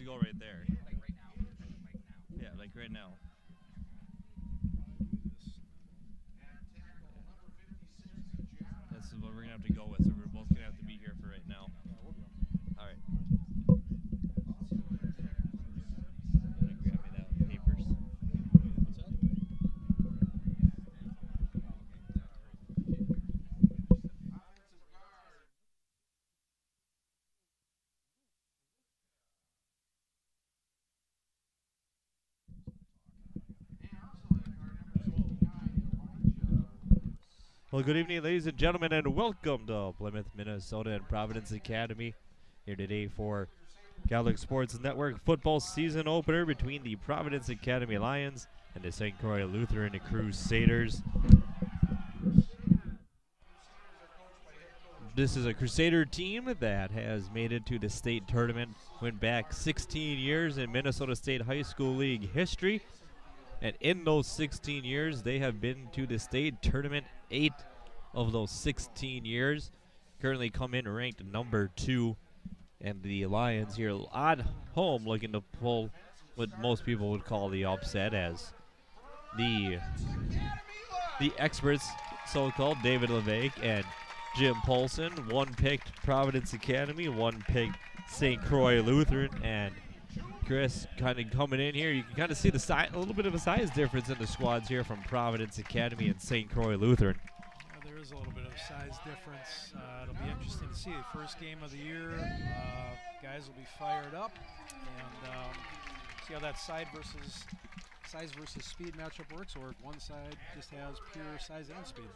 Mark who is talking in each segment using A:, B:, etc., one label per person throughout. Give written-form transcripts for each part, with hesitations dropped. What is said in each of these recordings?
A: go right there. Yeah, like right now. This is what we're gonna have to go with. So we're both gonna have to be here for right now. All right. Grab me that papers. Well, good evening, ladies and gentlemen, and welcome to Plymouth, Minnesota, and Providence Academy. Here today for Catholic Sports Network football season opener between the Providence Academy Lions and the St. Croix Lutheran Crusaders. This is a Crusader team that has made it to the state tournament, went back 16 years in Minnesota State High School League history. And in those 16 years, they have been to the state tournament 8 of those 16 years. Currently come in ranked number 2. And the Lions here at home looking to pull what most people would call the upset, as the experts, so-called, David LeVake and Jim Polson. One picked Providence Academy, one picked St. Croix Lutheran, and Chris kind of coming in here. You can kind of see the size, a little bit of a size difference in the squads here from Providence Academy and St. Croix Lutheran.
B: Yeah, there is a little bit of size difference. It'll be interesting to see. The first game of the year, guys will be fired up, and see how that size versus speed matchup works, or if one side just has pure size and speed.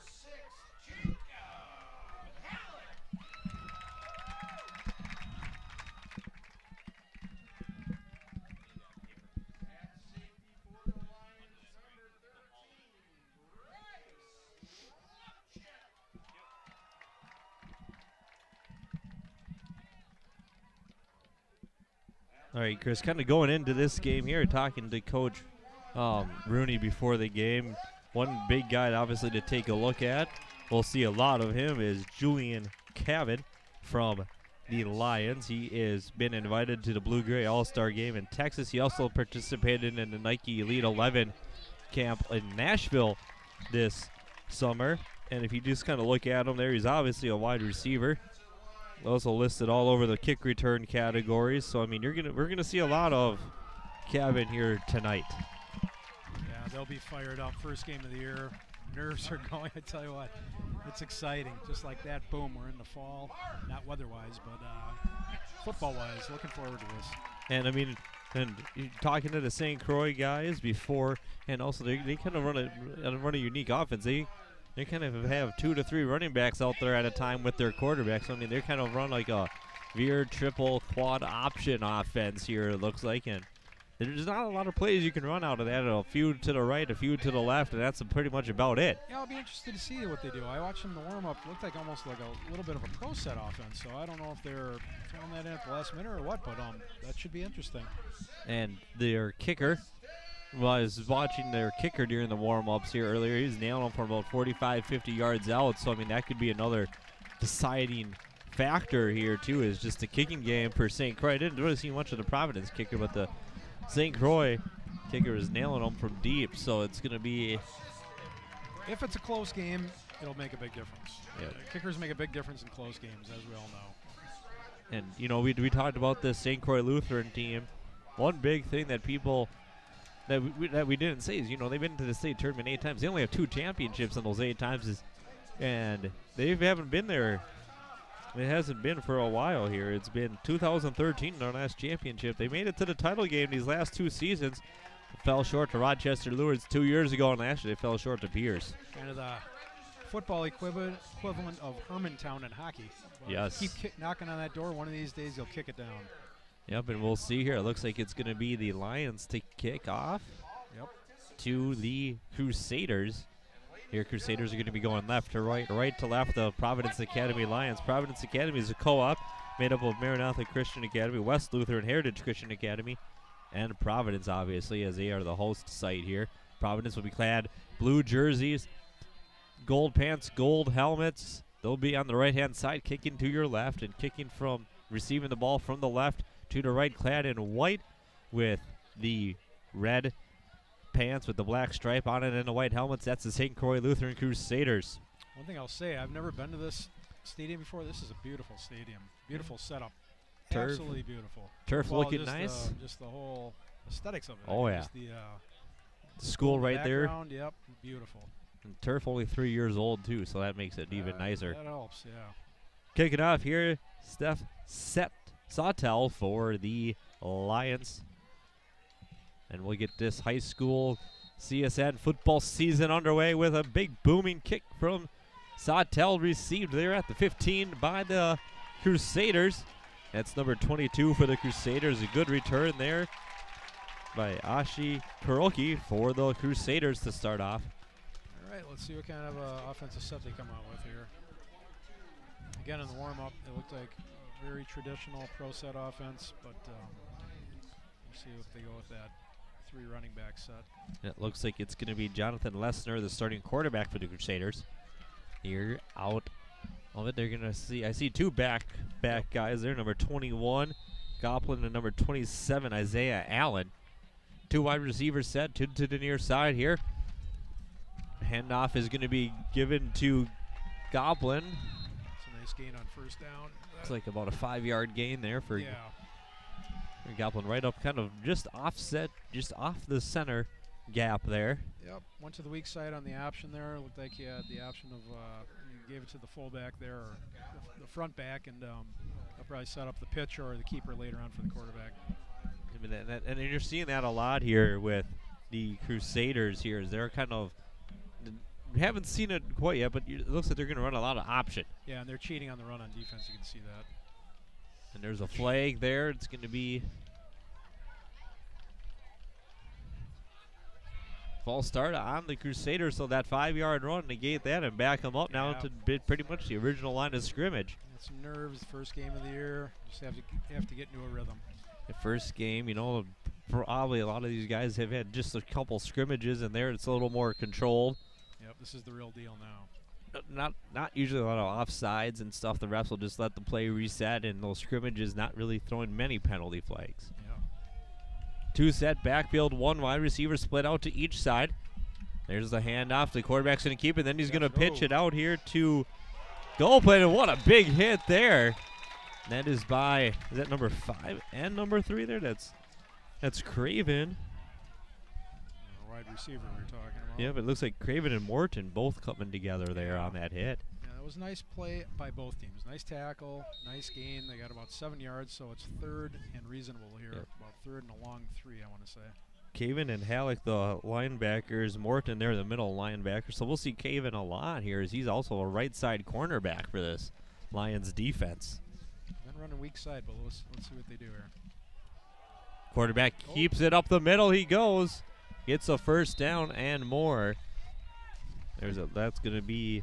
A: All right, Chris, kind of going into this game here, talking to Coach Rooney before the game. One big guy, obviously, to take a look at. We'll see a lot of him is Julian Cavett from the Lions. He has been invited to the Blue-Gray All-Star game in Texas. He also participated in the Nike Elite 11 camp in Nashville this summer. And if you just kind of look at him there, he's obviously a wide receiver. Also listed all over the kick return categories. So I mean, we're gonna see a lot of Cavett here tonight.
B: Yeah, they'll be fired up. First game of the year. Nerves are going. I tell you what, it's exciting. Just like that, boom, we're in the fall. Not weather-wise, but football-wise. Looking forward to this.
A: And I mean, and talking to the St. Croix guys before, and also they kind of run a unique offense. They kind of have 2 to 3 running backs out there at a time with their quarterbacks. So, I mean, they kind of run like a veer, triple, quad option offense here, it looks like. And there's not a lot of plays you can run out of that. A few to the right, a few to the left, and that's pretty much about it.
B: Yeah, I'll be interested to see what they do. I watched them in the warm-up. It looked like almost like a little bit of a pro set offense. So I don't know if they're throwing that in at the last minute or what, but that should be interesting.
A: And their kicker, well, I was watching their kicker during the warm-ups here earlier. He's nailing them from about 45, 50 yards out. So, I mean, that could be another deciding factor here, too, is just the kicking game for St. Croix. I didn't really see much of the Providence kicker, but the St. Croix kicker is nailing them from deep. So it's going to be...
B: If it's a close game, it'll make a big difference.
A: Yeah.
B: Kickers make a big difference in close games, as we all know.
A: And, you know, we talked about this St. Croix Lutheran team. One big thing that people... That we didn't say is, you know, they've been to the state tournament 8 times. They only have 2 championships in those 8 times, and they haven't been there. It hasn't been for a while here. It's been 2013, their last championship. They made it to the title game these last 2 seasons. Fell short to Rochester Lures 2 years ago, and last year they fell short to Pierce.
B: Kind of the football equivalent of Hermantown in hockey.
A: Yes.
B: Keep knocking on that door. One of these days, you'll kick it down.
A: Yep, and we'll see here. It looks like it's going to be the Lions to kick off.
B: Yep.
A: To the Crusaders. Here, Crusaders are going to be going left to right, right to left. The Providence Academy Lions. Providence Academy is a co-op made up of Maranatha Christian Academy, West Lutheran Heritage Christian Academy, and Providence, obviously, as they are the host site here. Providence will be clad blue jerseys, gold pants, gold helmets. They'll be on the right-hand side, kicking to your left and kicking from receiving the ball from the left To the right, clad in white with the red pants with the black stripe on it and the white helmets. That's the St. Croix Lutheran Crusaders.
B: One thing I'll say, I've never been to this stadium before. This is a beautiful stadium. Beautiful setup.
A: Turf.
B: Absolutely beautiful.
A: Turf
B: Well,
A: looking
B: just,
A: nice.
B: Just the whole aesthetics of it.
A: Oh, yeah.
B: Just the
A: School right there.
B: Yep, beautiful.
A: And turf only 3 years old, too, so that makes it even nicer.
B: That helps, yeah.
A: Kicking off here, Steph Sawtell for the Lions. And we'll get this high school CSN football season underway with a big booming kick from Sawtell, received there at the 15 by the Crusaders. That's number 22 for the Crusaders. A good return there by Ashi Kuroki for the Crusaders to start off.
B: All right, let's see what kind of offensive set they come out with here. Again, in the warm-up, it looked like a very traditional pro set offense, but we'll see if they go with that 3 running back set.
A: It looks like it's going to be Jonathan Lesnar, the starting quarterback for the Crusaders. Here out of it, they're going to see, I see 2 back guys there, number 21, Goplin, and number 27, Isaiah Allen. 2 wide receivers set to the near side here. Handoff is going to be given to Goplin.
B: It's a nice gain on first down.
A: Looks like about a 5-yard gain there for Goplin, right up, kind of just offset, just off the center gap there.
B: Yep, went to the weak side on the option there. Looked like he had the option of, he gave it to the fullback there, or the front back, and they'll probably set up the pitch or the keeper later on for the quarterback.
A: And you're seeing that a lot here with the Crusaders here. Is they're kind of, we haven't seen it quite yet, but it looks like they're going to run a lot of option.
B: Yeah, and they're cheating on the run on defense. You can see that.
A: And there's a flag there. It's going to be false start on the Crusaders, so that 5-yard run, negate that and back them up now to pretty much the original line of scrimmage.
B: Got some nerves, first game of the year. Just have to get into a rhythm.
A: The first game, you know, probably a lot of these guys have had just a couple scrimmages, and there it's a little more controlled.
B: Yep, this is the real deal now.
A: Not usually a lot of offsides and stuff. The refs will just let the play reset, and those scrimmages not really throwing many penalty flags.
B: Yeah.
A: 2 set backfield, 1 wide receiver split out to each side. There's the handoff. The quarterback's going to keep it. Then he's going to pitch it out here to Goldplay, and what a big hit there. That is by, is that number 5 and number 3 there? That's Craven.
B: Wide receiver we're talking about.
A: Yeah, but it looks like Craven and Morton both coming together there on that hit.
B: Yeah, that was a nice play by both teams. Nice tackle, nice gain. They got about 7 yards, so it's 3rd and reasonable here.
A: Yep.
B: About 3rd and a long 3, I want to say.
A: Caven and Halleck, the linebackers. Morton, they're the middle linebacker. So we'll see Caven a lot here, as he's also a right side cornerback for this Lions defense.
B: Been running weak side, but let's see what they do here.
A: Quarterback keeps it up the middle. He goes. Gets a first down and more. That's going to be.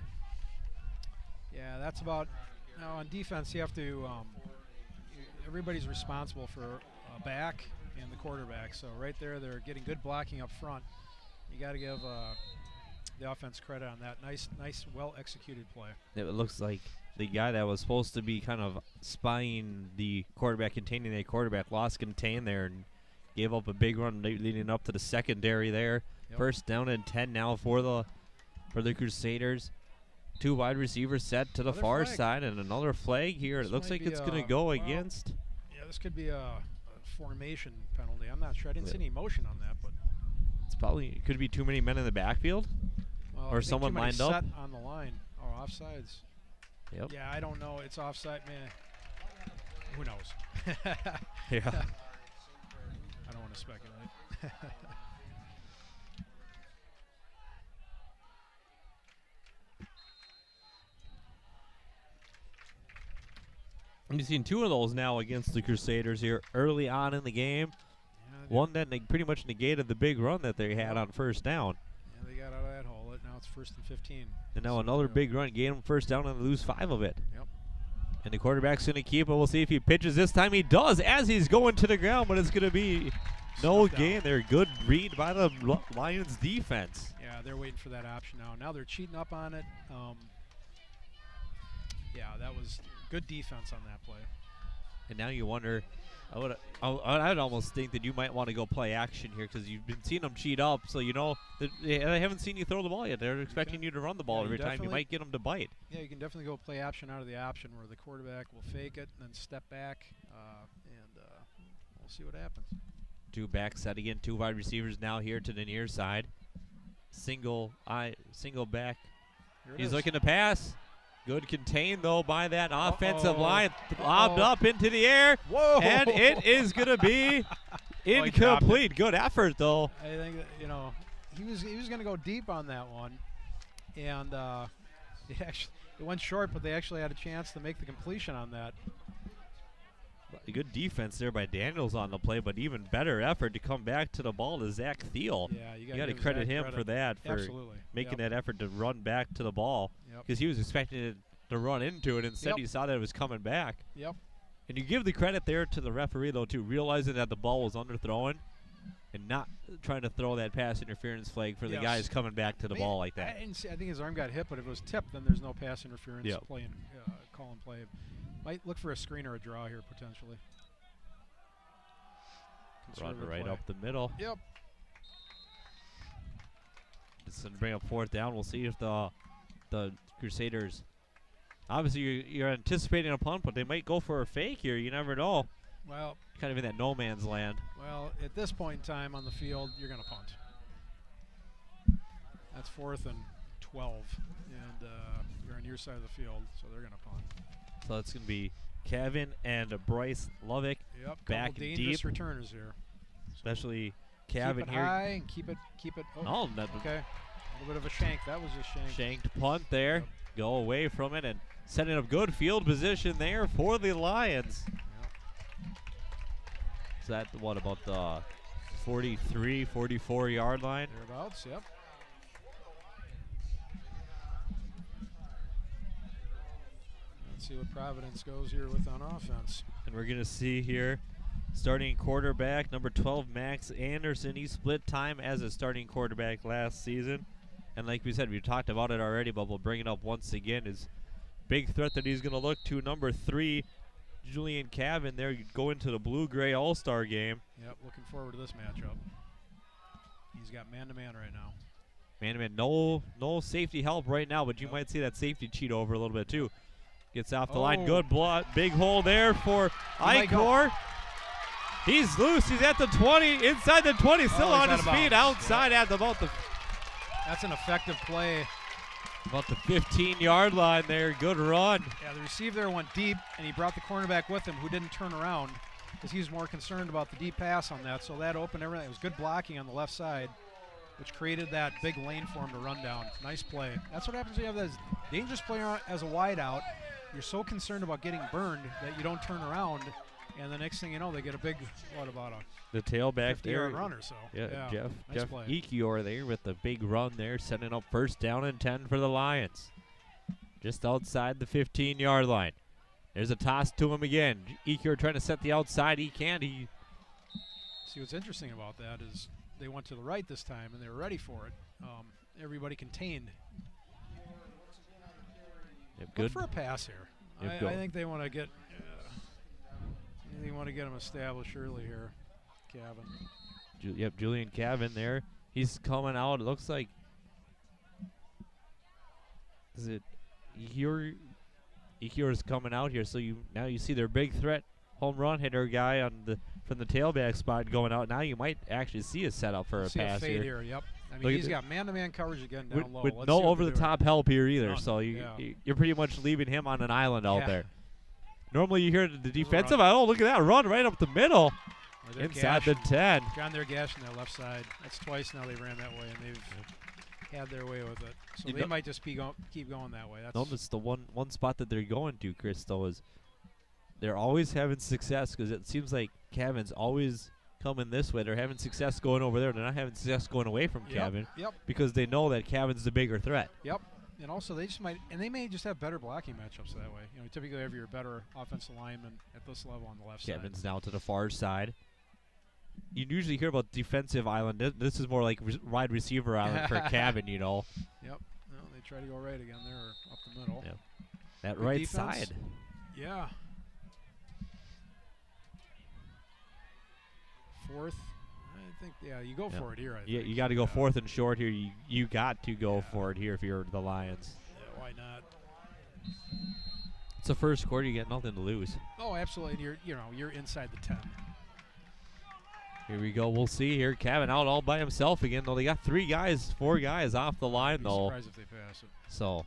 B: Yeah, that's about. Now on defense, you have to. Everybody's responsible for a back and the quarterback. So right there, they're getting good blocking up front. You got to give the offense credit on that. Nice, well executed play.
A: It looks like the guy that was supposed to be kind of spying the quarterback, containing the quarterback, lost contain there and gave up a big run leading up to the secondary there.
B: Yep.
A: First down and 10 now for the Crusaders. 2 wide receivers set to the far side, and another flag here. It looks like it's going to go against.
B: Yeah, this could be a formation penalty. I'm not sure. I didn't see any motion on that, but
A: it's probably, it could be too many men in the backfield, or someone lined up
B: set on the line. Oh, offsides.
A: Yep.
B: Yeah, I don't know. It's offside, man. Who knows?
A: Yeah.
B: I don't want to speculate.
A: We've seen 2 of those now against the Crusaders here early on in the game. Yeah, one that pretty much negated the big run that they had on first down.
B: Yeah, they got out of that hole. Now it's 1st and 15.
A: And now another big run, gain them first down and lose 5 of it.
B: Yep.
A: And the quarterback's going to keep it. We'll see if he pitches this time. He does as he's going to the ground, but it's going to be no gain there. Good read by the Lions defense.
B: Yeah, they're waiting for that option now. Now they're cheating up on it. Yeah, that was good defense on that play.
A: And now you wonder, I'd almost think that you might want to go play action here because you've been seeing them cheat up. So you know that they haven't seen you throw the ball yet. They're expecting you to run the ball every time. You might get them to bite.
B: Yeah, you can definitely go play option out of the option where the quarterback will fake it and then step back, and we'll see what happens.
A: 2 back set again. 2 wide receivers now here to the near side. Single back. He's looking to pass. Good contain, though, by that offensive line. Lobbed up into the air.
B: Whoa.
A: And it is going to be incomplete. Good effort, though.
B: I think that, he was going to go deep on that one. And it went short, but they actually had a chance to make the completion on that.
A: A good defense there by Daniels on the play, but even better effort to come back to the ball to Zach Thiel.
B: Yeah, you
A: got to credit him for that, for making that effort to run back to the ball. Because he was expecting it to run into it. Instead, he saw that it was coming back.
B: Yep.
A: And you give the credit there to the referee, though, too, realizing that the ball was underthrown and not trying to throw that pass interference flag for the guys coming back to the ball like that.
B: I think his arm got hit, but if it was tipped, then there's no pass interference call and play. Might look for a screen or a draw here, potentially.
A: Run right up the middle.
B: Yep.
A: It's going to bring up 4th down. We'll see if the Crusaders, obviously you're anticipating a punt, but they might go for a fake here. You never know.
B: Well,
A: kind of in that no man's land.
B: Well, at this point in time on the field, you're going to punt. That's 4th and 12, and you're on your side of the field, so they're going to punt.
A: So it's going to be Kevin and Bryce Lovick back deep.
B: Dangerous returners here.
A: Especially Kevin
B: keep it
A: here.
B: High and keep it.
A: Oh,
B: okay. A little bit of a shank. That was just shanked.
A: Shanked punt there. Yep. Go away from it and setting up good field position there for the Lions. Yep. Is that what, about the 43, 44-yard line?
B: Thereabouts, yep. Let's see what Providence goes here with on offense.
A: And we're going to see here starting quarterback, number 12, Max Anderson. He split time as a starting quarterback last season. And like we said, we talked about it already, but we'll bring it up once again. His big threat that he's going to look to, number 3, Julian Cavan there, go into the blue-gray all-star game.
B: Yep, looking forward to this matchup. He's got man-to-man right now.
A: Man-to-man, no safety help right now, but you might see that safety cheat over a little bit too. Gets off the line, good block, big hole there for Icor. He's loose, he's at the 20, inside the 20, still on his feet, outside at about the...
B: That's an effective play.
A: About the 15-yard line there, good run.
B: Yeah, the receiver there went deep, and he brought the cornerback with him who didn't turn around because he was more concerned about the deep pass on that, so that opened everything. It was good blocking on the left side, which created that big lane for him to run down. Nice play. That's what happens when you have this dangerous player as a wideout. You're so concerned about getting burned that you don't turn around, and the next thing you know, they get a big,
A: the tailback there.
B: Run or so.
A: Yeah, Jeff
B: play.
A: Ekior there with the big run there, setting up 1st down and 10 for the Lions. Just outside the 15-yard line. There's a toss to him again. Ekior trying to set the outside. He can't.
B: See, what's interesting about that is they went to the right this time, and they were ready for it. Everybody contained. Good for a pass here. I think they want to get him established early here. Cavan.
A: Julian Cavan there. He's coming out. It looks like, is it Ekior? Ekior is coming out here. So now you see their big threat home run hitter guy from the tailback spot going out. Now you might actually see a setup for a pass
B: fade
A: here.
B: Yep. I mean, he's got man-to-man coverage again down low.
A: With no over-the-top help here either, so you're pretty much leaving him on an island out there. Normally you hear the defensive, look at that run right up the middle, inside the 10.
B: John, they're gashing their left side. That's twice now they ran that way, and they've had their way with it. So they might just keep going that way.
A: Notice the one spot that they're going to, Chris, though, is they're always having success because it seems like Cavan's always coming this way. They're having success going over there. They're not having success going away from Cavan because they know that Cavan's the bigger threat.
B: Yep. And also they may just have better blocking matchups that way. You typically have your better offensive lineman at this level on the left side.
A: Cavan's now to the far side. You usually hear about defensive island. This is more like wide receiver island for Cavan,
B: Yep. Well, they try to go right again there, or up the middle.
A: Yep. That right side.
B: Yeah. fourth. I think, yeah, you go for it here. I
A: Yeah,
B: think.
A: you got to go fourth and short here. You got to go for it here if you're the Lions.
B: Yeah, why not?
A: It's the first quarter. You got nothing to lose.
B: Oh, absolutely. And you're inside the 10.
A: Here we go. We'll see here. Kevin out all by himself again, though. They got 4 guys off the line, though.
B: Surprised if they pass it.
A: So.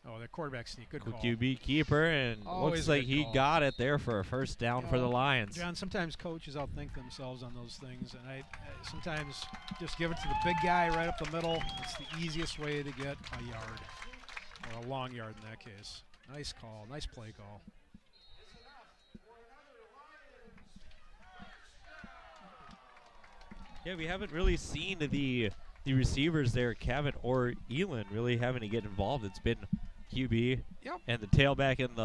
B: Oh, the quarterback sneak. Good call.
A: QB keeper, and
B: Always
A: looks like he
B: call.
A: got it there for a first down for the Lions.
B: John, sometimes coaches outthink themselves on those things, and I sometimes just give it to the big guy right up the middle. It's the easiest way to get a yard, or a long yard in that case. Nice call. Nice play call.
A: Yeah, we haven't really seen the receivers there, Kevin or Elin, really having to get involved. It's been QB and the tailback and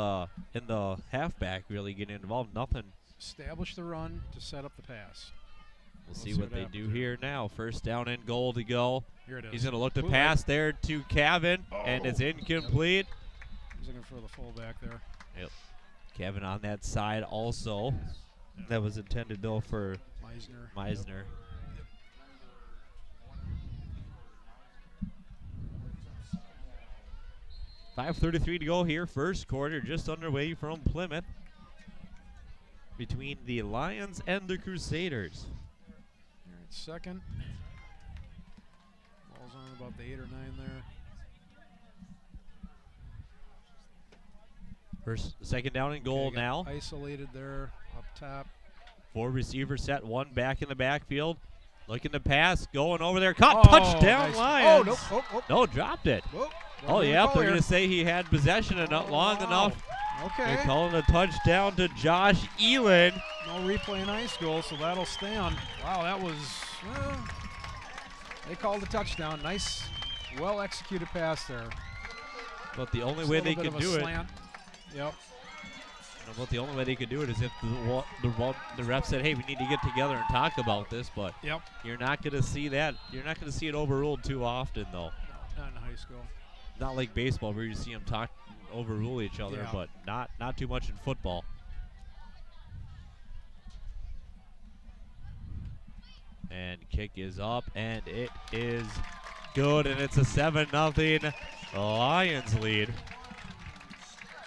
A: the halfback really getting involved. Nothing.
B: Establish the run to set up the pass.
A: We'll see what they do here now. First down and goal to go.
B: Here it is.
A: He's going to look to pass there to Kevin, and it's incomplete.
B: He's looking for the fullback there.
A: Yep. Kevin on that side also. Yep. That was intended, though, for Meisner. Yep. 5:33 to go here. First quarter just underway from Plymouth between the Lions and the Crusaders.
B: Here it's second. Ball's on about the 8 or 9 there.
A: Second down and goal now.
B: Isolated there up top.
A: 4 receivers set, 1 back in the backfield. Looking to pass, going over there. Caught, touchdown
B: nice.
A: Lions.
B: Oh, nope.
A: No, dropped it.
B: Whoop.
A: Oh, yeah, they're going to say he had possession and not long enough.
B: Okay.
A: They're calling a touchdown to Josh Elin.
B: No replay in high school, so that'll stand. Wow, that was, they called a touchdown. Nice, well-executed pass there.
A: But the only way they could do it.
B: Yep.
A: But the only way they could do it is if the ref said, "Hey, we need to get together and talk about this." But you're not going to see that. You're not going to see it overruled too often, though.
B: No, not in high school.
A: Not like baseball where you see them overrule each other, but not too much in football. And kick is up, and it is good, and it's a 7-0 Lions lead.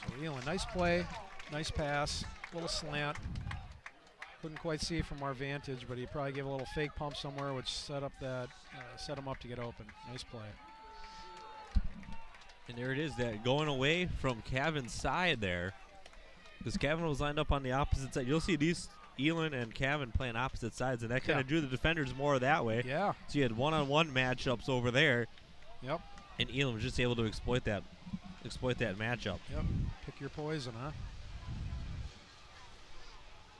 B: So Elin, nice play, nice pass, little slant. Couldn't quite see it from our vantage, but he probably gave a little fake pump somewhere, which set him up to get open. Nice play.
A: And there it is, that going away from Kevin's side there, because Kevin was lined up on the opposite side. You'll see these Elin and Kevin playing opposite sides, and that kind of drew the defenders more that way.
B: Yeah.
A: So you had one-on-one matchups over there.
B: Yep.
A: And Elin was just able to exploit that matchup.
B: Yep. Pick your poison, huh?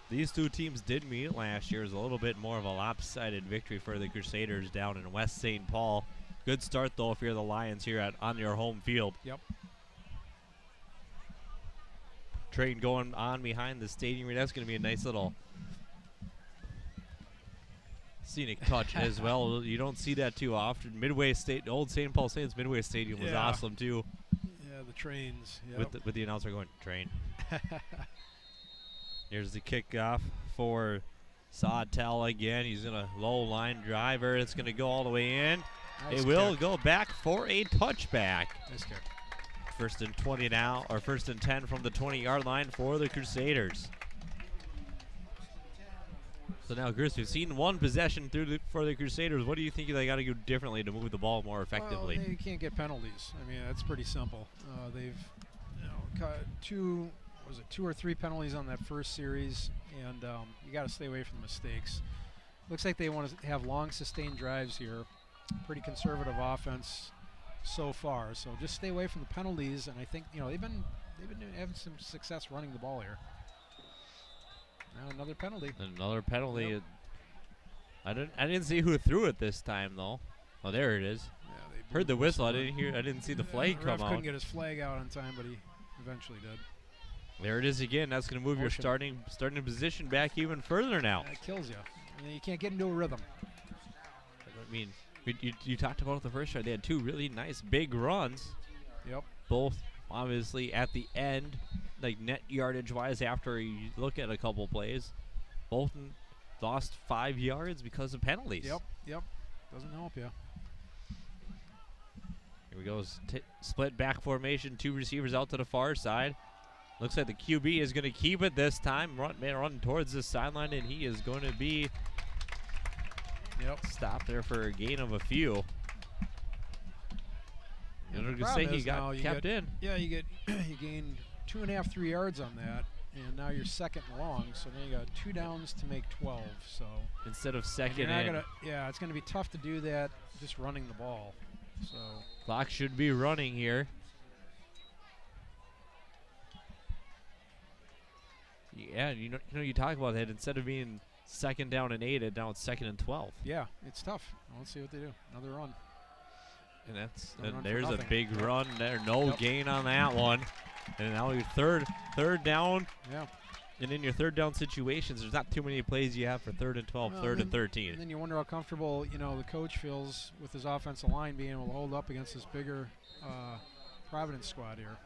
A: These two teams did meet last year. It was a little bit more of a lopsided victory for the Crusaders down in West St. Paul. Good start, though, if you're the Lions here on your home field.
B: Yep.
A: Train going on behind the stadium. That's going to be a nice little scenic touch as well. You don't see that too often. Old St. Paul Saints Midway Stadium was awesome, too.
B: Yeah, the trains. Yep.
A: With the announcer going, train. Here's the kickoff for Sawtell again. He's in a low line driver. It's going to go all the way in.
B: Nice
A: it will go back for a touchback.
B: Nice kick.
A: First and 20 now, or first and 10 from the 20-yard line for the Crusaders. So now, Chris, we've seen one possession for the Crusaders. What do you think they got to do differently to move the ball more effectively?
B: Well, they can't get penalties. I mean, that's pretty simple. They've cut 2 or 3 penalties on that first series, and you got to stay away from the mistakes. Looks like they want to have long, sustained drives here. Pretty conservative offense so far, so just stay away from the penalties. And I think they've been having some success running the ball here. Now another penalty.
A: Another penalty.
B: Yep.
A: I didn't see who threw it this time though. Oh, there it is.
B: Yeah,
A: heard the whistle. I didn't see the flag come out.
B: Couldn't get his flag out on time, but he eventually did.
A: There it is again. That's going to move your starting position back even further now.
B: That kills you. You can't get into a rhythm.
A: I mean, you talked about it the first try. They had 2 really nice big runs.
B: Yep.
A: Both obviously at the end, like net yardage wise after you look at a couple plays. Both lost 5 yards because of penalties.
B: Yep. Doesn't help you.
A: Here we go. Split back formation. 2 receivers out to the far side. Looks like the QB is going to keep it this time. Running towards the sideline, and he is going to be stopped there for a gain of a few. I'm going to say he got kept in.
B: Yeah, you gained 2.5, 3 yards on that, and now you're second and long. So then you got 2 downs to make 12. So
A: instead of second and
B: it's going to be tough to do that just running the ball. So
A: clock should be running here. Yeah, you know, you talk about that. Instead of being second down and 8, now it's second and 12.
B: Yeah, it's tough. Let's see what they do. Another run.
A: And there's a big run there. No gain on that one. And now your third down.
B: Yeah.
A: And in your third down situations, there's not too many plays you have for 3rd and 12, 3rd and 13.
B: And then you wonder how comfortable, the coach feels with his offensive line being able to hold up against this bigger Providence squad here.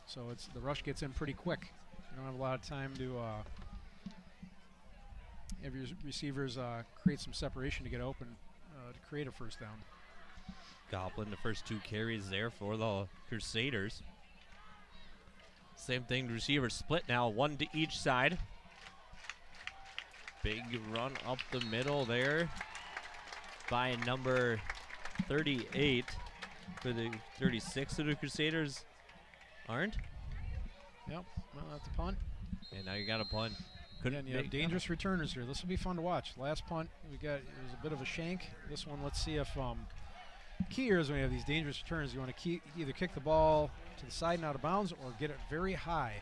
B: So the rush gets in pretty quick. You don't have a lot of time to have your receivers create some separation to get open to create a first down.
A: Goblin, the first 2 carries there for the Crusaders. Same thing, the receivers split now, 1 to each side. Big run up the middle there by number 38 for the 36 of the Crusaders. Aren't?
B: Yep, well, that's a punt.
A: And now you got a punt.
B: And you have dangerous returners here. This will be fun to watch. Last punt, it was a bit of a shank. This one, let's see if key here is when you have these dangerous returners, you want to either kick the ball to the side and out of bounds or get it very high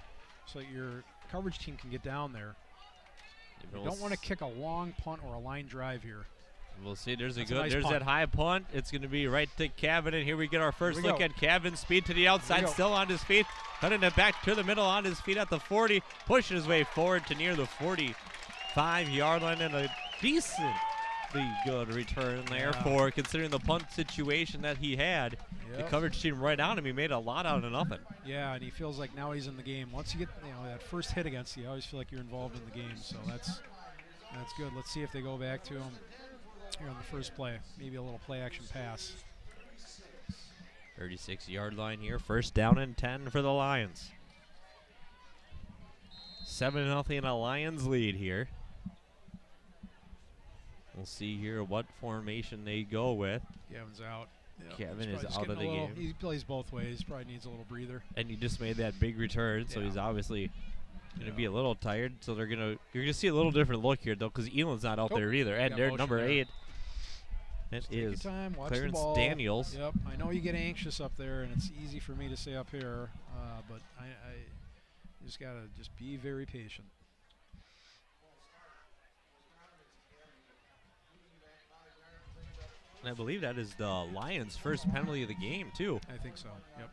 B: so that your coverage team can get down there. You don't want to kick a long punt or a line drive here.
A: We'll see. There's that high punt. It's going to be right to Kevin, and here we get our first look at Kevin. Speed to the outside, still on his feet. Cutting it back to the middle on his feet at the 40. Pushing his way forward to near the 45-yard line, and a decently good return there for considering the punt situation that he had. The coverage team right on him. He made a lot out of nothing. Yeah,
B: and he feels like now he's in the game. Once you get that first hit against you, always feel like you're involved in the game. So that's good. Let's see if they go back to him here on the first play. Maybe a little play action pass.
A: 36-yard line here. First down and 10 for the Lions. 7-0 a Lions lead here. We'll see here what formation they go with.
B: Kevin's out.
A: Kevin is out of the game.
B: He plays both ways. Probably needs a little breather.
A: And he just made that big return, so he's obviously going to be a little tired. So you're going to see a little different look here, though, because Elan's not out there either. And they're number 8. That is Clarence Daniels.
B: Yep, I know you get anxious up there, and it's easy for me to say up here, but I just got to just be very patient.
A: And I believe that is the Lions' first penalty of the game, too.
B: I think so, yep.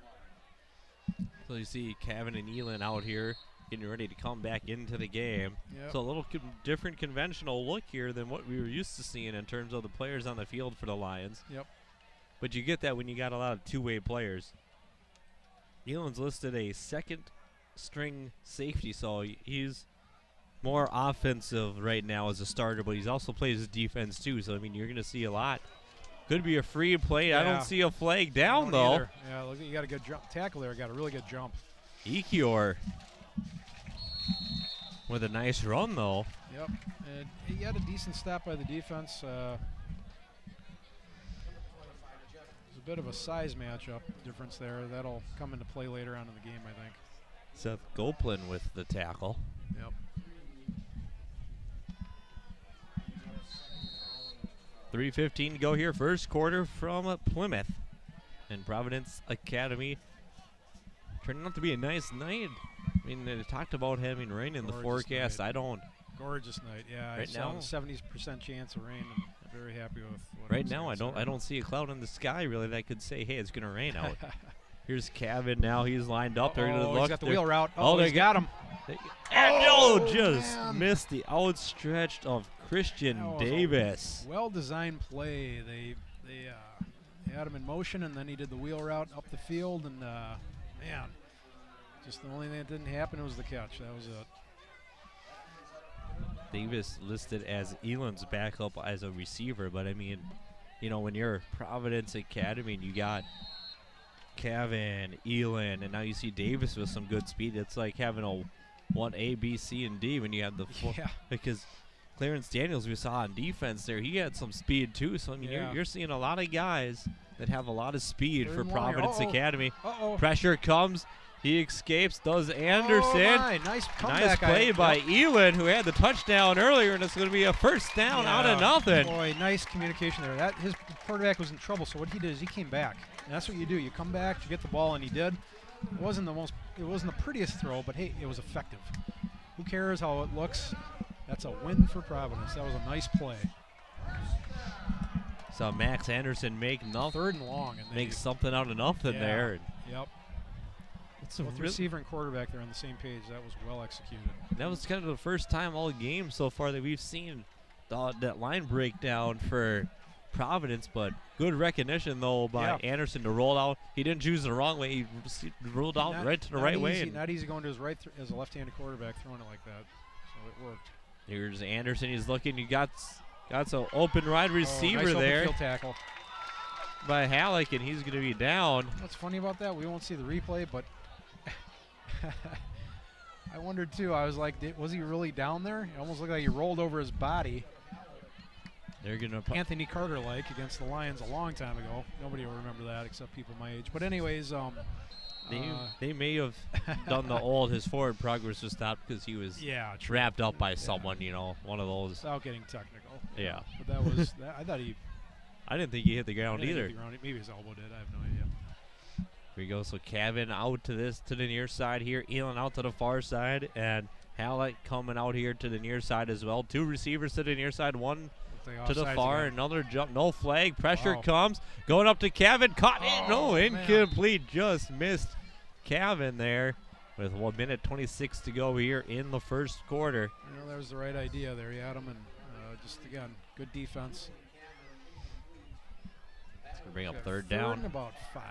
A: So you see Kevin and Elan out here getting ready to come back into the game.
B: Yep.
A: So a little different conventional look here than what we were used to seeing in terms of the players on the field for the Lions.
B: Yep.
A: But you get that when you got a lot of two-way players. Elan's listed a second-string safety, so he's more offensive right now as a starter, but he's also plays defense too. So, I mean, you're going to see a lot. Could be a free play. I don't see a flag down, though.
B: Either. Yeah, look, you got a good tackle there. Got a really good jump.
A: Ekior with a nice run, though.
B: Yep. And he had a decent stop by the defense. There's a bit of a size matchup difference there. That'll come into play later on in the game, I think.
A: Seth Goplin with the tackle.
B: Yep.
A: 3:15 to go here. First quarter from Plymouth and Providence Academy. Turning out to be a nice night. I mean, they talked about having rain in the forecast.
B: Night.
A: I don't.
B: Gorgeous night. Yeah,
A: right now,
B: 70% chance of rain. I'm very happy with what
A: right now. I don't see a cloud in the sky really that could say, hey, it's going to rain out. Here's Kevin now. He's lined up. They're going to look.
B: He's got the wheel route.
A: They
B: got him.
A: And just missed the outstretched of Christian Davis.
B: Well-designed play. They had him in motion, and then he did the wheel route up the field, and man, just the only thing that didn't happen was the catch. That was it.
A: Davis listed as Elan's backup as a receiver, but I mean, you know, when you're Providence Academy and you got Kevin, Elan, and now you see Davis with some good speed, it's like having a 1A, B, C, and D when you have the full.
B: Yeah.
A: Because Clarence Daniels, we saw on defense there, he had some speed too. So, I mean, you're seeing a lot of guys that have a lot of speed for Providence Academy. Pressure comes. He escapes, does Anderson.
B: Nice
A: Nice play by Elan, who had the touchdown earlier, and it's going to be a first down out of nothing.
B: Boy, nice communication there. His quarterback was in trouble, so what he did is he came back. And that's what you do. You come back, you get the ball, and he did. It wasn't the prettiest throw, but hey, it was effective. Who cares how it looks? That's a win for Providence. That was a nice play.
A: So Max Anderson make nothing.
B: 3rd and long. And
A: make something out of nothing there.
B: Yep. Both receiver and quarterback, they're on the same page. That was well executed.
A: That was kind of the first time all game so far that we've seen that line breakdown for Providence, but good recognition, though, by Anderson to roll out. He didn't choose the wrong way. He rolled out right to the right way.
B: Not easy going to his right as a left-handed quarterback throwing it like that. So it worked.
A: Here's Anderson. He's looking. He got some open wide receiver
B: nice
A: there.
B: Open field tackle
A: by Halleck, and he's going to be down.
B: What's funny about that, we won't see the replay, but I wondered too. I was like, was he really down there? It almost looked like he rolled over his body.
A: They're gonna
B: Anthony Carter-like against the Lions a long time ago. Nobody will remember that except people my age. But anyways,
A: they may have done the old. His forward progress was stopped because he was wrapped up by someone. You know, one of those.
B: Without getting technical.
A: Yeah.
B: But that was. I thought he.
A: I didn't think he hit the ground either.
B: Maybe his elbow did. I have no idea.
A: Here we go. So Kevin out to the near side here. Elan out to the far side, and Halleck coming out here to the near side as well. 2 receivers to the near side, one to the far. Another jump, no flag. Pressure comes, going up to Kevin. Caught it. No, incomplete. Just missed Kevin there with 1 minute 26 to go here in the first quarter.
B: You know, that was the right idea there. You had him, and just again, good defense.
A: It's gonna bring up 3rd down.
B: 3rd and about 5.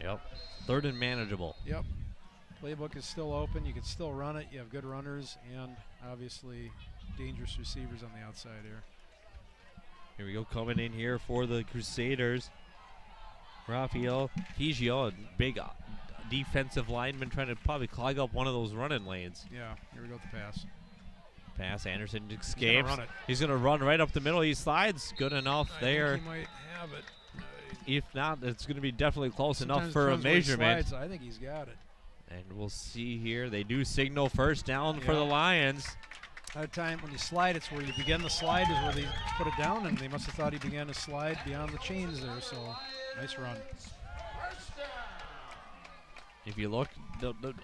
A: Yep. 3rd and manageable.
B: Yep. Playbook is still open. You can still run it. You have good runners and obviously dangerous receivers on the outside here.
A: Here we go, coming in here for the Crusaders. Rafael Figio, a big defensive lineman, trying to probably clog up one of those running lanes.
B: Yeah, here we go with the pass.
A: Pass, Anderson escapes. He's going to run right up the middle. He slides good enough there.
B: He might have it.
A: If not, it's going to be definitely close enough for a measurement.
B: I think he's got it.
A: And we'll see here. They do signal first down for the Lions.
B: That time when you slide, it's where you begin the slide is where they put it down, and they must have thought he began to slide beyond the chains there, so nice run.
A: If you look,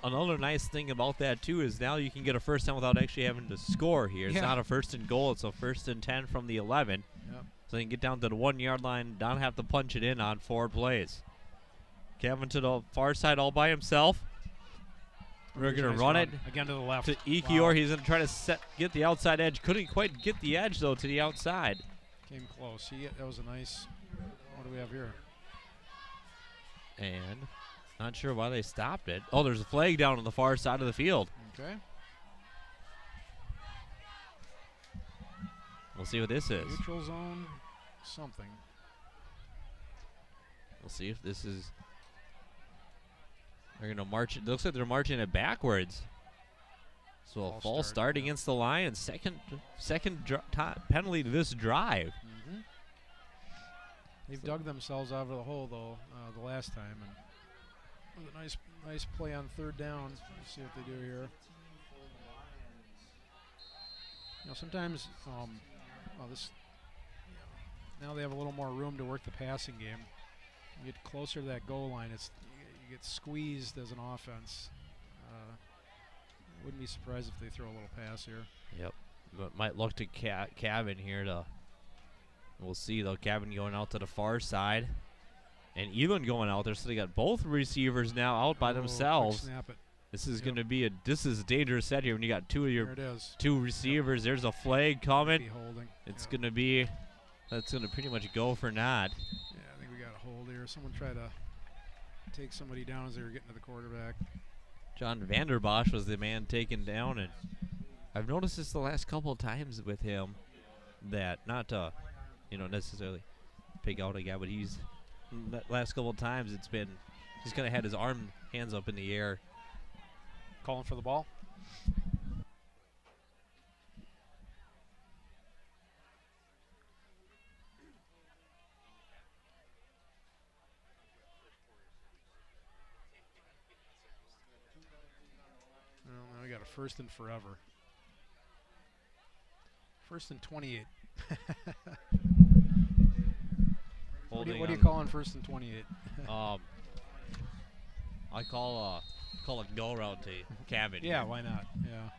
A: another nice thing about that, too, is now you can get a first down without actually having to score here. It's not a 1st and goal. It's a 1st and 10 from the 11.
B: Yep.
A: So you can get down to the 1-yard line, don't have to punch it in on 4 plays. Kevin to the far side all by himself. We're going to run it
B: again to the left.
A: To Ekior. Wow. He's going to try to get the outside edge. Couldn't quite get the edge, though, to the outside.
B: Came close. That was a nice. What do we have here?
A: And not sure why they stopped it. Oh, there's a flag down on the far side of the field.
B: Okay.
A: We'll see what this is.
B: Neutral zone, something.
A: We'll see if this is. They're going to march it. Looks like they're marching it backwards. So a false start against the Lions. Second penalty to this drive.
B: Mm-hmm. They've dug themselves out of the hole, though, the last time. And with a nice play on 3rd down. Let's see what they do here. You know, sometimes now they have a little more room to work the passing game. You get closer to that goal line, you get squeezed as an offense. Wouldn't be surprised if they throw a little pass here.
A: Yep. But might look to Cabin here to. We'll see though. Cabin going out to the far side, and Elan going out there. So they got both receivers now out by themselves.
B: Snap it.
A: This is going to be a dangerous set here when you got 2 of your
B: there it is.
A: 2 receivers. There's a flag coming.
B: Holding.
A: It's going to be. That's going to pretty much go for naught.
B: Yeah, I think we got a hold here. Someone tried to take somebody down as they were getting to the quarterback.
A: John Vanderbosch was the man taken down, and I've noticed this the last couple of times with him that not to, necessarily pick out a guy, but he's the last couple of times it's been he's kind of had his hands up in the air.
B: Calling for the ball. Well, now we got a first and forever. First and 28. What do you call on first and 28?
A: I call a go route to Kevin.
B: Yeah, why not? Yeah.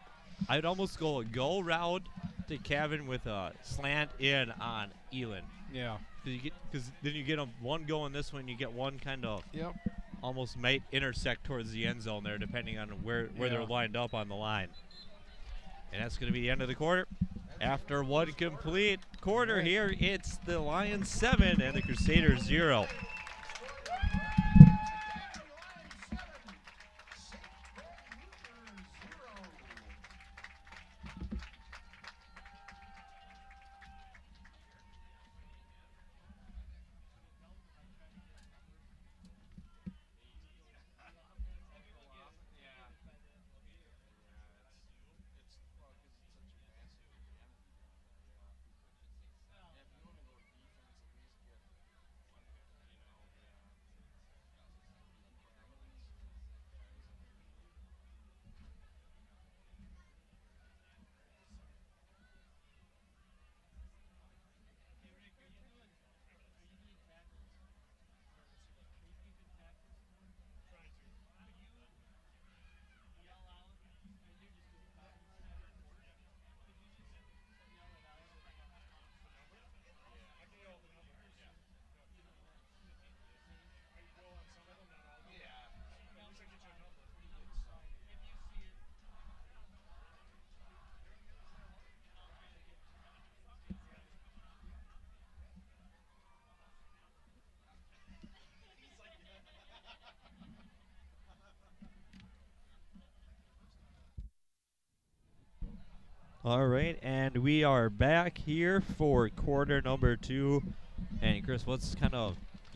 A: I'd almost go a go route to Kevin with a slant in on Elin.
B: Yeah.
A: Because then you get one going this one, you get one kind of almost might intersect towards the end zone there, depending on where they're lined up on the line. And that's going to be the end of the quarter. After one complete quarter here, it's the Lions 7 and the Crusaders 0. All right, and we are back here for quarter number 2. And Chris, just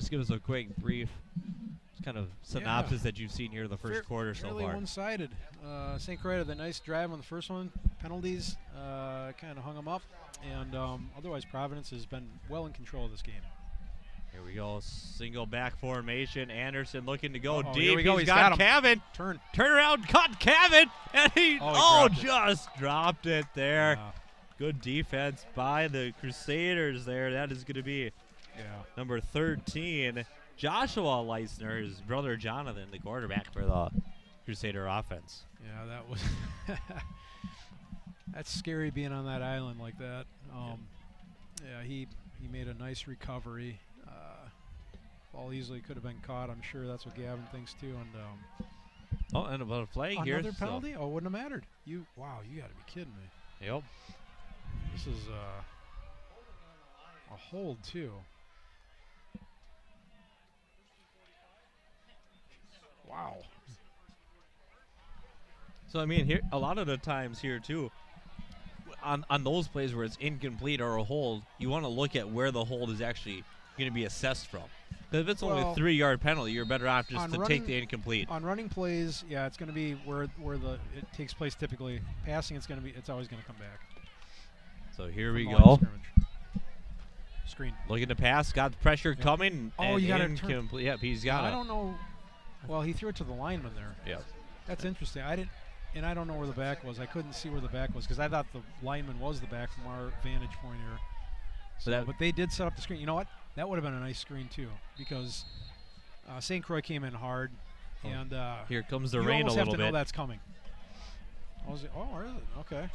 A: give us a quick brief kind of synopsis that you've seen here in the first quarter so far.
B: Fairly one-sided. St. Croix had a nice drive on the first one. Penalties kind of hung them up. And otherwise, Providence has been well in control of this game.
A: Here we go, single back formation. Anderson looking to go deep.
B: Here we go.
A: He's got Cavan.
B: Turn
A: around, caught Cavan, and he just dropped it there.
B: Yeah.
A: Good defense by the Crusaders there. That is going to be number 13, Joshua Leisner, his brother Jonathan, the quarterback for the Crusader offense.
B: Yeah, that was that's scary being on that island like that. He made a nice recovery. Ball easily could have been caught. I'm sure that's what Gavin thinks too. And
A: and about a flag here.
B: Another penalty? Oh, wouldn't have mattered. Wow, you got to be kidding me.
A: Yep.
B: This is a hold too. Wow.
A: So I mean, here a lot of the times here too, on those plays where it's incomplete or a hold, you want to look at where the hold is actually going to be assessed from. Because if it's only a 3-yard penalty, you're better off just to take the incomplete.
B: On running plays, it's going to be where it takes place typically. Passing, it's always going to come back.
A: So here we go.
B: Screen.
A: Looking to pass, got the pressure coming.
B: Oh, you got it.
A: Yep, he's got it.
B: I don't know. Well, he threw it to the lineman there.
A: Yeah.
B: That's interesting. I don't know where the back was. I couldn't see where the back was because I thought the lineman was the back from our vantage point here. But they did set up the screen. You know what? That would have been a nice screen too, because St. Croix came in hard, and
A: here comes the rain a little bit.
B: You almost have to know that's coming. Oh, is it? Okay.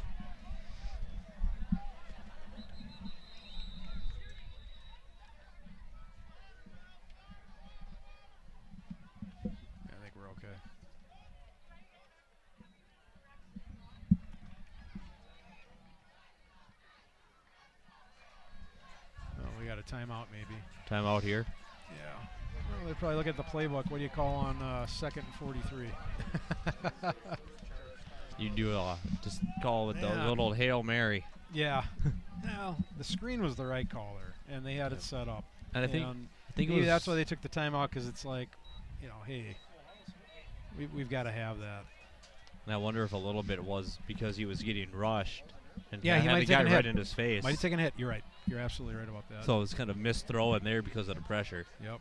B: I think we're okay. We got a timeout maybe.
A: Timeout here?
B: Yeah. Well, they probably look at the playbook. What do you call on 2nd and 43?
A: You do just call it the little Hail Mary.
B: Yeah. Well, the screen was the right call there, and they had it set up.
A: And I think
B: maybe that's why they took the timeout, because it's like, hey, we've got to have that.
A: And I wonder if a little bit was because he was getting rushed. And
B: yeah, he
A: had
B: might
A: the
B: take
A: guy
B: a hit.
A: right in his face.
B: Might have taken a hit. You're right. You're absolutely right about that.
A: So it's kind of missed throw in there because of the pressure.
B: Yep.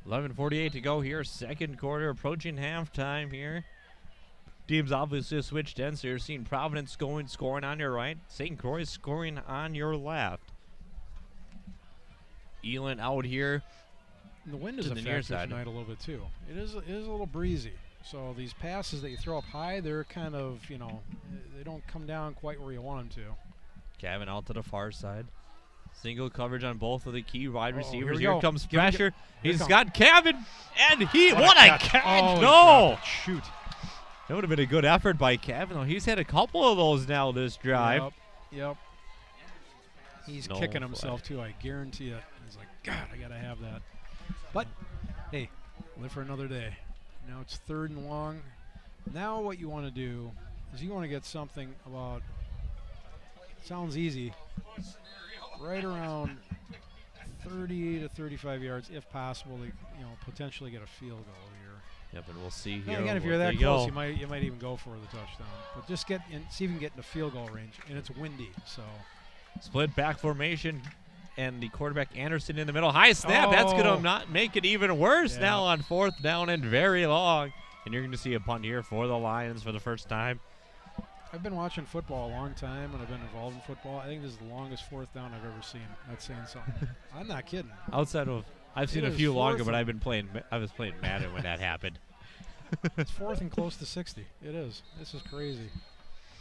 A: $11:48 to go here. Second quarter, approaching halftime here. Teams obviously switched ends, so you're seeing Providence scoring on your right. St. Croix scoring on your left. Elon out here.
B: And the wind is
A: to
B: a
A: the near
B: factor
A: side.
B: tonight a little bit too. It is a little breezy. So these passes that you throw up high, they're kind of, they don't come down quite where you want them to.
A: Kevin out to the far side. Single coverage on both of the key wide receivers.
B: Here we
A: Here
B: go.
A: comes
B: Here
A: pressure.
B: Here
A: He's
B: come.
A: got Kevin, and what a catch!
B: Oh,
A: No!
B: shoot.
A: That would have been a good effort by Kevin. Though he's had a couple of those now this drive.
B: Yep. He's
A: No
B: kicking
A: flag.
B: himself too, I guarantee it. He's like, God, I got to have that. But, hey, live for another day. Now it's 3rd and long. Now what you want to do is you want to get something about, sounds easy, right around 30 to 35 yards, if possible, to potentially get a field goal here.
A: Yep, and we'll see
B: Yeah,
A: here.
B: again, if
A: what
B: you're that
A: they
B: close,
A: go.
B: you might even go for the touchdown. But just see if you can get in the field goal range, and it's windy, so.
A: Split back formation, and the quarterback Anderson in the middle. High snap. That's going
B: Oh.
A: to not make it even worse
B: Yeah.
A: now on 4th down and very long. And you're going to see a punt here for the Lions for the first time.
B: I've been watching football a long time, and I've been involved in football. I think this is the longest 4th down I've ever seen. That's saying something. I'm not kidding.
A: Outside of, I've seen
B: It
A: a
B: is
A: few longer,
B: 4th
A: but
B: and-
A: I was playing Madden when that happened.
B: It's 4th and close to 60. It is. This is crazy.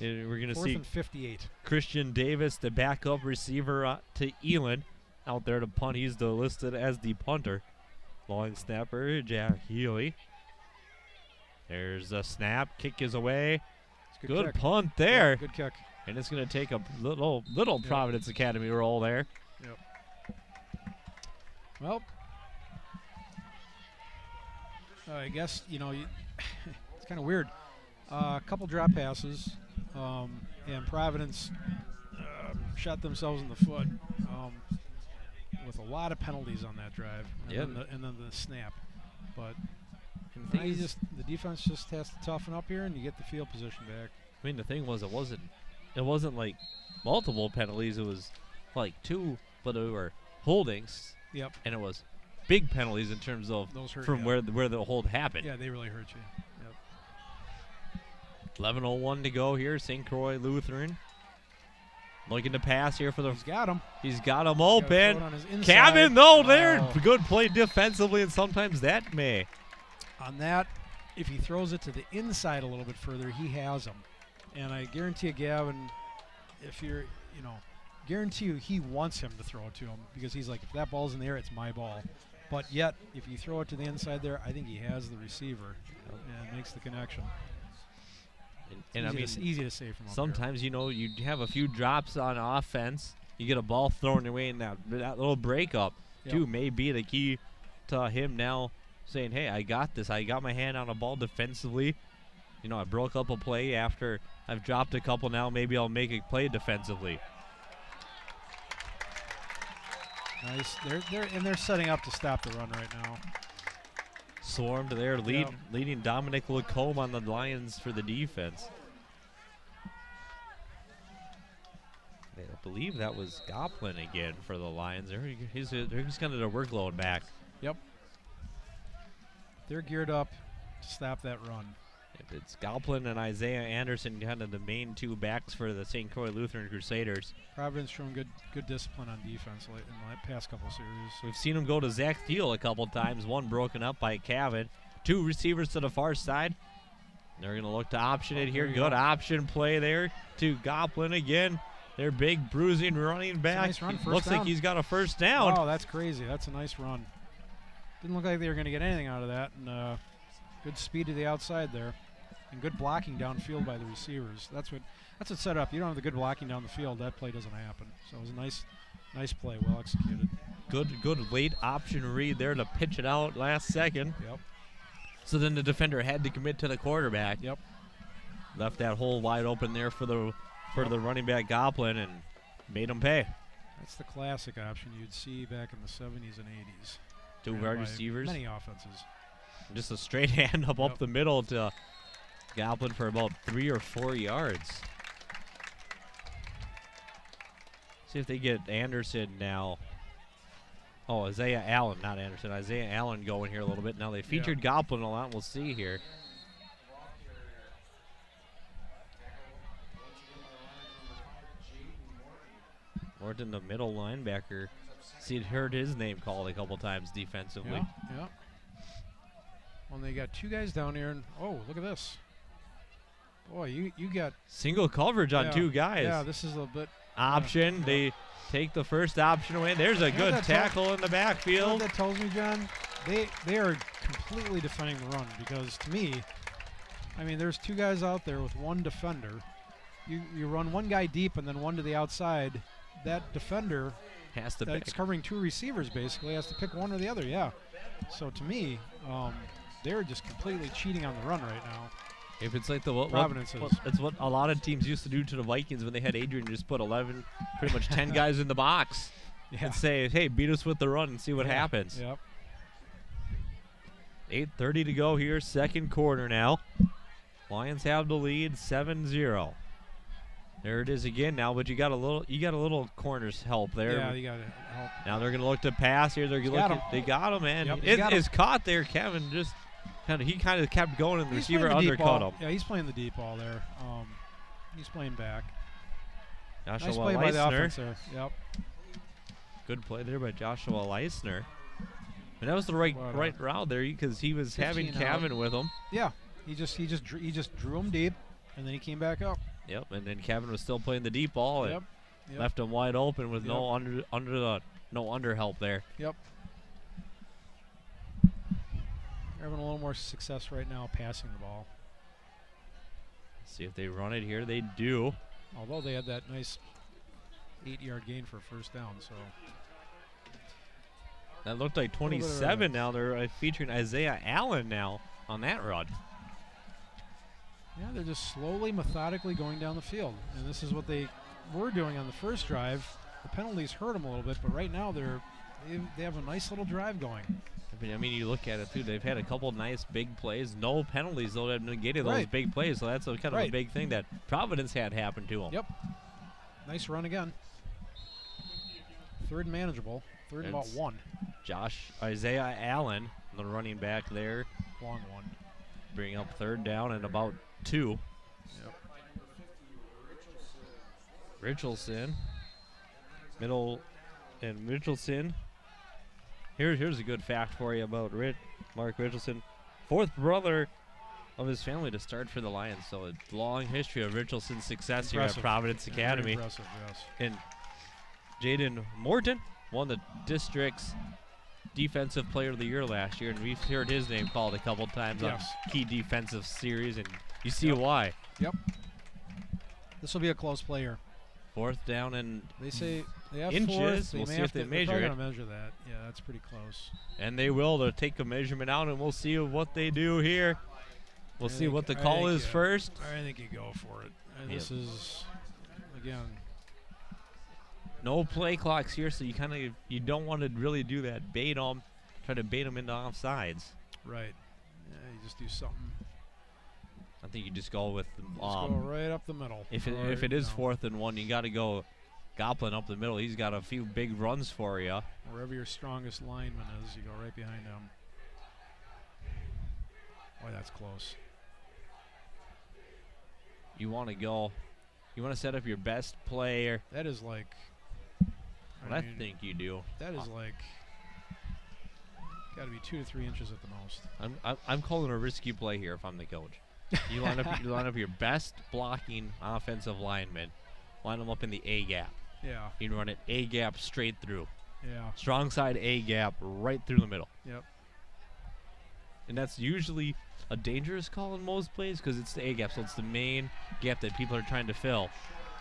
A: We're going to
B: 4th
A: see
B: and 58.
A: Christian Davis, the backup receiver to Elon, out there to punt. He's listed as the punter. Long snapper, Jack Healy. There's a snap. Kick is away.
B: It's a
A: Good
B: kick.
A: punt there.
B: Yeah, good kick.
A: And it's going to take a little
B: Yep.
A: Providence Academy roll there.
B: Well, I guess, it's kind of weird. A couple drop passes, and Providence shot themselves in the foot with a lot of penalties on that drive, and, then the snap. But the defense just has to toughen up here, and you get the field position back.
A: I mean, the thing was, it wasn't like multiple penalties. It was like 2, but they were holdings.
B: Yep.
A: And it was big penalties in terms of
B: Those hurt,
A: from
B: yeah.
A: where the hold happened.
B: Yeah, they really hurt you. Yep.
A: 11:01 to go here. St. Croix Lutheran looking to pass here for the.
B: He's got him.
A: He's got him
B: He's gotta throw
A: open.
B: it on his inside.
A: Cabin though there,
B: Oh.
A: good play defensively, and sometimes that may.
B: On that, if he throws it to the inside a little bit further, he has him. And I guarantee you, Gavin, if you're, guarantee you he wants him to throw it to him, because he's like, if that ball's in the air, it's my ball. But yet, if you throw it to the inside there, I think he has the receiver and makes the connection.
A: And I mean,
B: It's easy to say from up
A: sometimes you have a few drops on offense. You get a ball thrown your way, and that little breakup too may be the key to him now saying, "Hey, I got this. I got my hand on a ball defensively. I broke up a play after I've dropped a couple. Now maybe I'll make a play defensively."
B: Nice. They're setting up to stop the run right now.
A: Swarmed there, leading Dominic Lacombe on the Lions for the defense. I believe that was Goplin again for the Lions. He's kind of their workload back.
B: Yep. They're geared up to stop that run.
A: It's Goplin and Isaiah Anderson, kind of the main 2 backs for the St. Croix Lutheran Crusaders.
B: Providence showing good discipline on defense in the past couple series.
A: We've seen him go to Zach Thiel a couple times, one broken up by Cavan. 2 receivers to the far side. They're going to look to option it here. Good option play there to Goplin again. Their big bruising running back.
B: Nice run,
A: Looks like he's got a first down.
B: Oh, that's crazy. That's a nice run. Didn't look like they were going to get anything out of that. And good speed to the outside there. And good blocking downfield by the receivers. That's what set up. You don't have the good blocking down the field, that play doesn't happen. So it was a Nice play, well executed.
A: Good late option read there to pitch it out last second.
B: Yep.
A: So then the defender had to commit to the quarterback.
B: Yep.
A: Left that hole wide open there for the running back Goblin and made him pay.
B: That's the classic option you'd see back in the 70s and 80s.
A: Two wide receivers.
B: Many offenses.
A: Just a straight hand up the middle to Goblin for about 3 or 4 yards. See if they get Anderson now. Oh, Isaiah Allen, not Anderson. Isaiah Allen going here a little bit. Now they featured Goblin a lot. We'll see here. Morton, the middle linebacker. See, heard his name called a couple times defensively.
B: Yeah. Well, they got 2 guys down here, and oh, look at this. Boy, you got
A: single coverage on 2 guys.
B: Yeah, this is a bit
A: option. They take the first option away. There's a good tackle in the backfield.
B: You know what that tells me, John? They are completely defending the run because to me, I mean, there's 2 guys out there with 1 defender. You run 1 guy deep and then 1 to the outside. That defender
A: has to
B: that's covering 2 receivers basically has to pick one or the other. Yeah. So to me, they're just completely cheating on the run right now.
A: If it's like
B: Providence
A: it's what a lot of teams used to do to the Vikings when they had Adrian, just put 11, pretty much 10 guys in the box and say, hey, beat us with the run and see what happens.
B: Yep.
A: 8:30 to go here, second quarter now. Lions have the lead, 7-0. There it is again now, but you got a little corners help there.
B: Yeah, you got to help.
A: Now they're gonna look to pass here. They got him, man.
B: Yep,
A: it is caught there. Kevin just kind of kept going, and the receiver undercut him.
B: Yeah, he's playing the deep ball there. He's playing back.
A: Joshua
B: nice play
A: Leisner.
B: by the offense there. Yep.
A: Good play there by Joshua Leisner. And that was the right route there because he was having Kevin with him.
B: Yeah, he just drew him deep, and then he came back up.
A: Yep, and then Kevin was still playing the deep ball and left him wide open with no under help there.
B: Yep. They're having a little more success right now passing the ball.
A: See if they run it here. They do.
B: Although they had that nice 8-yard gain for a first down, so.
A: That looked like 27 now. They're featuring Isaiah Allen now on that run.
B: Yeah, they're just slowly, methodically going down the field. And this is what they were doing on the first drive. The penalties hurt them a little bit, but right now they have a nice little drive going.
A: I mean, you look at it, too. They've had a couple nice big plays. No penalties, though, that have negated those big plays. So that's kind of a big thing that Providence had happen to them.
B: Yep. Nice run again. Third and manageable. Third and about 1.
A: Isaiah Allen, the running back there.
B: Long one.
A: Bring up third down and about 2.
B: Yep.
A: Richardson. Middle and Richardson. Here's a good fact for you about Mark Richardson. 4th brother of his family to start for the Lions. So a long history of Richardson's success here at Providence Academy.
B: Impressive, yes.
A: And Jaden Morton won the district's Defensive Player of the Year last year, and we've heard his name called a couple times on key defensive series, and you see why.
B: Yep. This will be a close play here.
A: 4th down and
B: they say they have
A: inches. We'll see if they measure it.
B: Measure that. Yeah, that's pretty close.
A: And they will. They'll take a measurement out, and we'll see what they do here. We'll see what the call is first.
B: I think you go for it. And this is, again,
A: no play clocks here, so you don't want to really do that. Try to bait them into offsides.
B: Right. Yeah, you just do something.
A: I think you just go with
B: go right up the middle.
A: If it is 4th and 1, you got to go Goblin up the middle. He's got a few big runs for you.
B: Wherever your strongest lineman is, you go right behind him. Boy, that's close.
A: You want to go. You want to set up your best player.
B: That is like.
A: I think you do.
B: That is like. Got to be 2 to 3 inches at the most.
A: I'm calling a risky play here if I'm the coach. You line up your best blocking offensive lineman. Line them up in the A gap.
B: Yeah.
A: You can run it A gap straight through.
B: Yeah.
A: Strong side A gap right through the middle.
B: Yep.
A: And that's usually a dangerous call in most plays because it's the A gap, so it's the main gap that people are trying to fill.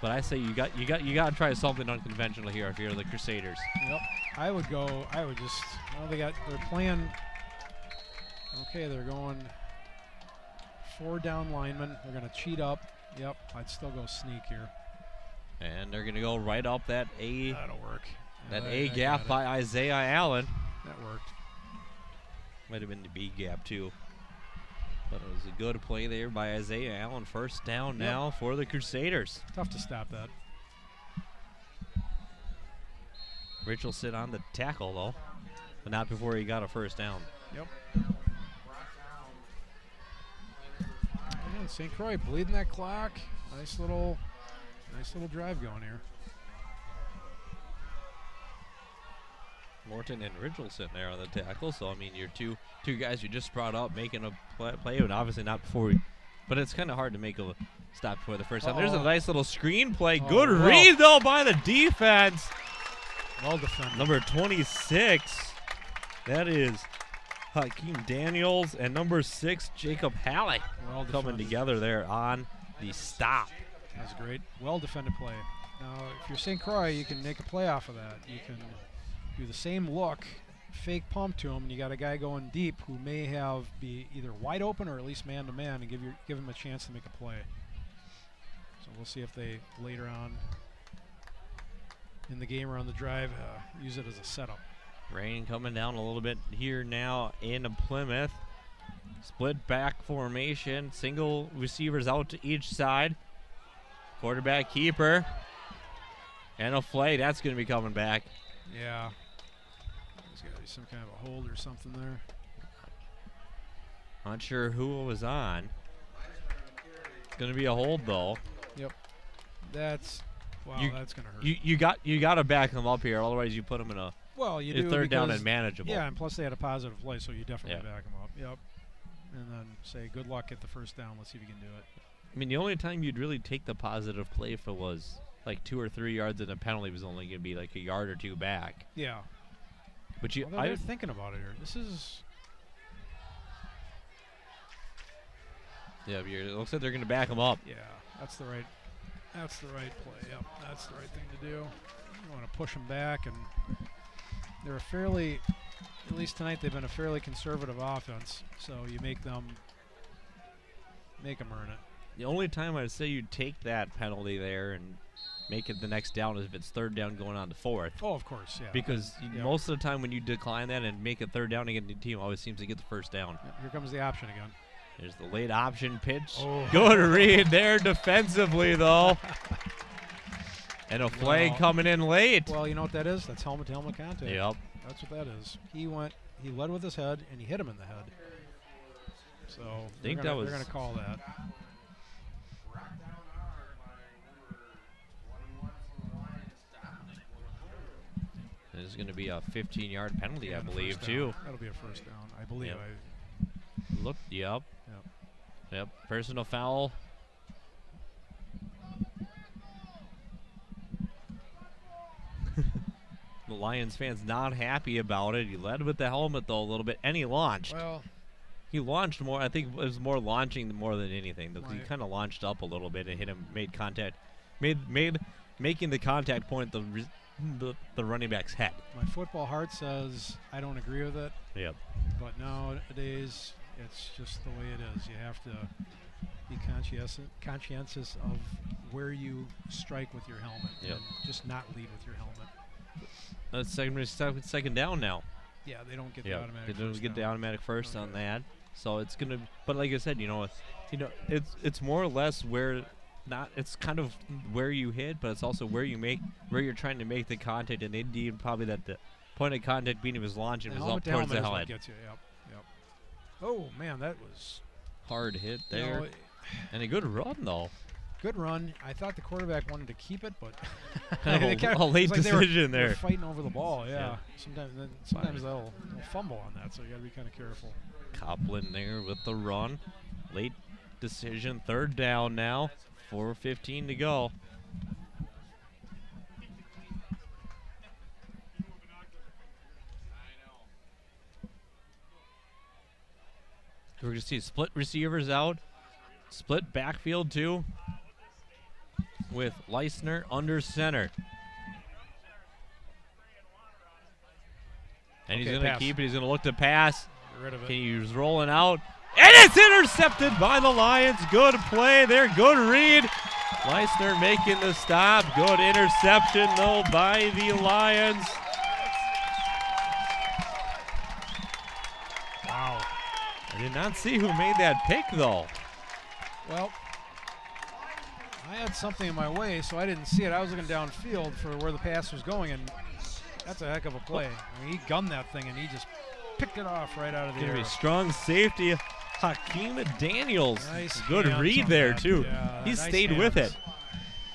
A: But I say you got to try something unconventional here if you're the Crusaders.
B: Yep. I would just. Well, they're playing. Okay, they're going 4 down linemen. They're going to cheat up. Yep. I'd still go sneak here.
A: And they're going to go right up that A.
B: That'll work.
A: That A gap by Isaiah Allen.
B: That worked.
A: Might have been the B gap too. But it was a good play there by Isaiah Allen. First down now for the Crusaders.
B: Tough to stop that.
A: Rich will sit on the tackle though, but not before he got a first down.
B: Yep. Again, St. Croix bleeding that clock. Nice little drive going here.
A: Morton and Ridgel sitting there on the tackle. So I mean, your two guys you just brought up making a play, and obviously not before. But it's kind of hard to make a stop before the first time. There's a nice little screen play. Good read though by the defense.
B: Well defended.
A: Number 26. That is Hakeem Daniels and number 6 Jacob Halley.
B: Well
A: coming together there on the stop.
B: That's great. Well defended play. Now, if you're St. Croix, you can make a play off of that. You can do the same look, fake pump to him, and you got a guy going deep who may be either wide open or at least man-to-man, and give him a chance to make a play. So we'll see if they later on in the game or on the drive use it as a setup.
A: Rain coming down a little bit here now in Plymouth. Split back formation, single receivers out to each side. Quarterback keeper. And a play, that's going to be coming back.
B: Yeah. There's got to be some kind of a hold or something there.
A: Not sure who it was on. It's going to be a hold, though.
B: Yep. That's going to hurt.
A: You got to back them up here, otherwise you put them in a third down and manageable.
B: Yeah, and plus they had a positive play, so you definitely back them up. Yep. And then say, good luck at the first down. Let's see if you can do it.
A: I mean, the only time you'd really take the positive play if it was like 2 or 3 yards and the penalty was only going to be like a yard or 2 back.
B: Yeah.
A: But
B: they're thinking about it here. This is.
A: Yeah, it looks like they're going to back them up.
B: Yeah, that's the right play. Yep, that's the right thing to do. You want to push them back, and they're at least tonight they've been a fairly conservative offense. So you make them earn it.
A: The only time I'd say you'd take that penalty there and make it the next down is if it's third down going on to 4th.
B: Oh, of course, yeah.
A: Because most of the time when you decline that and make it third down again, the team always seems to get the first down.
B: Yep, here comes the option again.
A: There's the late option pitch.
B: Oh.
A: Good read there defensively, though. And a flag coming in late.
B: Well, you know what that is? That's helmet-to-helmet contact.
A: Yep.
B: That's what that is. He led with his head, and he hit him in the head. So they're going to call that.
A: There's going to be a 15-yard penalty, I believe, too.
B: That'll be a first down, I believe.
A: Yep. Yep. Personal foul. The Lions fans not happy about it. He led with the helmet, though, a little bit, and he launched.
B: Well,
A: he launched more. I think it was more launching more than anything. He kind of launched up a little bit and hit him, made contact, making the contact point the running back's head.
B: My football heart says I don't agree with it.
A: Yep.
B: But nowadays, it's just the way it is. You have to be conscientious of where you strike with your helmet.
A: Yep.
B: And just not lead with your helmet.
A: That's second down now.
B: Yeah, they don't get the automatic.
A: They don't get the automatic first on that. So it's gonna. But like I said, it's more or less where. It's kind of where you hit, but it's also where you're trying to make the contact, and indeed probably that the point of contact being he was launching was up towards the helmet.
B: Gets you. Yep. Oh man, that was
A: hard hit there, and a good run though.
B: Good run. I thought the quarterback wanted to keep it, but
A: kind of a late decision there.
B: They were fighting over the ball. Yeah. Sometimes they'll fumble on that, so you got to be kind of careful.
A: Copland there with the run, late decision, third down now. 4:15 to go. We're going to see split receivers out. Split backfield too. with Leisner under center. And he's going to keep it. He's going to look to pass.
B: Get rid of it.
A: He's rolling out. And it's intercepted by the Lions. Good play there. Good read. Leisner making the stop. Good interception, though, by the Lions.
B: Wow.
A: I did not see who made that pick, though.
B: Well, I had something in my way, so I didn't see it. I was looking downfield for where the pass was going, and that's a heck of a play. I mean, he gunned that thing, and he just picked it off right out of the air.
A: Very strong safety. Hakeem Daniels.
B: Nice
A: good read there, too.
B: Yeah,
A: he
B: nice
A: stayed
B: hands.
A: with it.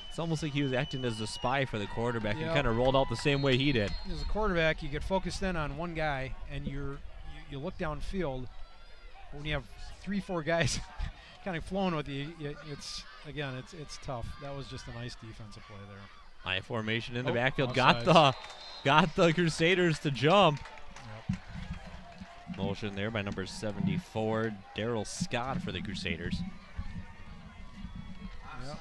A: It's almost like he was acting as a spy for the quarterback.
B: Yep.
A: He kind of rolled out the same way he did.
B: As a quarterback, you get focused in on one guy, and you look downfield. When you have 3-4 guys kind of flowing with you, it's tough. That was just a nice defensive play there.
A: High formation in the backfield.
B: Offsides.
A: Got the Crusaders to jump.
B: Yep.
A: Motion there by number 74, Daryl Scott for the Crusaders.
B: Yep.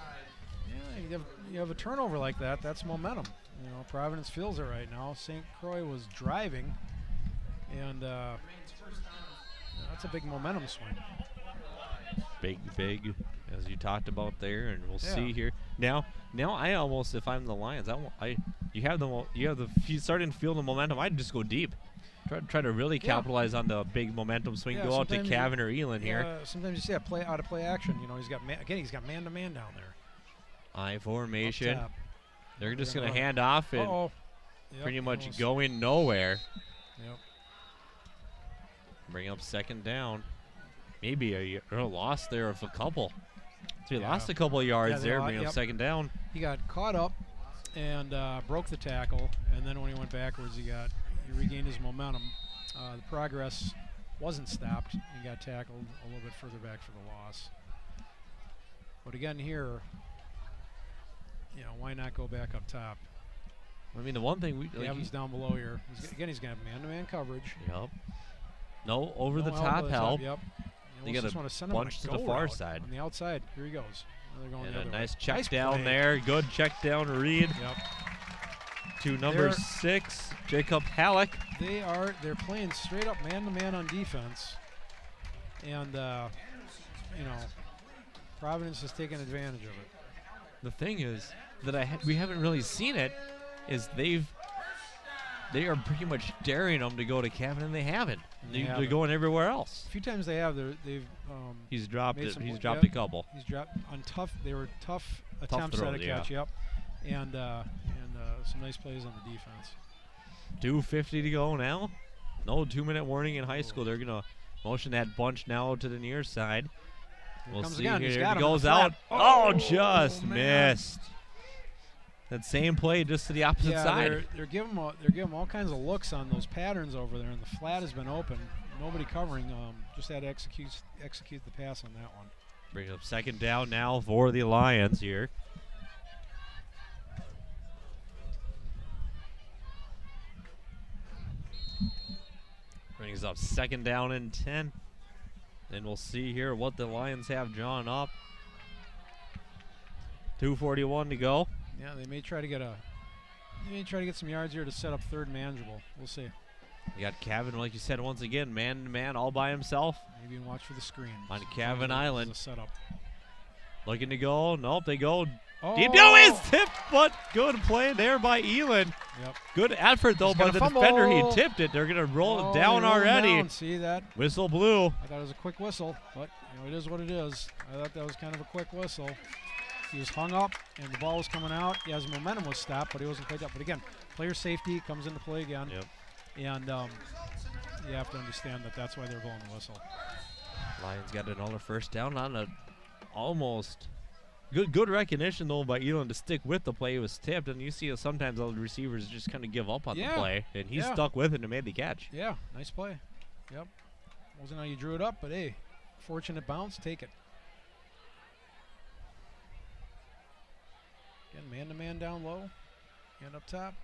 B: Yeah, you have a turnover like that. That's momentum. You know, Providence feels it right now. St. Croix was driving, and that's a big momentum swing.
A: Big, as you talked about there, and we'll see here. Now I almost, if I'm the Lions, you starting to feel the momentum. I'd just go deep. Try to really capitalize on the big momentum swing. Go out to Cavan or Elin here.
B: Sometimes you see that out of play action. You know, he's got man-to-man down there.
A: I formation. They're just going to hand off and pretty much going nowhere.
B: Yep.
A: Bring up second down. Maybe a loss there of a couple. So he lost a couple of yards there, bring up second down.
B: He got caught up and broke the tackle, and then when he went backwards, he regained his momentum. The progress wasn't stopped. He got tackled a little bit further back for the loss. But again here, you know, why not go back up top?
A: I mean, the one thing
B: Gavin's down below here. He's going to have man-to-man coverage.
A: Yep. No, over the top help.
B: Yep.
A: They got a bunch to the far side.
B: On the outside. Here he goes. They're going
A: and
B: the
A: a
B: other
A: nice
B: way.
A: check
B: Nice
A: down
B: play.
A: there. Good check down read.
B: Yep.
A: To number 6, Jacob Halleck.
B: They're playing straight up man-to-man on defense. And, you know, Providence has taken advantage of it.
A: The thing is that we haven't really seen it is they are pretty much daring them to go to Cavan, and they haven't. They're going everywhere else.
B: A few times they have.
A: He's dropped it. He's dropped a couple.
B: He's dropped on tough. They were tough attempts at a catch. Yep. And some nice plays on the defense.
A: 2:50 to go now. No 2-minute warning in high school. They're gonna motion that bunch now to the near side. We'll see
B: again.
A: here. He goes out. Oh, just missed. That same play just to the opposite side.
B: They're giving them all kinds of looks on those patterns over there, and the flat has been open. Nobody covering. Just had to execute the pass on that one.
A: Bring up second down now for the Lions here. Brings up second down and 10. And we'll see here what the Lions have drawn up. 2:41 to go.
B: Yeah, they may try to get some yards here to set up third manageable. We'll see.
A: You got Cavan, like you said, once again, man-to-man all by himself.
B: Maybe watch for the screen.
A: On Cavan Island.
B: Setup.
A: Looking to go. Nope, they go.
B: Oh,
A: deep. No, it's tipped, but good play there by Elin.
B: Yep.
A: Good effort, though, by the defender. He tipped it. They're going to roll it down already.
B: Down. See that?
A: Whistle blew.
B: I thought it was a quick whistle, but you know, it is what it is. I thought that was kind of a quick whistle. He was hung up, and the ball was coming out. Yeah, his momentum was stopped, but he wasn't quite up. But again, player safety comes into play again.
A: Yep.
B: And you have to understand that that's why they're blowing the whistle.
A: Lions got another first down on a almost good recognition, though, by Elin to stick with the play. It was tipped, and you see sometimes all the receivers just kind of give up on the play, and he stuck with it and made the catch.
B: Yeah, nice play. Yep. Wasn't how you drew it up, but hey, fortunate bounce, take it. Again, man-to-man down low and up top.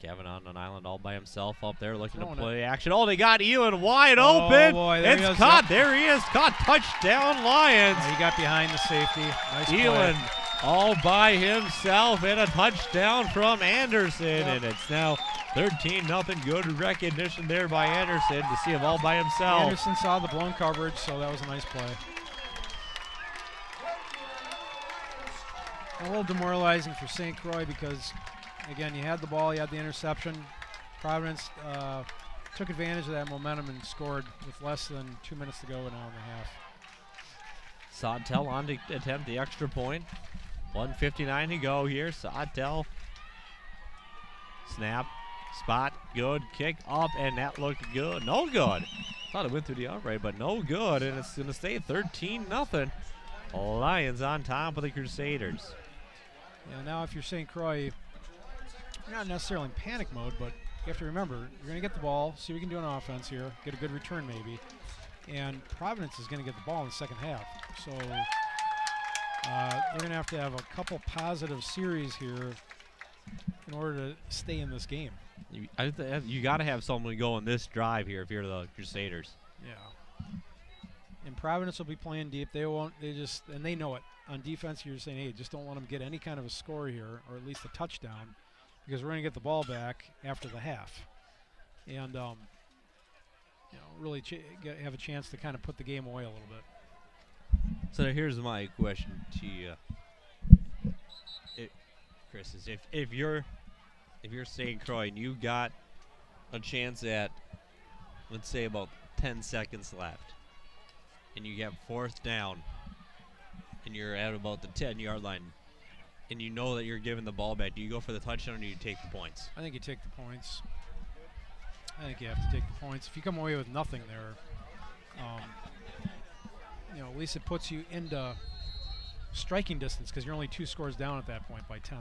A: Cavan on an island all by himself up there looking to play action. Oh, they got Elin wide open.
B: Boy,
A: it's caught. There he is. Caught. Touchdown, Lions.
B: He got behind the safety. Nice
A: Elin all by himself, and a touchdown from Anderson.
B: Yep.
A: And it's now 13-0. Good recognition there by Anderson to see him all by himself.
B: Anderson saw the blown coverage, so that was a nice play. A little demoralizing for St. Croix because, again, you had the ball, you had the interception. Providence took advantage of that momentum and scored with less than 2 minutes to go and an hour and a half.
A: Sawtell on to attempt the extra point. 1:59 to go here. Sawtell. Snap. Spot. Good. Kick up, and that looked good. No good. Thought it went through the upright, but no good. And it's going to stay 13-0. Lions on top of the Crusaders.
B: Yeah, now if you're St. Croix, you're not necessarily in panic mode, but you have to remember, you're going to get the ball, see what we can do on offense here, get a good return maybe. And Providence is going to get the ball in the second half. So they're going to have a couple positive series here in order to stay in this game.
A: You got to have someone go on this drive here if you're the Crusaders.
B: Yeah. And Providence will be playing deep. They won't. And they know it. On defense, you're saying, hey, just don't let them get any kind of a score here, or at least a touchdown, because we're going to get the ball back after the half, and really have a chance to kind of put the game away a little bit.
A: So here's my question to you, Chris: is if you're St. Croix and you got a chance at, let's say, about 10 seconds left, and you have 4th down, and you're at about the 10-yard line, and you know that you're giving the ball back, do you go for the touchdown or do you take the points?
B: I think you take the points. I think you have to take the points. If you come away with nothing there, at least it puts you into striking distance because you're only 2 scores down at that point by 10.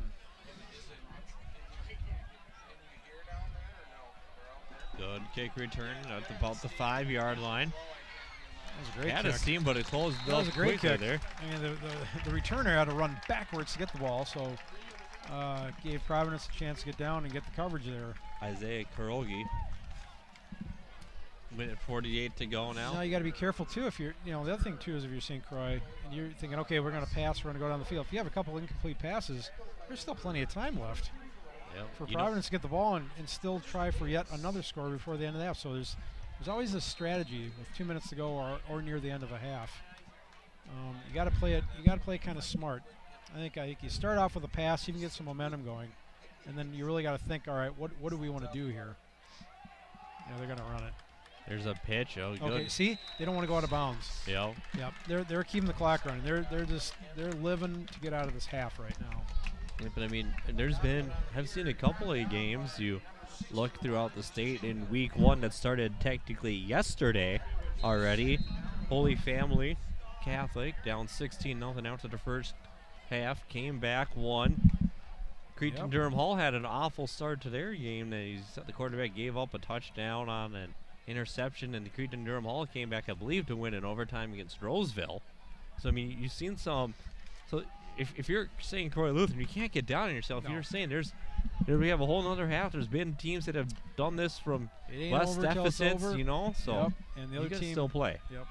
B: Good
A: kick return at about the 5-yard line.
B: That was a great
A: had
B: kick.
A: A seam, but it closed.
B: That was a great kick
A: there.
B: I mean, the returner had to run backwards to get the ball, so gave Providence a chance to get down and get the coverage there.
A: Isaiah Karogi. Minute 48 to go now.
B: Now you got to be careful too. If you're, the other thing too is if you're St. Croix and you're thinking, okay, we're going to pass, we're going to go down the field. If you have a couple incomplete passes, there's still plenty of time left for Providence to get the ball and still try for yet another score before the end of the half. So there's always a strategy with 2 minutes to go or near the end of a half. You got to play it. You got to play kind of smart. I think you start off with a pass, you can get some momentum going, and then you really got to think, all right, what do we want to do here? They're going to run it.
A: There's a pitch. Oh, good.
B: Okay, see, they don't want to go out of bounds.
A: Yep.
B: They're keeping the clock running. They're living to get out of this half right now.
A: Yeah, but I mean, I've seen a couple of games. You look throughout the state in week 1 that started technically yesterday already. Holy Family Catholic down 16-0 after the first half, came back, won. Cretan Durham Hall had an awful start to their game. The quarterback gave up a touchdown on an interception, and the Cretan Durham Hall came back, I believe, to win in overtime against Roseville. So, I mean, you've seen some. So, if you're saying Croix Lutheran, you can't get down on yourself.
B: No.
A: You're saying we have a whole other half. There's been teams that have done this from less deficits, so
B: and the other
A: you can
B: team
A: still play.
B: Yep.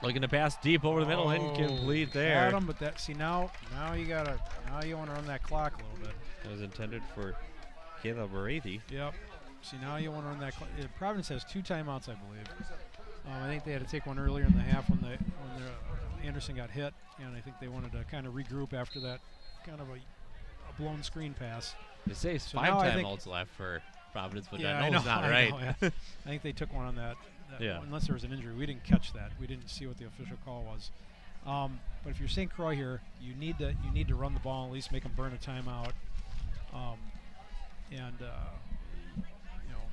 A: Looking to pass deep over the middle, incomplete there.
B: Got him, but now you want to run that clock a little bit.
A: That was intended for Caleb Barathi.
B: Yep. See, now you want to run that clock. Providence has 2 timeouts, I believe. I think they had to take one earlier in the half when Anderson got hit, and I think they wanted to kind of regroup after that kind of a blown screen pass.
A: They say 5 timeouts left for Providence, but I know it's not right.
B: I think they took one on that. Unless there was an injury. We didn't catch that. We didn't see what the official call was. But if you're St. Croix here, you need to run the ball, at least make them burn a timeout.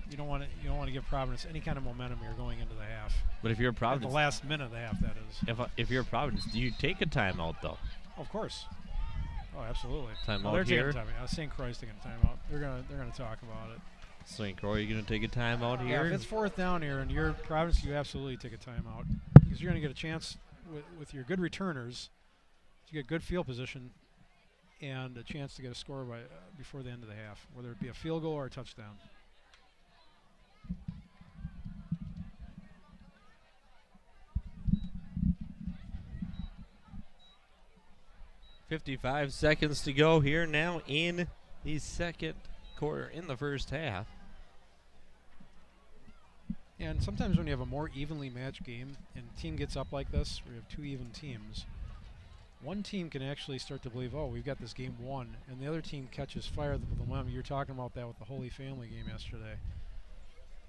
B: You don't want to give Providence any kind of momentum here going into the half.
A: But if you're Providence,
B: at the last minute of the half, that is.
A: If you're Providence, do you take a timeout though?
B: Of course. Oh, absolutely.
A: Timeout here.
B: St. Croix taking a timeout. They're gonna talk about it.
A: St. Croix, you gonna take a timeout here?
B: Yeah, if it's 4th down here and you're Providence, you absolutely take a timeout because you're gonna get a chance with your good returners to get good field position and a chance to get a score before the end of the half, whether it be a field goal or a touchdown.
A: 55 seconds to go here now in the second quarter, in the first half.
B: Yeah, and sometimes when you have a more evenly matched game and a team gets up like this, where you have two even teams, one team can actually start to believe, oh, we've got this game won, and the other team catches fire with the momentum. You were talking about that with the Holy Family game yesterday.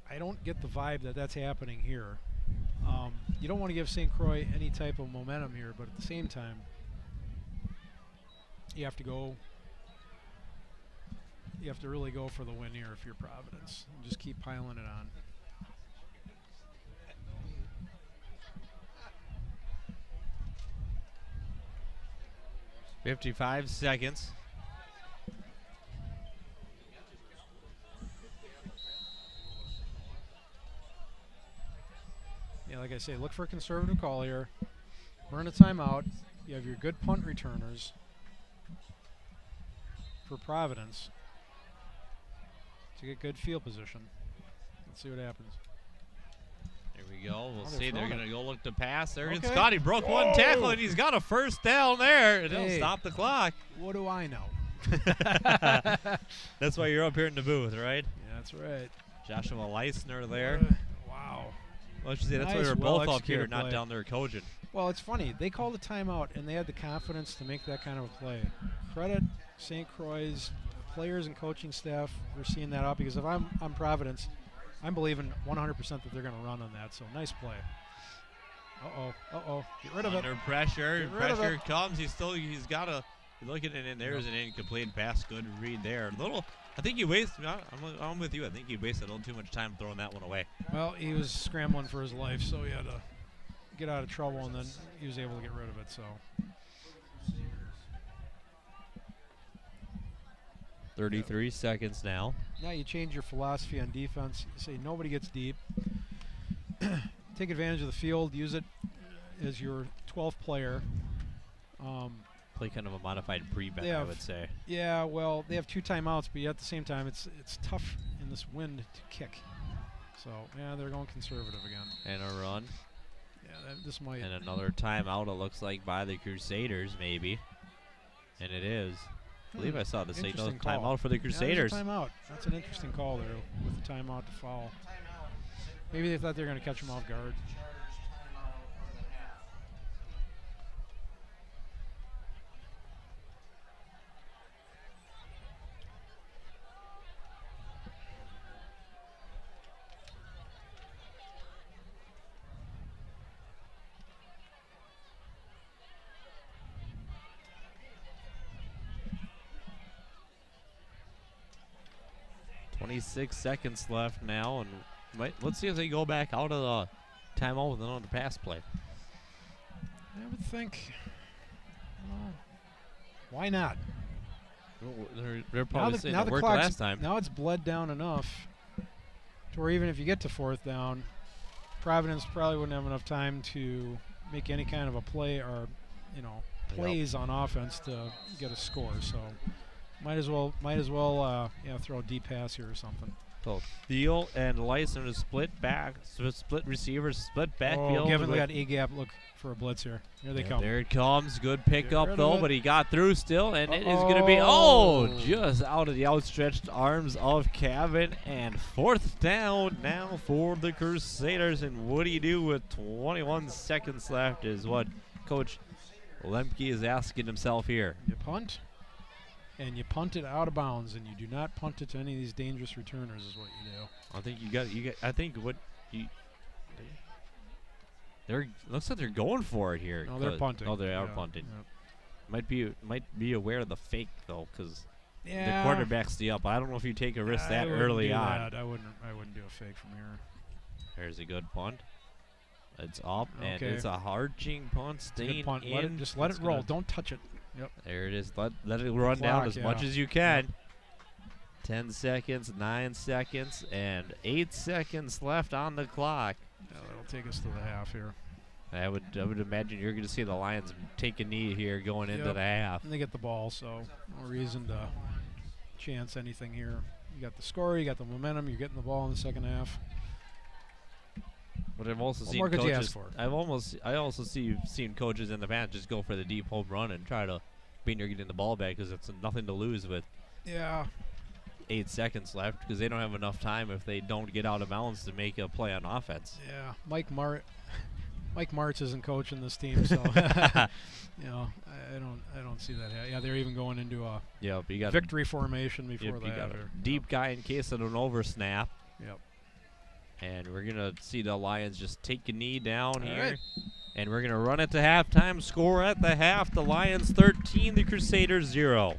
B: I don't get the vibe that that's happening here. You don't want to give St. Croix any type of momentum here, but at the same time, you have to go. You have to really go for the win here if you're Providence, and just keep piling it on.
A: $55 seconds.
B: Yeah, like I say, look for a conservative call here. Burn a timeout. You have your good punt returners for Providence to get good field position. Let's see what happens.
A: There we go. We'll
B: they're
A: see. They're
B: throwing
A: going to go look to pass. There
B: Okay.
A: Scotty broke one tackle, and he's got a first down there. And
B: Hey.
A: he'll stop the clock.
B: What do I know?
A: That's why you're up here in the booth, right?
B: Yeah, that's right.
A: Joshua Leisner there.
B: Wow.
A: Well, I should say that's why
B: Nice,
A: we're both up
B: well-executed
A: here, not
B: play.
A: down there coaching.
B: Well, it's funny. They called a timeout, and they had the confidence to make that kind of a play. Credit St. Croix's players and coaching staff for seeing that out, because if I'm Providence, I'm believing 100% that they're going to run on that. So nice play. Uh-oh. Get rid of it.
A: Under pressure.
B: Get rid of
A: Pressure
B: it.
A: comes. He's got to look at it, and there's an incomplete pass. Good read there. I think you wasted. I'm with you. I think you wasted a little too much time throwing that one away.
B: Well, he was scrambling for his life, so he had to get out of trouble, and then he was able to get rid of it. So
A: 33 seconds now.
B: now you change your philosophy on defense. You say nobody gets deep. Take advantage of the field. Use it as your 12th player.
A: Play kind of a modified prevent,
B: They
A: I
B: have-
A: would say.
B: Yeah, well, they have 2 timeouts, but yet at the same time, it's tough in this wind to kick. So yeah, they're going conservative again.
A: And a run.
B: Yeah, this might.
A: And another timeout, it looks like, by the Crusaders, maybe. And it is. I believe I saw the signal.
B: Interesting call.
A: Timeout for the
B: Yeah, there's a
A: Crusaders.
B: timeout. That's an interesting call there with the timeout to foul. Maybe they thought they were going to catch him off guard.
A: .26 seconds left now, and let's see if they go back out of the timeout with another pass play.
B: I would think, well, why not?
A: They're probably saying it worked
B: clock's
A: last time.
B: Now it's bled down enough to where even if you get to 4th down, Providence probably wouldn't have enough time to make any kind of a play or, plays on offense to get a score. So might as well throw a deep pass here or something.
A: So Thiel and Leisner to split receivers, split backfield.
B: Given we got A gap, look for a blitz here. Here they come.
A: There it comes. Good pickup
B: Get rid of
A: though,
B: it.
A: but he got through still, and it is going to be just out of the outstretched arms of Cavan, and 4th down now for the Crusaders. And what do you do with 21 seconds left is what Coach Lemke is asking himself here.
B: You punt, and you punt it out of bounds, and you do not punt it to any of these dangerous returners is what you do.
A: I think you got. I think what you. Looks like they're going for it here.
B: No, they're punting.
A: Oh, they are
B: Yeah,
A: punting.
B: yeah.
A: Might be aware of the fake though, because
B: Yeah.
A: the quarterback's the up. I don't know if you take a risk that
B: wouldn't
A: early
B: do
A: on.
B: that. I wouldn't do a fake from here.
A: There's a good punt. It's up, and
B: Okay.
A: it's a arching punt,
B: It's a
A: staying
B: good punt.
A: in.
B: Let it
A: It's
B: roll.
A: gonna-
B: Don't touch it. Yep.
A: There it is. Let it run down
B: Clock,
A: as
B: yeah.
A: much as you can. 10 seconds, 9 seconds, and 8 seconds left on the clock.
B: Yeah, that'll take us to the half here.
A: I would imagine you're going to see the Lions take a knee here going into
B: Yep.
A: the half.
B: And they get the ball, so no reason to chance anything here. You got the score, you got the momentum, you're getting the ball in the second half.
A: But I've also
B: What
A: seen
B: more could you
A: coaches.
B: ask for?
A: I also seen coaches in the past just go for the deep home run and try to hoping you're getting the ball back because it's nothing to lose with 8 seconds left because they don't have enough time if they don't get out of bounds to make a play on offense.
B: Yeah, Mike Martz isn't coaching this team, so I don't see that. Yeah, they're even going into a victory formation before that.
A: You got a deep guy in case of an oversnap.
B: Yep.
A: And we're going to see the Lions just take a knee down here.
B: Right.
A: And we're going to run it to halftime. Score at the half. The Lions 13, the Crusaders 0.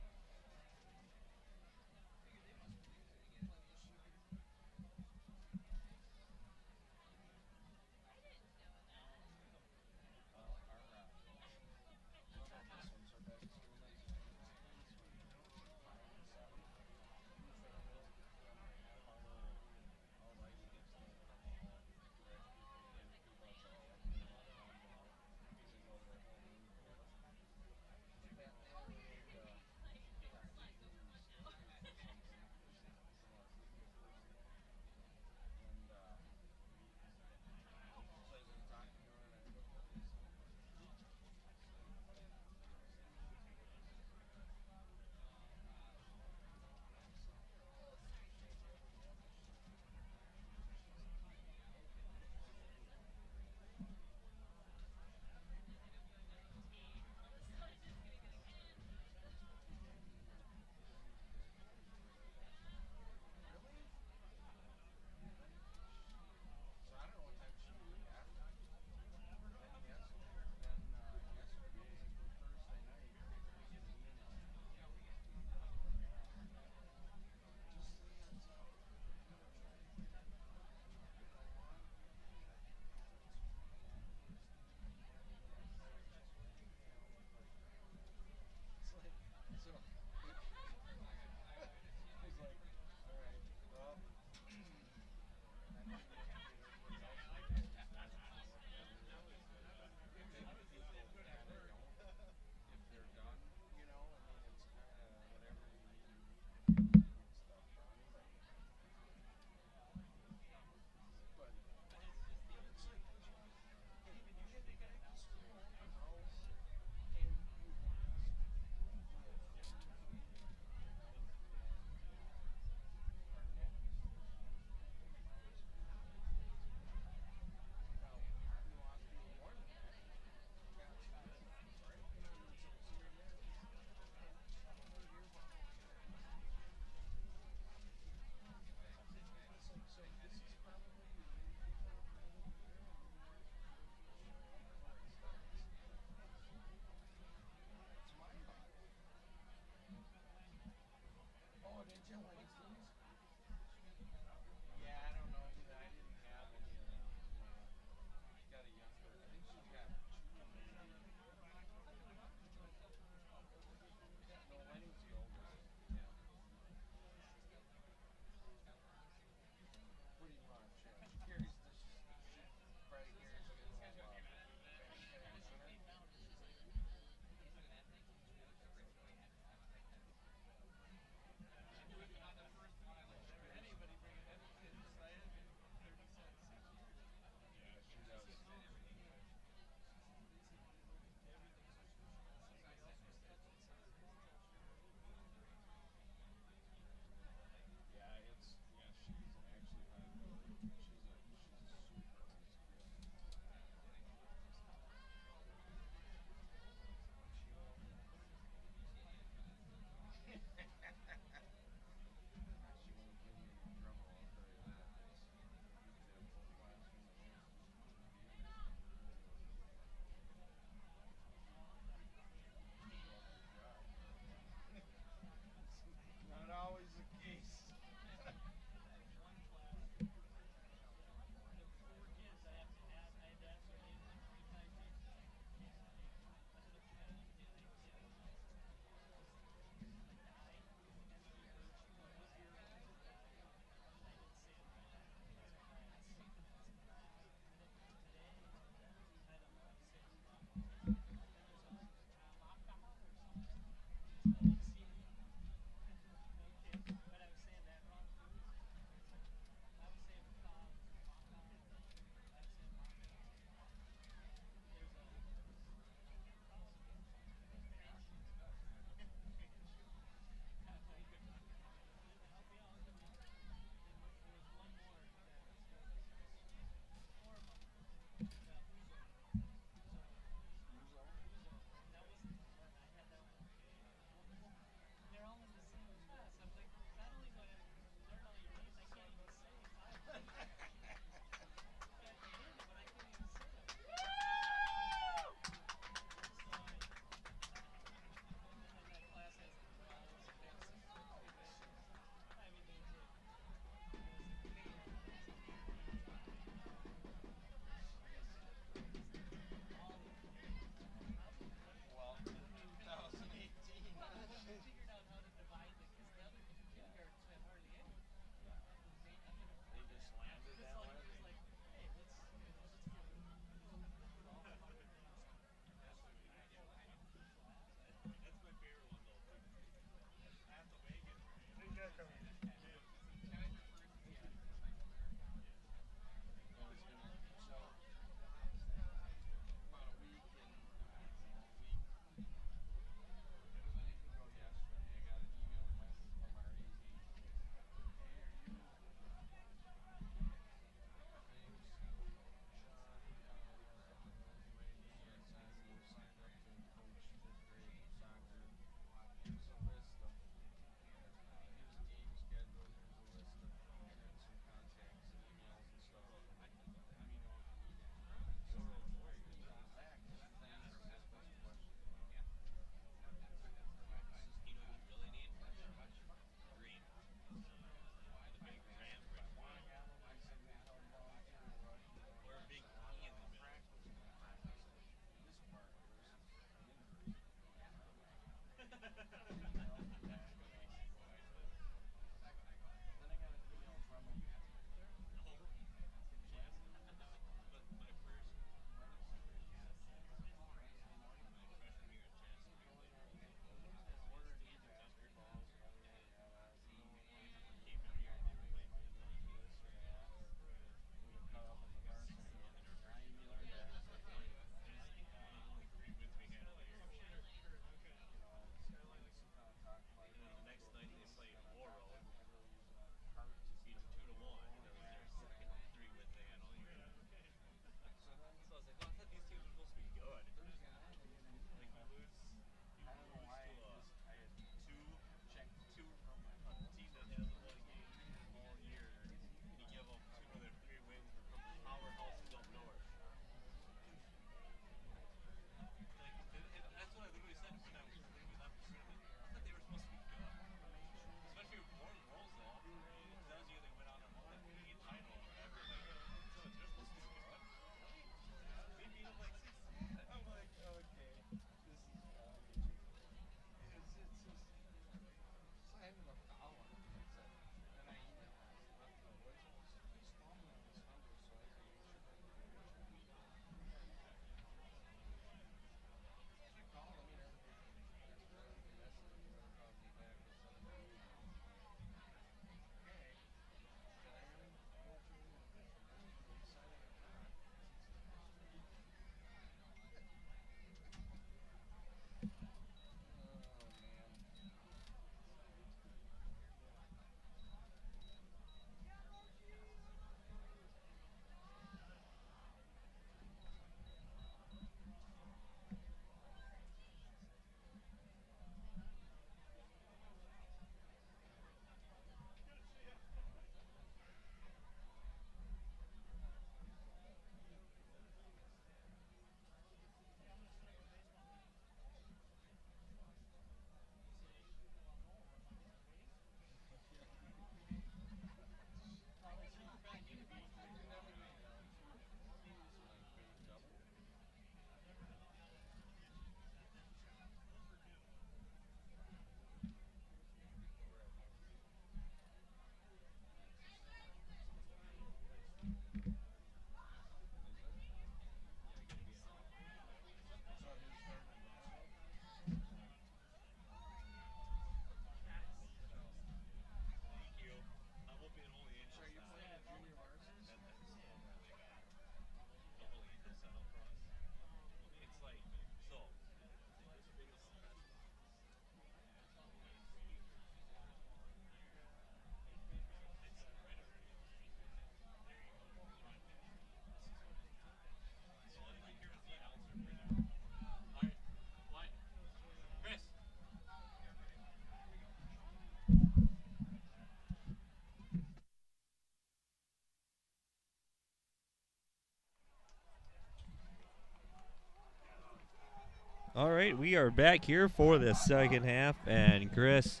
A: All right, we are back here for the second half, and Chris,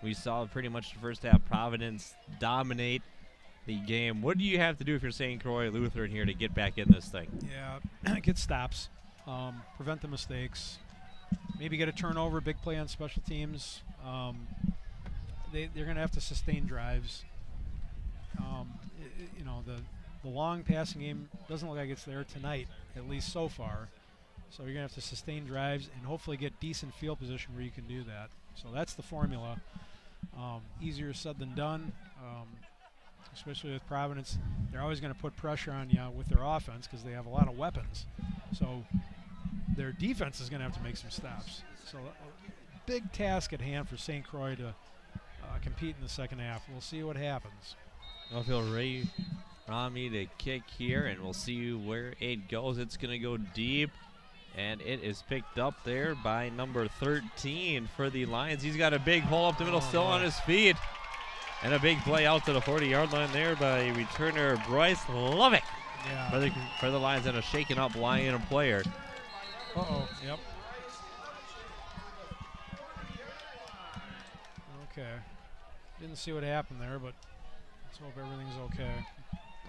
A: we saw pretty much the first half Providence dominate the game. What do you have to do if you're St. Croix Lutheran here to get back in this thing?
B: Yeah, get stops, prevent the mistakes, maybe get a turnover, big play on special teams. They're going to have to sustain drives. You know, the long passing game doesn't look like it's there tonight, at least so far. So you're going to have to sustain drives and hopefully get decent field position where you can do that. So that's the formula. Easier said than done, especially with Providence. They're always going to put pressure on you with their offense because they have a lot of weapons. So their defense is going to have to make some stops. So a big task at hand for St. Croix to compete in the second half. We'll see what happens.
A: I feel Ray Rami to kick here, and we'll see where it goes. It's going to go deep, and it is picked up there by number 13 for the Lions. He's got a big hole up the middle, still on his feet. And a big play out to the 40-yard line there by returner Bryce Lovick for the Lions, and a shaken up Lion player.
B: Yep. Okay. Didn't see what happened there, but let's hope everything's okay.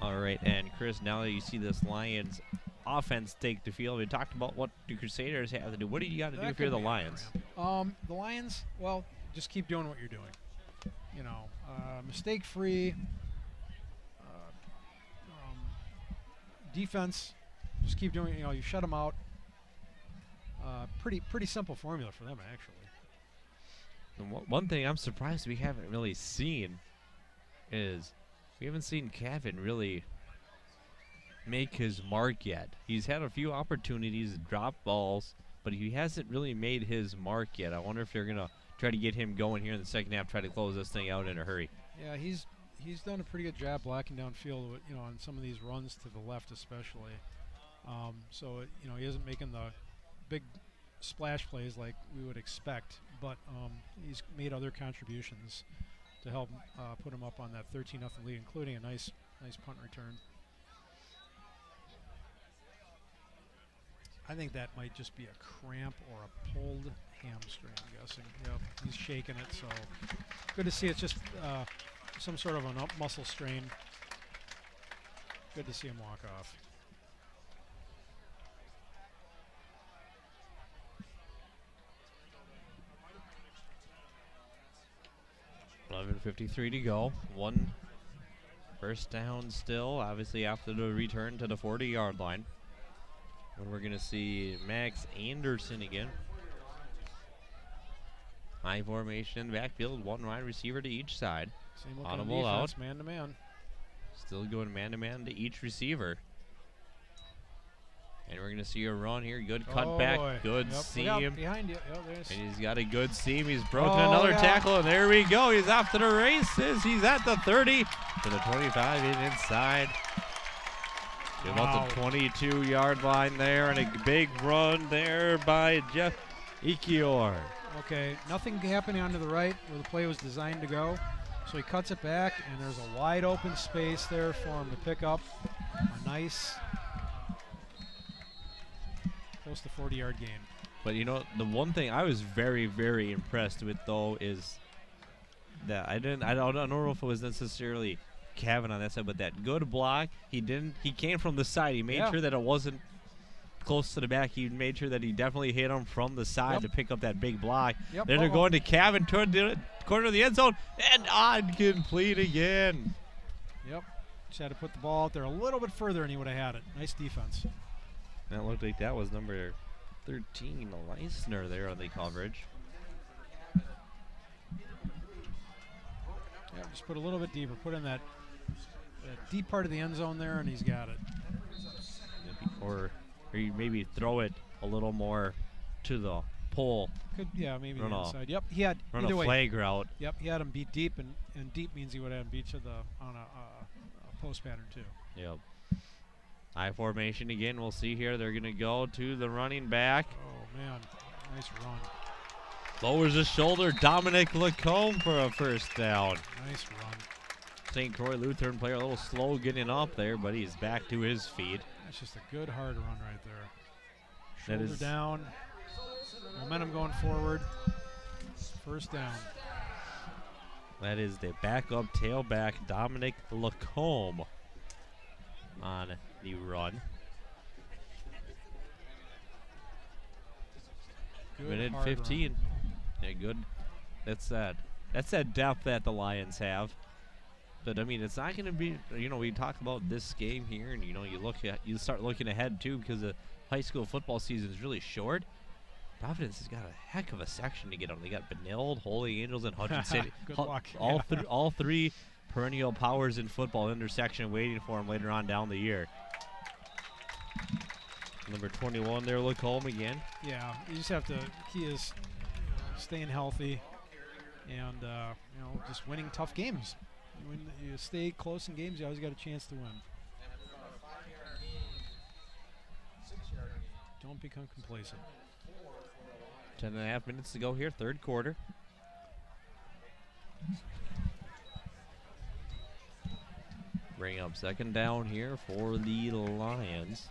A: All right, and Chris, now that you see this Lions offense take the field, we talked about what the Crusaders have to do. What do you got to do if you're the Lions?
B: The Lions, well, just keep doing what you're doing. You know, mistake-free defense. Just keep doing. You know, you shut them out. Pretty simple formula for them, actually.
A: And one thing I'm surprised we haven't really seen is we haven't seen Kevin really make his mark yet. He's had a few opportunities to drop balls, but he hasn't really made his mark yet. I wonder if they're gonna try to get him going here in the second half, try to close this thing out in a hurry.
B: Yeah, he's done a pretty good job blocking downfield, you know, on some of these runs to the left especially. So, you know, he isn't making the big splash plays like we would expect, but he's made other contributions to help put him up on that 13-0 lead, including a nice punt return. I think that might just be a cramp or a pulled hamstring, I'm guessing. Yep, he's shaking it, so good to see. It's just some sort of a muscle strain. Good to see him walk off.
A: .53 to go. One first down still, obviously after the return to the 40-yard line. And we're going to see Max Anderson again. High formation in the backfield, one wide receiver to each side.
B: Same
A: audible
B: defense,
A: out.
B: Man-to-man.
A: Still going man-to-man to each receiver. And we're going to see a run here. Good cutback, good seam.
B: Behind you.
A: And he's got a good seam. He's broken another tackle, and there we go. He's off to the races. He's at the 30 to the 25 inside. About the 22-yard line there, and a big run there by Jeff Ekior.
B: Okay, nothing happening onto the right where the play was designed to go. So he cuts it back, and there's a wide open space there for him to pick up a nice close to 40-yard gain.
A: But you know, the one thing I was very, very impressed with though is that I don't know if it was necessarily Kevin on that side, but that good block, he came from the side. He made sure that it wasn't close to the back. He made sure that he definitely hit him from the side to pick up that big block. Then they're going to Kevin toward the corner of the end zone, and incomplete again.
B: Yep, just had to put the ball out there a little bit further and he would have had it. Nice defense.
A: That looked like that was number 13, Leisner there on the coverage.
B: Yeah, just put a little bit deeper. Put in that deep part of the end zone there, and he's got it.
A: Or you maybe throw it a little more to the pole.
B: Maybe the inside. Yep, he had
A: run a flag route.
B: Yep, he had him beat deep, and deep means he would have him beat to on a post pattern too.
A: Yep. High formation again. We'll see here. They're going to go to the running back.
B: Oh, man. Nice run.
A: Lowers his shoulder. Dominic Lacombe for a first down.
B: Nice run.
A: St. Croix Lutheran player a little slow getting up there, but he's back to his feet.
B: That's just a good hard run right there. Shoulder down. Momentum going forward. First down.
A: That is the backup tailback Dominic Lacombe on the run.
B: Good
A: Minute
B: hard
A: 15.
B: run.
A: Yeah, good. That's that depth that the Lions have. But I mean, it's not going to be. We talk about this game here, and you start looking ahead too, because the high school football season is really short. Providence has got a heck of a section to get on. They got Benilde, Holy Angels, and Hutchinson.
B: Good luck.
A: All three perennial powers in football intersection waiting for them later on down the year. Number 21 there, Lacombe again.
B: Yeah, you just have to. Key is staying healthy, and just winning tough games. When you stay close in games, you always got a chance to win. Don't become complacent.
A: 10.5 minutes to go here, third quarter. Bring up second down here for the Lions.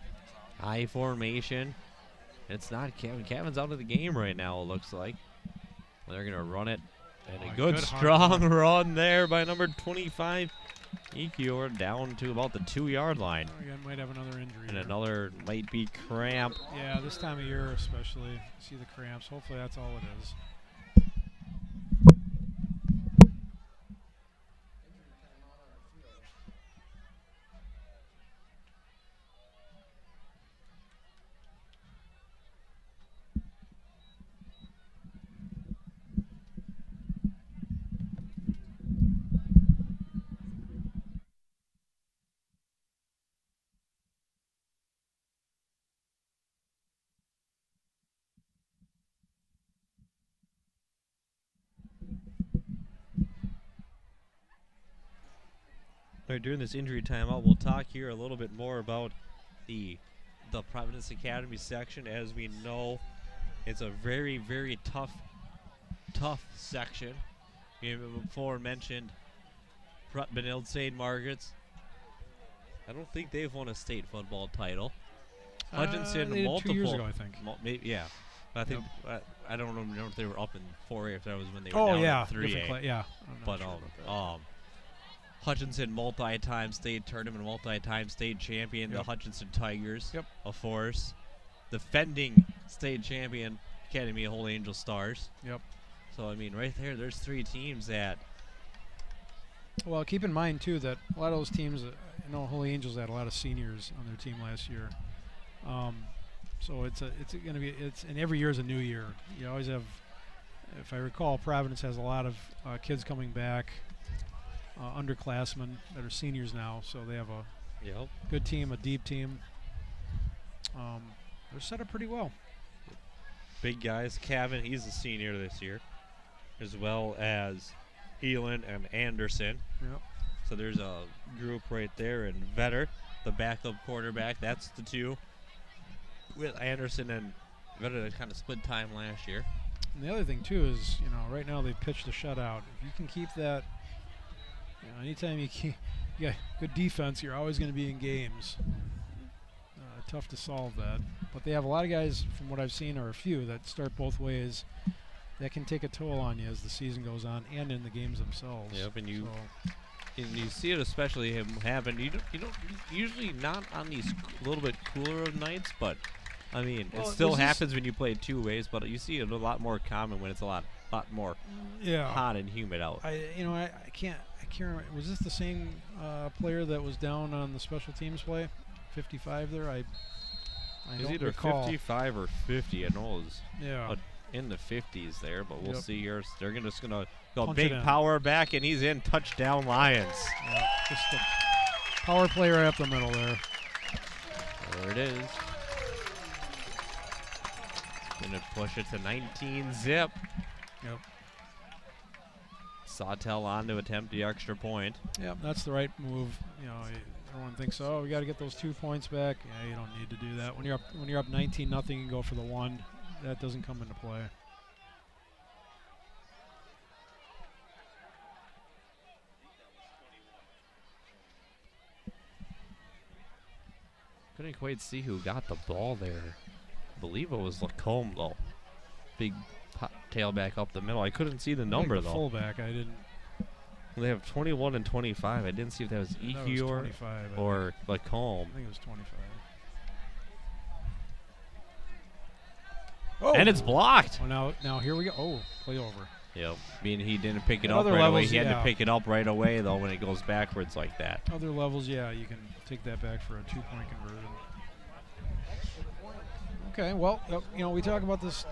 A: High formation. It's not Kevin. Kevin's out of the game right now, it looks like. They're going to run it. And a good strong run there by number 25. Ekior down to about the 2-yard line.
B: Again, might have another injury.
A: And
B: there.
A: another might be cramp.
B: Yeah, this time of year especially. You see the cramps. Hopefully that's all it is.
A: All right, during this injury timeout, we'll talk here a little bit more about the Providence Academy section. As we know, it's a very, very tough section. We have before mentioned Benilde St. Margaret's. I don't think they've won a state football title. Hutchinson,
B: they did
A: multiple
B: 2 years ago, I think.
A: Maybe, yeah. But I think I don't remember if they were up in 4A, if that was when they were down in 3A.
B: Yeah.
A: But Hutchinson, multi-time state tournament, multi-time state champion, the Hutchinson Tigers, of course. Defending state champion, Academy of Holy Angel Stars.
B: Yep.
A: So, I mean, right there's 3 teams that...
B: Well, keep in mind, too, that a lot of those teams, I know Holy Angels had a lot of seniors on their team last year. So it's going to be, and every year is a new year. You always have, if I recall, Providence has a lot of kids coming back. Underclassmen that are seniors now, so they have a good team, a deep team. They're set up pretty well.
A: Big guys. Cavan, he's a senior this year, as well as Elin and Anderson.
B: Yep.
A: So there's a group right there, and Vetter, the backup quarterback, that's the 2. With Anderson and Vetter, they kind of split time last year.
B: And the other thing, too, is, right now they've pitched a shutout. If you can keep that, anytime you got good defense, you're always going to be in games. Tough to solve that. But they have a lot of guys, from what I've seen, or a few, that start both ways. That can take a toll on you as the season goes on and in the games themselves.
A: Yep, and you see it especially him happen. You don't usually not on these a little bit cooler of nights, but I mean it still happens when you play 2 ways. But you see it a lot more common when it's a lot more hot and humid out.
B: I can't remember. Was this the same player that was down on the special teams play? 55 there. I don't
A: either
B: recall.
A: 55 or 50. I know it was in the 50s there, but we'll see here. They're just gonna go
B: Punch
A: big power back, and he's in. Touchdown Lions.
B: Yep, just a power play right up the middle there.
A: There it is. Gonna push it to 19 zip.
B: Yep.
A: Sawtell on to attempt the extra point.
B: Yep, that's the right move. Everyone thinks, oh, we got to get those 2 points back. Yeah, you don't need to do that. When you're up 19-0, you can go for the 1. That doesn't come into play.
A: Couldn't quite see who got the ball there. I believe it was Lacombe, though. big tailback up the middle. I couldn't see the number, though.
B: Fullback, I didn't.
A: They have 21 and 25. I didn't see if that was Ehior or Lacombe.
B: I think it was 25.
A: Oh. And it's blocked.
B: Well, now here we go. Oh, play over.
A: Yep. Being he didn't pick it up right away. He had to pick it up right away, though, when it goes backwards like that.
B: Other levels, yeah, you can take that back for a 2-point conversion. Okay, well, we talk about this,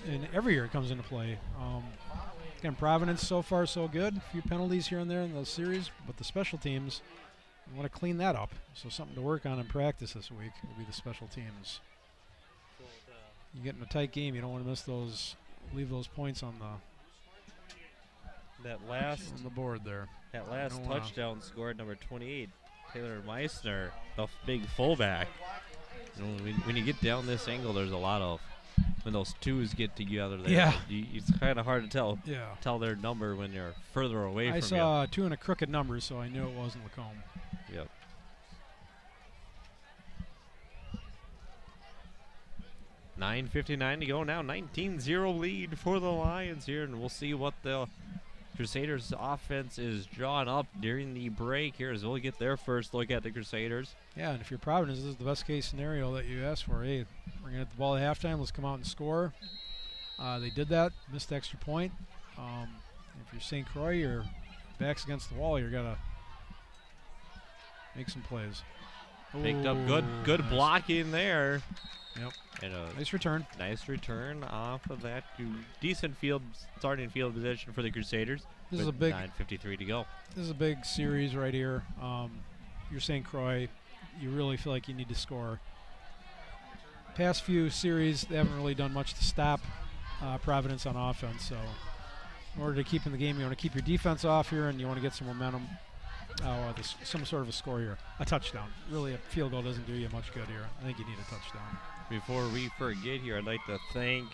B: and every year it comes into play. Again, Providence so far so good. A few penalties here and there in the series, but the special teams, we want to clean that up. So something to work on in practice this week will be the special teams. You get in a tight game, you don't want to miss those, leave those points on the board there.
A: That last touchdown scored number 28, Taylor Meissner, the big fullback. When you get down this angle, there's a lot of, when those twos get together there, it's kind of hard to tell their number when you're further away from you.
B: I saw 2 and a crooked number, so I knew it wasn't Lacombe.
A: Yep. $9:59 to go now. 19-0 lead for the Lions here, and we'll see what the Crusaders' offense is drawing up during the break here as we'll get their first look at the Crusaders.
B: Yeah, and if you're Providence, this is the best-case scenario that you asked for. Hey, we're going to get the ball at halftime. Let's come out and score. They did that, missed the extra point. If you're St. Croix, your back's against the wall. You've got to make some plays.
A: Picked up good blocking there.
B: Yep.
A: And a
B: nice return.
A: Nice return off of that. Decent starting field position for the Crusaders.
B: This is a big
A: 9:53 to go.
B: This is a big series right here. You're St. Croix. You really feel like you need to score. Past few series, they haven't really done much to stop Providence on offense. So, in order to keep in the game, you want to keep your defense off here, and you want to get some momentum. Some sort of a score here. A touchdown. Really, a field goal doesn't do you much good here. I think you need a touchdown.
A: Before we forget here, I'd like to thank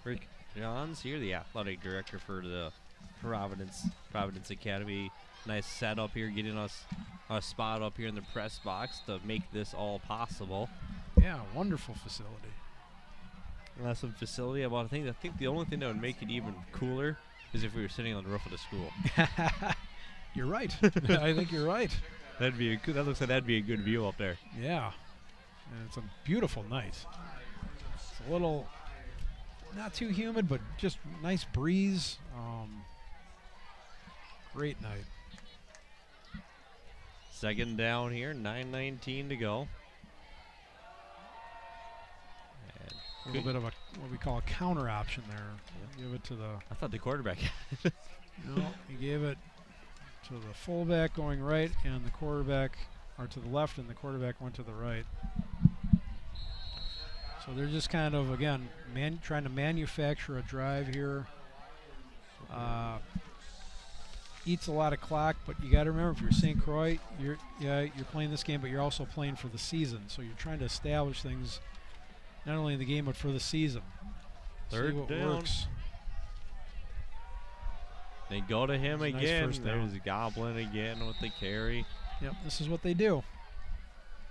A: Rick Johns here, the athletic director for the Providence Academy. Nice setup here, getting us a spot up here in the press box to make this all possible.
B: Yeah, wonderful facility.
A: Some facility. I think the only thing that would make it even cooler is if we were sitting on the roof of the school.
B: You're right. I think you're right.
A: That looks like that'd be a good view up there.
B: Yeah. And it's a beautiful night. It's a little, not too humid, but just nice breeze. Great night.
A: Second down here, 9:19 to go.
B: And a little bit of what we call a counter option there. Yeah. Give it to the...
A: I thought the quarterback.
B: No, he gave it to the fullback going right, and the quarterback, or to the left, and the quarterback went to the right. So they're just kind of, again, trying to manufacture a drive here. Eats a lot of clock, but you got to remember, if you're St. Croix, you're playing this game, but you're also playing for the season. So you're trying to establish things, not only in the game, but for the season.
A: Third
B: see what
A: down.
B: Works.
A: They go to him again.
B: Nice
A: There's Goblin again with the carry.
B: Yep, this is what they do.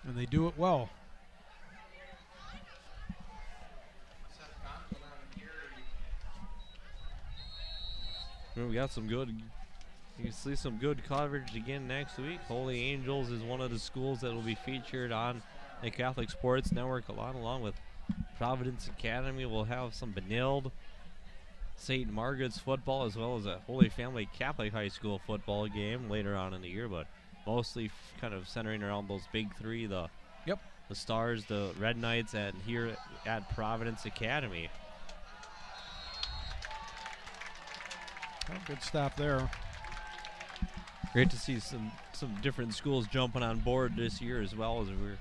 B: And they do it well.
A: We got some good, you can see some good coverage again next week. Holy Angels is one of the schools that will be featured on the Catholic Sports Network along with Providence Academy. We'll have some Benilde, St. Margaret's football, as well as a Holy Family Catholic High School football game later on in the year, but mostly kind of centering around those big three, the Stars, the Red Knights, and here at Providence Academy.
B: Oh, good stop there.
A: Great to see some different schools jumping on board this year, as well as we're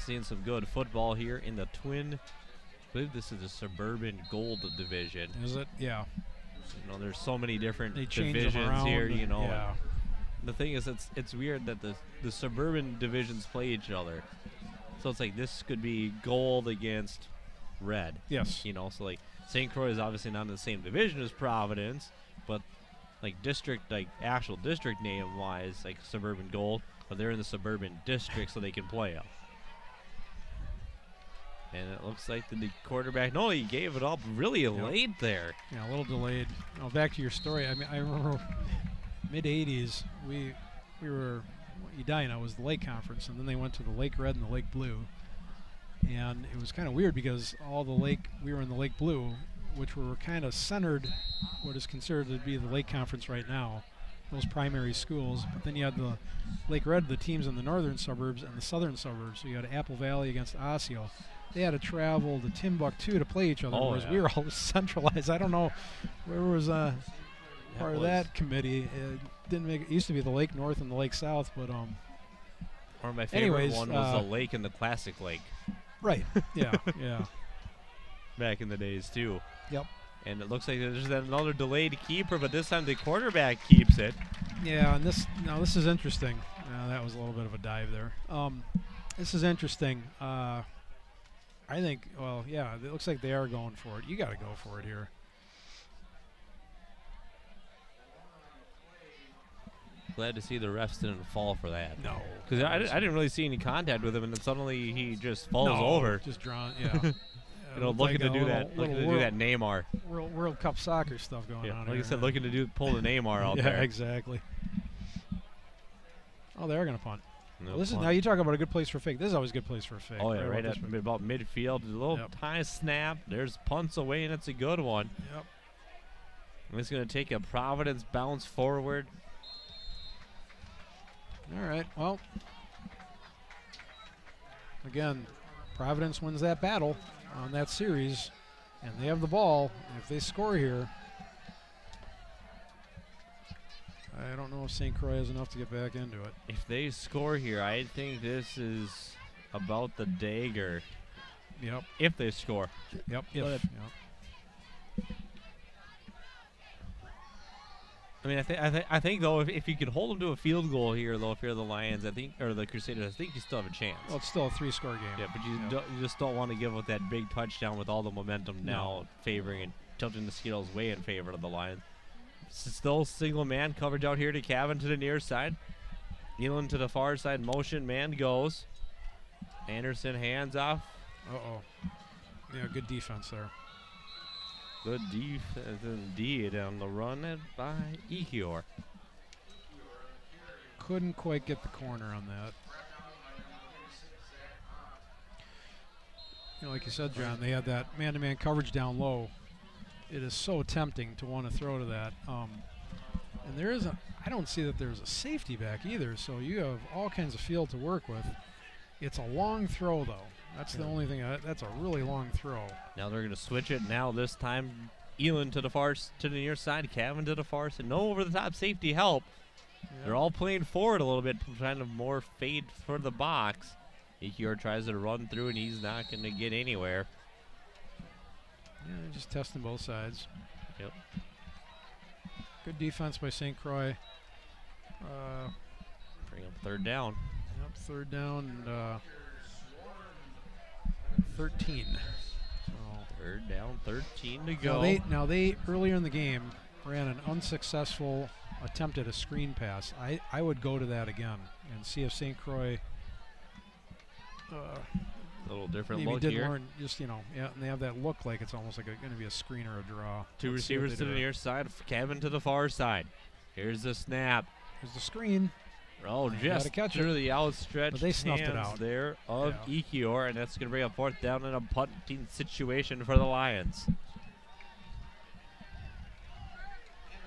A: seeing some good football here in the Twin. I believe this is the Suburban Gold Division.
B: Is it? Yeah.
A: You know, there's so many different
B: divisions
A: here. You know,
B: yeah.
A: The thing is, it's weird that the Suburban divisions play each other. So it's like this could be gold against red.
B: Yes.
A: You know, so like St. Croix is obviously not in the same division as Providence, but like district, like actual district name wise, like Suburban Gold, but they're in the Suburban District, so they can play up. And it looks like the quarterback, no, he gave it up really late there.
B: Yeah, a little delayed. Now back to your story. I mean, I remember mid-'80s, we were, Edina was the Lake Conference, and then they went to the Lake Red and the Lake Blue. And it was kind of weird because we were in the Lake Blue, which were kind of centered what is considered to be the Lake Conference right now, those primary schools. But then you had the Lake Red, the teams in the northern suburbs and the southern suburbs. So you had Apple Valley against Osseo. They had to travel to Timbuktu to play each other, whereas we were all centralized. I don't know where was part of that committee. It didn't make it. Used to be the Lake North and the Lake South, but
A: One of my favorite one was the Lake and the Classic Lake.
B: Right. Yeah. Yeah.
A: Back in the days too.
B: Yep.
A: And it looks like there's another delayed keeper, but this time the quarterback keeps it.
B: Yeah, and this is interesting. That was a little bit of a dive there. This is interesting. I think, well, yeah, it looks like they are going for it. You got to go for it here.
A: Glad to see the refs didn't fall for that.
B: No.
A: Because I didn't really see any contact with him, and then suddenly he just falls over.
B: Just drawn, yeah.
A: Looking to do that Neymar.
B: World Cup soccer stuff going on
A: like
B: here.
A: I said, looking to pull the Neymar out there.
B: Yeah, exactly. Oh, they are going to punt.
A: No
B: well, this is now you talk about a good place for fake. This is always a good place for a fake.
A: Oh yeah, right at about midfield, a little tiny snap. There's punts away, and it's a good one.
B: Yep.
A: And it's going to take a Providence bounce forward.
B: All right. Well, again, Providence wins that battle on that series, and they have the ball. If they score here, I don't know if St. Croix has enough to get back into it.
A: If they score here, I think this is about the dagger.
B: Yep.
A: If they score.
B: Yep.
A: Yep. I mean, I think though, if you could hold them to a field goal here, though, if you're the Lions, or the Crusaders, I think you still have a chance.
B: Well, it's still a 3-score game.
A: Yeah, but you just don't want to give up that big touchdown with all the momentum now favoring and tilting the Skittles way in favor of the Lions. Still single man coverage out here to Cavan to the near side. Elon to the far side. Motion man goes. Anderson hands off.
B: Yeah, good defense there.
A: Good defense indeed on the run by Ekior.
B: Couldn't quite get the corner on that. Like you said, John, they had that man-to-man coverage down low. It is so tempting to want to throw to that. And I don't see that there's a safety back either, so you have all kinds of field to work with. It's a long throw, though. That's the only thing. That's a really long throw.
A: Now they're going to switch it. Now this time, Elon to the near side, Cavan to the far side. No over-the-top safety help. Yeah. They're all playing forward a little bit, trying to more fade for the box. Ekior tries to run through, and he's not going to get anywhere.
B: Yeah, just testing both sides.
A: Yep.
B: Good defense by St. Croix.
A: Bring up third down.
B: Yep, third down and 13. So
A: third down, 13 to go.
B: Now they earlier in the game ran an unsuccessful attempt at a screen pass. I would go to that again and see if St. Croix
A: a little different
B: maybe
A: look
B: did
A: here.
B: Learn just and they have that look like it's almost like going to be a screen or a draw.
A: Two receivers to the near side, Cavan to the far side. Here's the snap.
B: Here's the screen.
A: Oh, just through the outstretched
B: but they snuffed it out
A: there of Ekior, and that's going to bring a fourth down in a punting situation for the Lions.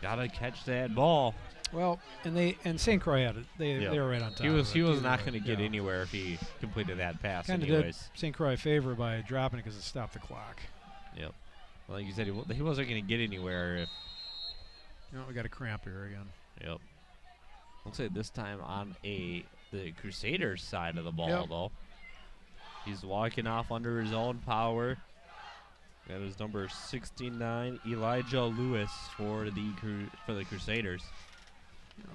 A: Gotta catch that ball.
B: Well, and St. Croix had it. They were right on top.
A: He was not going to get anywhere if he completed that pass.
B: Kind of did St. Croix a favor by dropping it because it stopped the clock.
A: Yep. Well, like you said, he wasn't going to get anywhere if.
B: We got a cramp here again.
A: Yep. Looks like this time on the Crusaders side of the ball though. He's walking off under his own power. That is number 69, Elijah Lewis for the Crusaders.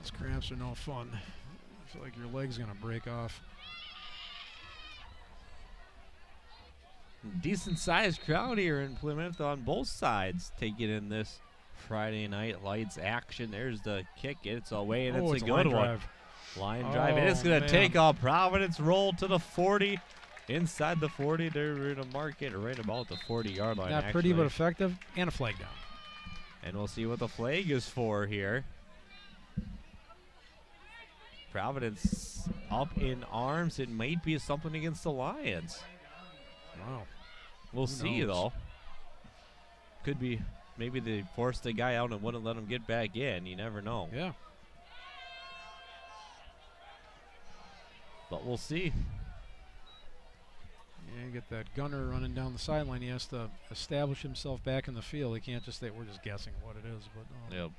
B: Those cramps are no fun. I feel like your leg's gonna break off.
A: Decent sized crowd here in Plymouth on both sides taking in this Friday night lights action. There's the kick. It's away, and it's a good one. Line drive. And it's going to take off. Providence roll to the 40. inside the 40. They're going to mark it right about the 40-yard line.
B: Not pretty, but effective, and a flag down.
A: And we'll see what the flag is for here. Providence up in arms. It might be something against the Lions.
B: Wow.
A: We'll see, though. Could be maybe they forced the guy out and wouldn't let him get back in. You never know.
B: Yeah.
A: But we'll see.
B: Yeah, you get that gunner running down the sideline. He has to establish himself back in the field. He can't just say, we're just guessing what it is. But
A: Yep.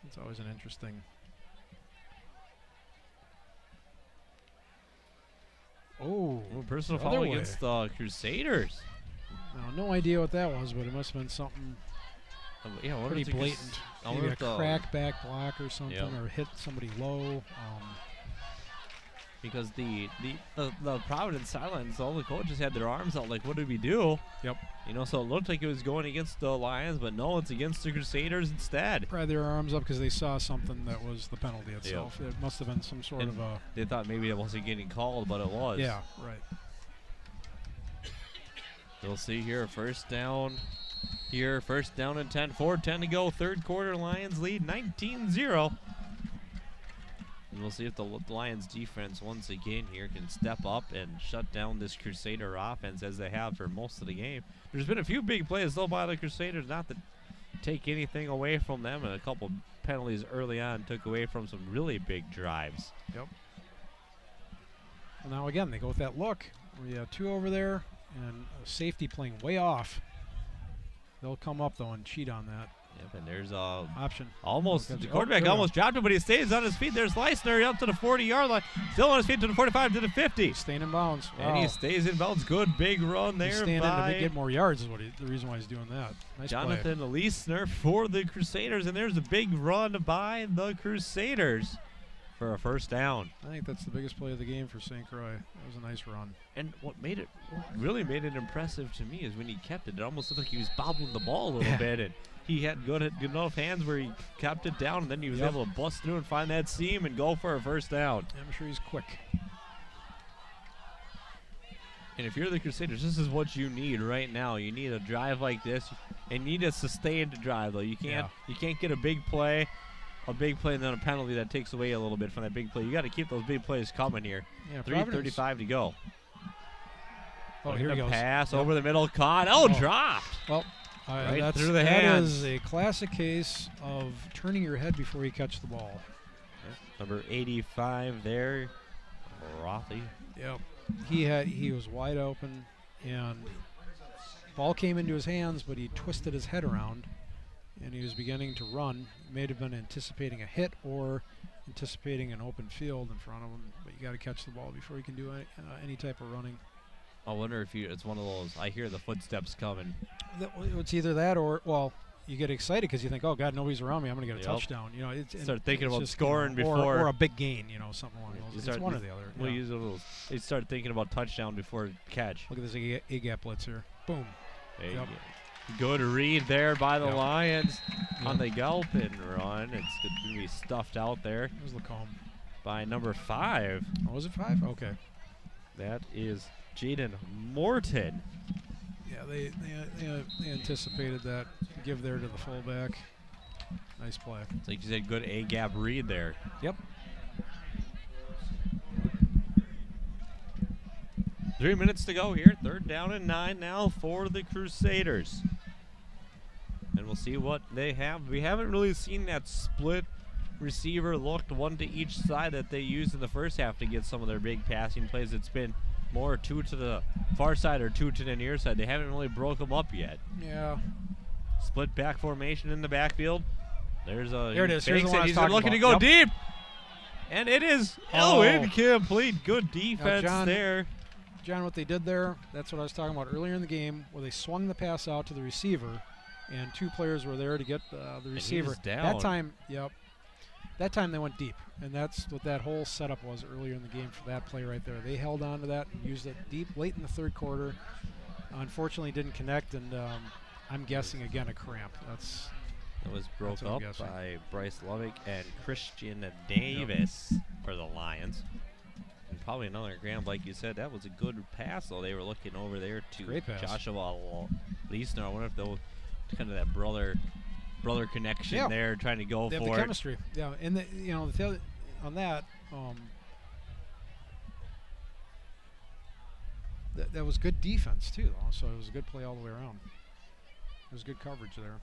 B: It's always an interesting. Oh,
A: personal foul against the Crusaders.
B: No idea what that was, but it must have been something
A: Yeah,
B: pretty blatant. Maybe a crack back block or something, or hit somebody low.
A: Because the Providence sidelines, all the coaches had their arms out like, what did we do?
B: Yep.
A: You know, so it looked like it was going against the Lions, but no, it's against the Crusaders instead.
B: Probably their arms up because they saw something that was the penalty itself. It must have been some sort of a...
A: They thought maybe it wasn't getting called, but it was.
B: Yeah, right.
A: We'll see here, first down here, first down and 10, 4:10 to go, third quarter, Lions lead 19-0. And we'll see if the Lions defense once again here can step up and shut down this Crusader offense as they have for most of the game. There's been a few big plays though by the Crusaders, not to take anything away from them, and a couple penalties early on took away from some really big drives.
B: Yep. Well, now again, they go with that look. We have two over there and a safety playing way off. They'll come up though and cheat on that.
A: Yep, and there's a
B: option.
A: Almost the quarterback almost dropped it, but he stays on his feet. There's Leisner up to the 40-yard line, still on his feet to the 45 to the 50.
B: He's staying in bounds. Wow.
A: And he stays in bounds. Good big run there.
B: He's staying in to get more yards is what the reason why he's doing that. Nice
A: Jonathan Leisner for the Crusaders, and there's a big run by the Crusaders for a first down.
B: I think that's the biggest play of the game for St. Croix. That was a nice run.
A: And what really made it impressive to me is when he kept it. It almost looked like he was bobbling the ball a little bit, and he had good enough hands where he kept it down, and then he was able to bust through and find that seam and go for a first down.
B: I'm sure he's quick.
A: And if you're the Crusaders, this is what you need right now. You need a drive like this, and you need a sustained drive though. You can't get a big play and then a penalty that takes away a little bit from that big play. You got to keep those big plays coming here.
B: Yeah,
A: 3:35 to go.
B: Oh, here he goes.
A: Pass over the middle, caught. Oh, dropped.
B: Well,
A: right through the hands.
B: That is a classic case of turning your head before you catch the ball.
A: Yep. Number 85 there, Rothy.
B: Yep. He was wide open, and ball came into his hands, but he twisted his head around, and he was beginning to run. He may have been anticipating a hit or anticipating an open field in front of him, but you got to catch the ball before you can do any type of running.
A: I wonder if it's one of those, I hear the footsteps coming.
B: It's either that or, well, you get excited because you think, oh, God, nobody's around me. I'm going to get a touchdown. You know,
A: start thinking about
B: just,
A: scoring before.
B: Or a big gain, you know, something along those lines. It's one or the other.
A: We'll use those. They start thinking about touchdown before catch.
B: Look at this A-gap blitz here. Boom.
A: Good read there by the Lions on the gulp and run. It's going to be stuffed out there.
B: There's Lacombe.
A: By number 5.
B: Oh, was it 5? Okay.
A: That is Jaden Morton.
B: Yeah, they anticipated that give there to the fullback. Nice play.
A: It's like you said, good A-gap read there.
B: Yep.
A: 3 minutes to go here. 3rd down and 9 now for the Crusaders. And we'll see what they have. We haven't really seen that split receiver looked one to each side that they used in the first half to get some of their big passing plays. It's been more 2 to the far side or 2 to the near side. They haven't really broke them up yet.
B: Yeah.
A: Split back formation in the backfield. There it
B: is. Here's the one
A: he's looking to go deep. And it is incomplete. Good defense there.
B: John, what they did there, that's what I was talking about earlier in the game, where they swung the pass out to the receiver, and 2 players were there to get the receiver. That time, that time they went deep, and that's what that whole setup was earlier in the game for that play right there. They held on to that and used it deep late in the 3rd quarter. Unfortunately, didn't connect, and I'm guessing, again, a cramp.
A: It was broke up by Bryce Lovick and Christian Davis for the Lions. And probably another grab, like you said. That was a good pass, though. They were looking over there to
B: Great pass.
A: Joshua Leisner. I wonder if they'll kind of that brother connection there, trying to go
B: they
A: for
B: have
A: it.
B: the chemistry. Yeah, and the other, on that, that was good defense too. So it was a good play all the way around. There was good coverage there.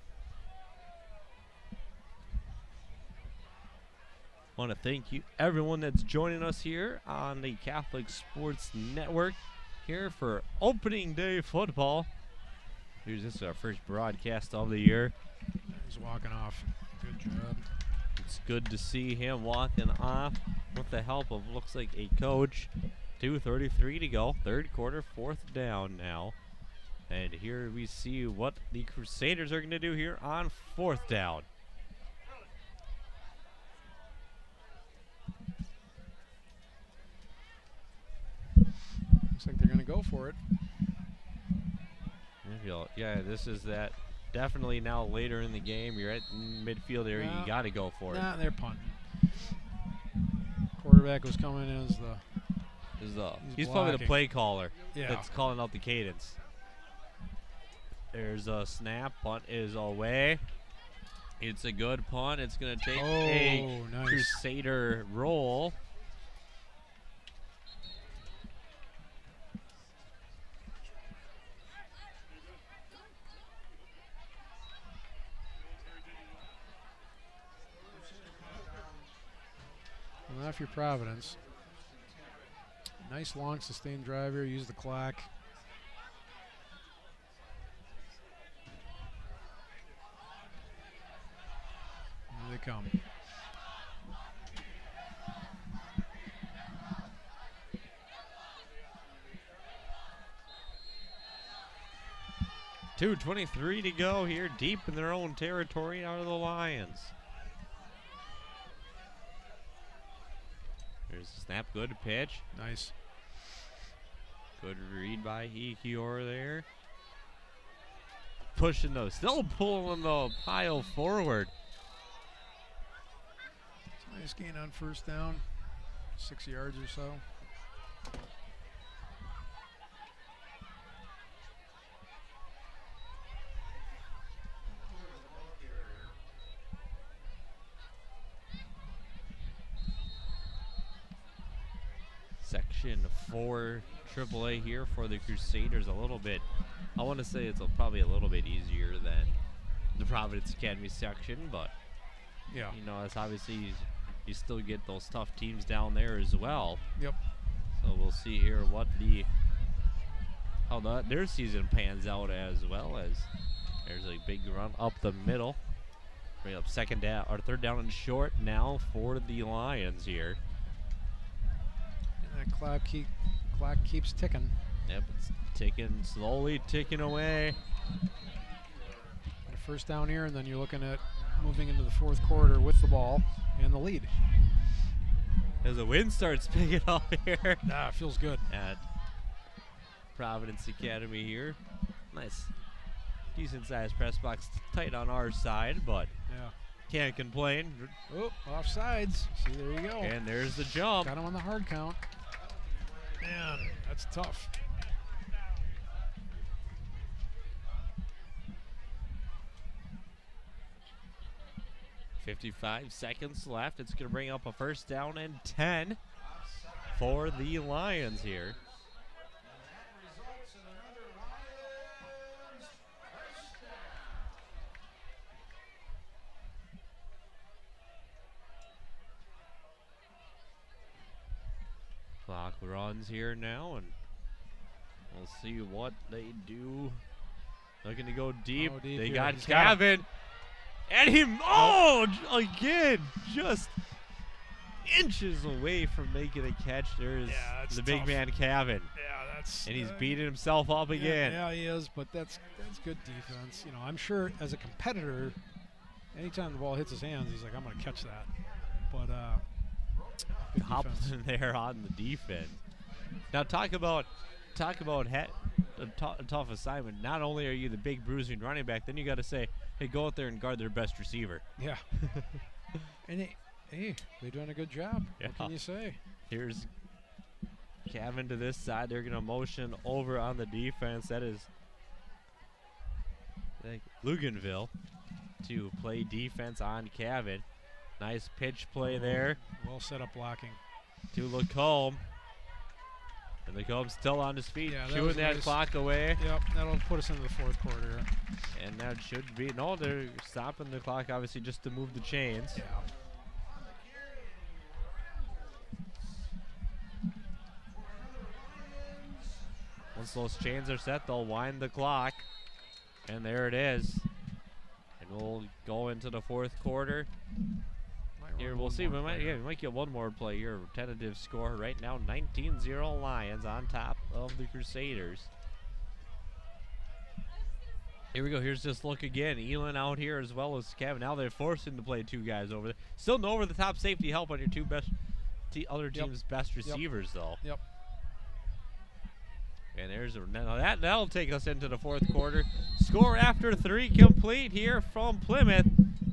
A: Want to thank you, everyone that's joining us here on the Catholic Sports Network here for opening day football. This is our first broadcast of the year.
B: He's walking off. Good job.
A: It's good to see him walking off with the help of, looks like, a coach. 2:33 to go, third quarter, fourth down now. And here we see what the Crusaders are going to do here on fourth down.
B: Looks like they're going to go for it.
A: Yeah, this is that. Definitely now later in the game, you're at midfield area, you got to go for it.
B: They're punting. Quarterback was coming in as
A: he's probably the play caller
B: Yeah.
A: that's calling out the cadence. There's a snap. Punt is away. It's a good punt. It's going to take a
B: nice.
A: Crusader roll.
B: Well, now if you're Providence. Nice long sustained drive here. Use the clock. Here they come.
A: .223 to go here, deep in their own territory out of the Lions. There's the snap, good pitch.
B: Nice.
A: Good read by Ekior there. Pushing those, still pulling the pile forward.
B: Nice gain on first down, 6 yards or so.
A: Section 4 AAA here for the Crusaders. A little bit, I want to say it's probably a little bit easier than the Providence Academy section, but
B: yeah,
A: you know, it's obviously you still get those tough teams down there as well.
B: Yep.
A: So we'll see here what how their season pans out, as well as there's a big run up the middle. Bring up second down or third down and short now for the Lions here.
B: And that clock keeps ticking.
A: Yep, it's ticking, slowly ticking away.
B: And a first down here, and then you're looking at moving into the fourth quarter with the ball and the lead.
A: As the wind starts picking up here.
B: It feels good.
A: At Providence Academy here. Nice, decent sized press box, tight on our side, but
B: yeah,
A: can't complain.
B: Oh, offsides. See, there you go.
A: And there's the jump.
B: Got him on the hard count. Man, that's tough.
A: .55 seconds left. It's going to bring up a first down and 10 for the Lions here. Clock runs here now, and we'll see what they do. Looking to go deep.
B: Oh, deep
A: they
B: here.
A: got
B: He's
A: Kevin. And he, again, just inches away from making a catch. There's the big man, Kevin.
B: Yeah, that's.
A: And he's beating himself up again.
B: Yeah, he is, but that's good defense. You know, I'm sure as a competitor, anytime the ball hits his hands, he's like, I'm going to catch that. But, good defense.
A: In there on the defense. Now talk about a tough assignment. Not only are you the big bruising running back, then you got to say, hey, go out there and guard their best receiver.
B: Yeah. And hey, they're doing a good job.
A: Yeah.
B: What can you say?
A: Here's Cavan to this side. They're going to motion over on the defense. That is Luganville to play defense on Cavan. Nice pitch play there.
B: Well set up blocking.
A: To Lacombe. And Lacomb's still on his feet,
B: Yeah,
A: chewing that
B: nice
A: clock away.
B: Yep, that'll put us into the fourth quarter.
A: And that should be, no, they're stopping the clock, obviously, just to move the chains.
B: Yeah.
A: Once those chains are set, they'll wind the clock. And there it is. And we'll go into the fourth quarter. Here, we'll see. We might get one more play here. Tentative score right now, 19-0 Lions on top of the Crusaders. Here we go. Here's this look again. Elin out here as well as Kevin. Now they're forcing to play two guys over there. Still no over-the-top safety help on your two best other team's best receivers, though.
B: Yep.
A: And there's that'll take us into the fourth quarter. Score after 3 complete here from Plymouth.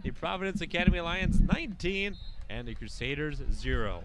A: The Providence Academy Lions 19 and the Crusaders 0.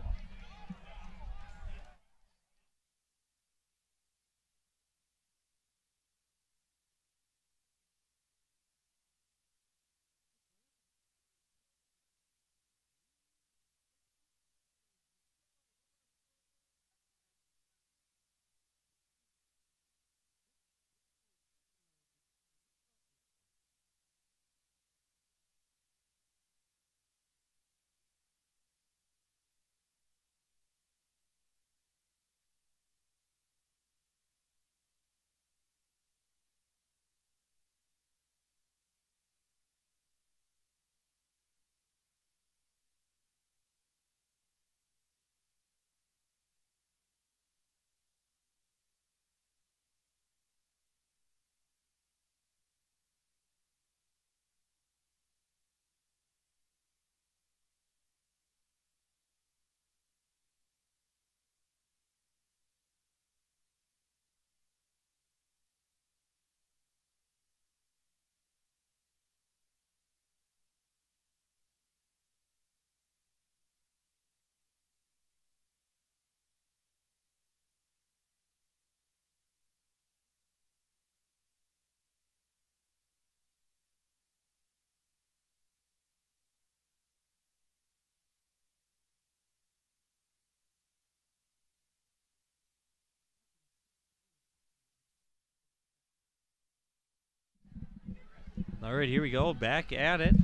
A: All right, here we go. Back at it.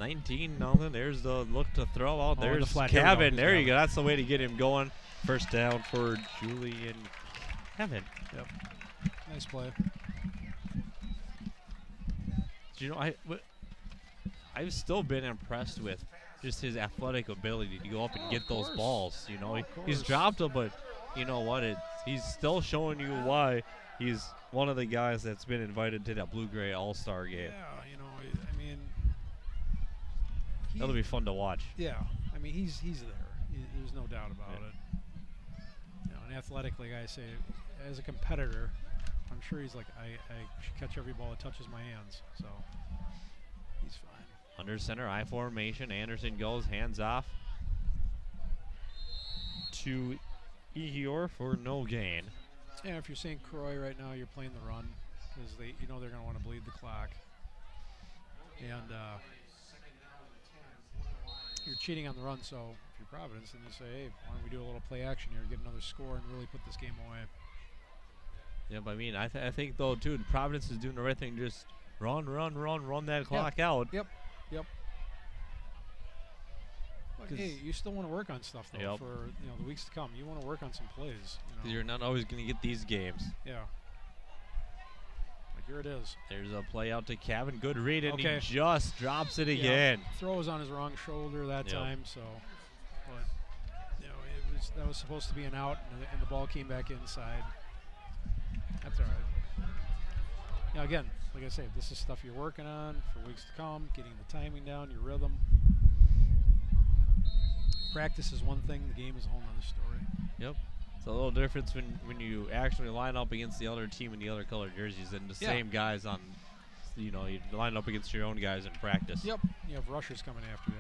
A: 19-0. There's the look to throw out. There's
B: the flat.
A: Kevin. There you go. That's the way to get him going. First down for Julian Kevin.
B: Yep. Nice play.
A: You know, I've still been impressed with just his athletic ability to go up and get those balls. You know, he's dropped them, but you know what? He's still showing you why he's one of the guys that's been invited to that Blue-Gray All-Star game.
B: Yeah, you know, I mean,
A: that'll be fun to watch.
B: Yeah, I mean, he's there. There's no doubt about it. You know, and athletically, like I say, as a competitor, I'm sure he's like, I should catch every ball that touches my hands. So he's fine.
A: Under center, I formation. Anderson goes, hands off to Ehior for no gain.
B: Yeah, if you're saying Croix right now, you're playing the run because you know they're going to want to bleed the clock, and you're cheating on the run. So if you're Providence, then you say, hey, why don't we do a little play action here, get another score, and really put this game away.
A: Yeah, but I mean, I think though too, Providence is doing the right thing. Just run that clock out.
B: Yep. But hey, you still want to work on stuff though for the weeks to come. You want to work on some plays.
A: You're not always going to get these games.
B: Yeah. Like here it is.
A: There's a play out to Kevin. Good read, and he just drops it again.
B: Throws on his wrong shoulder that time. So, but that was supposed to be an out, and the ball came back inside. That's all right. Now again, like I say, this is stuff you're working on for weeks to come. Getting the timing down, your rhythm. Practice is one thing, the game is a whole other story.
A: Yep. It's a little difference when you actually line up against the other team in the other colored jerseys and the same guys on, you line up against your own guys in practice.
B: Yep. You have rushers coming after you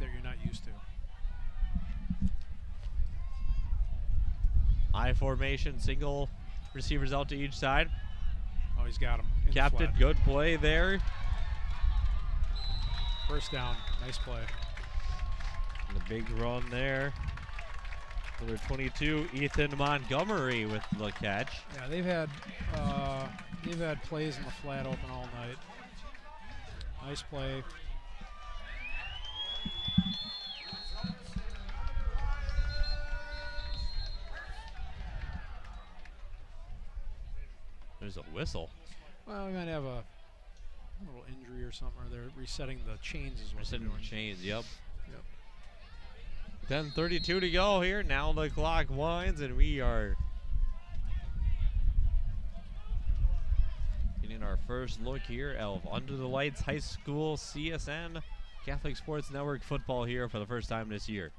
B: that you're not used to.
A: I formation, single receivers out to each side.
B: Oh, he's got him.
A: Captain, good play there.
B: First down, nice play.
A: And a big run there. Number 22, Ethan Montgomery with the catch.
B: Yeah, they've had plays in the flat open all night. Nice play.
A: There's a whistle.
B: Well, we might have a little injury or something, or they're resetting the chains is what
A: Resetting
B: they're doing.
A: the chains, yep.
B: Yep.
A: 10:32 to go here. Now the clock winds, and we are getting our first look here of Under the Lights High School CSN Catholic Sports Network football here for the first time this year.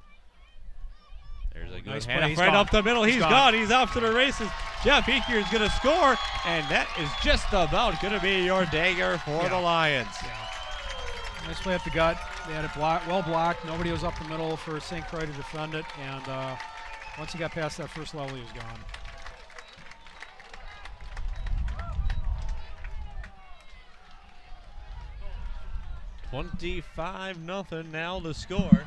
A: There's a good
B: Nice
A: half
B: play. He's
A: right
B: gone.
A: up the middle.
B: He's
A: He's
B: gone.
A: gone. He's off to the races. Jeff Eaker is going to score, and that is just about going to be your dagger for the Lions.
B: Yeah. Nice play up the gut. They had it well blocked. Nobody was up the middle for St. Croix to defend it, and once he got past that first level, he was gone.
A: $25-0 now the score.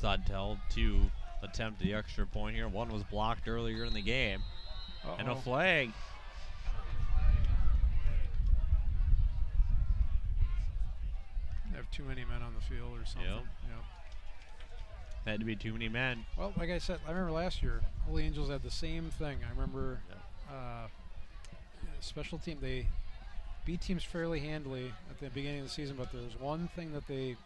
A: Sodtel to attempt the extra point here. One was blocked earlier in the game. And a flag.
B: They have too many men on the field or something.
A: Yep. Had to be too many men.
B: Well, like I said, I remember last year, Holy Angels had the same thing. I remember special team, they beat teams fairly handily at the beginning of the season, but there was one thing that they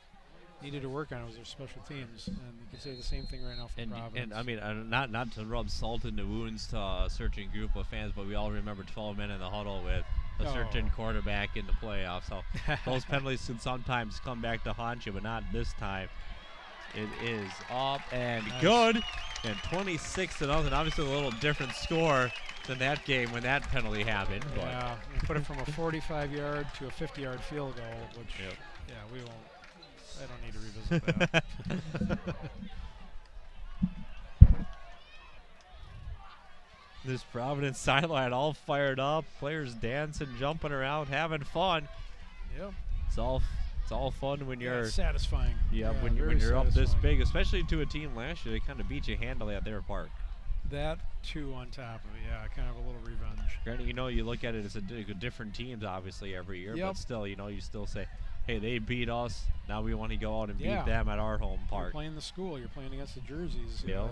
B: needed to work on. It was their special teams, and you can say the same thing right now for Providence.
A: And I mean, not to rub salt in the wounds to a certain group of fans, but we all remember 12 men in the huddle with a certain quarterback in the playoffs. So those penalties can sometimes come back to haunt you, but not this time. It is up and good, and 26-0. Obviously, a little different score than that game when that penalty happened.
B: Yeah, we put it from a 45-yard to a 50-yard field goal, which yeah, we won't. I don't need to revisit that.
A: This Providence sideline all fired up, players dancing, jumping around, having fun.
B: Yep.
A: It's all fun when you're
B: satisfying.
A: Yeah, when you're up this big, especially to a team last year. They kind of beat you handily at their park.
B: That too on top of it, yeah, kind of a little revenge.
A: Granted, you look at it as a different teams obviously every year, but still, you still say, hey, they beat us. Now we want to go out and beat them at our home park.
B: You're playing the school. You're playing against the jerseys.
A: Yep.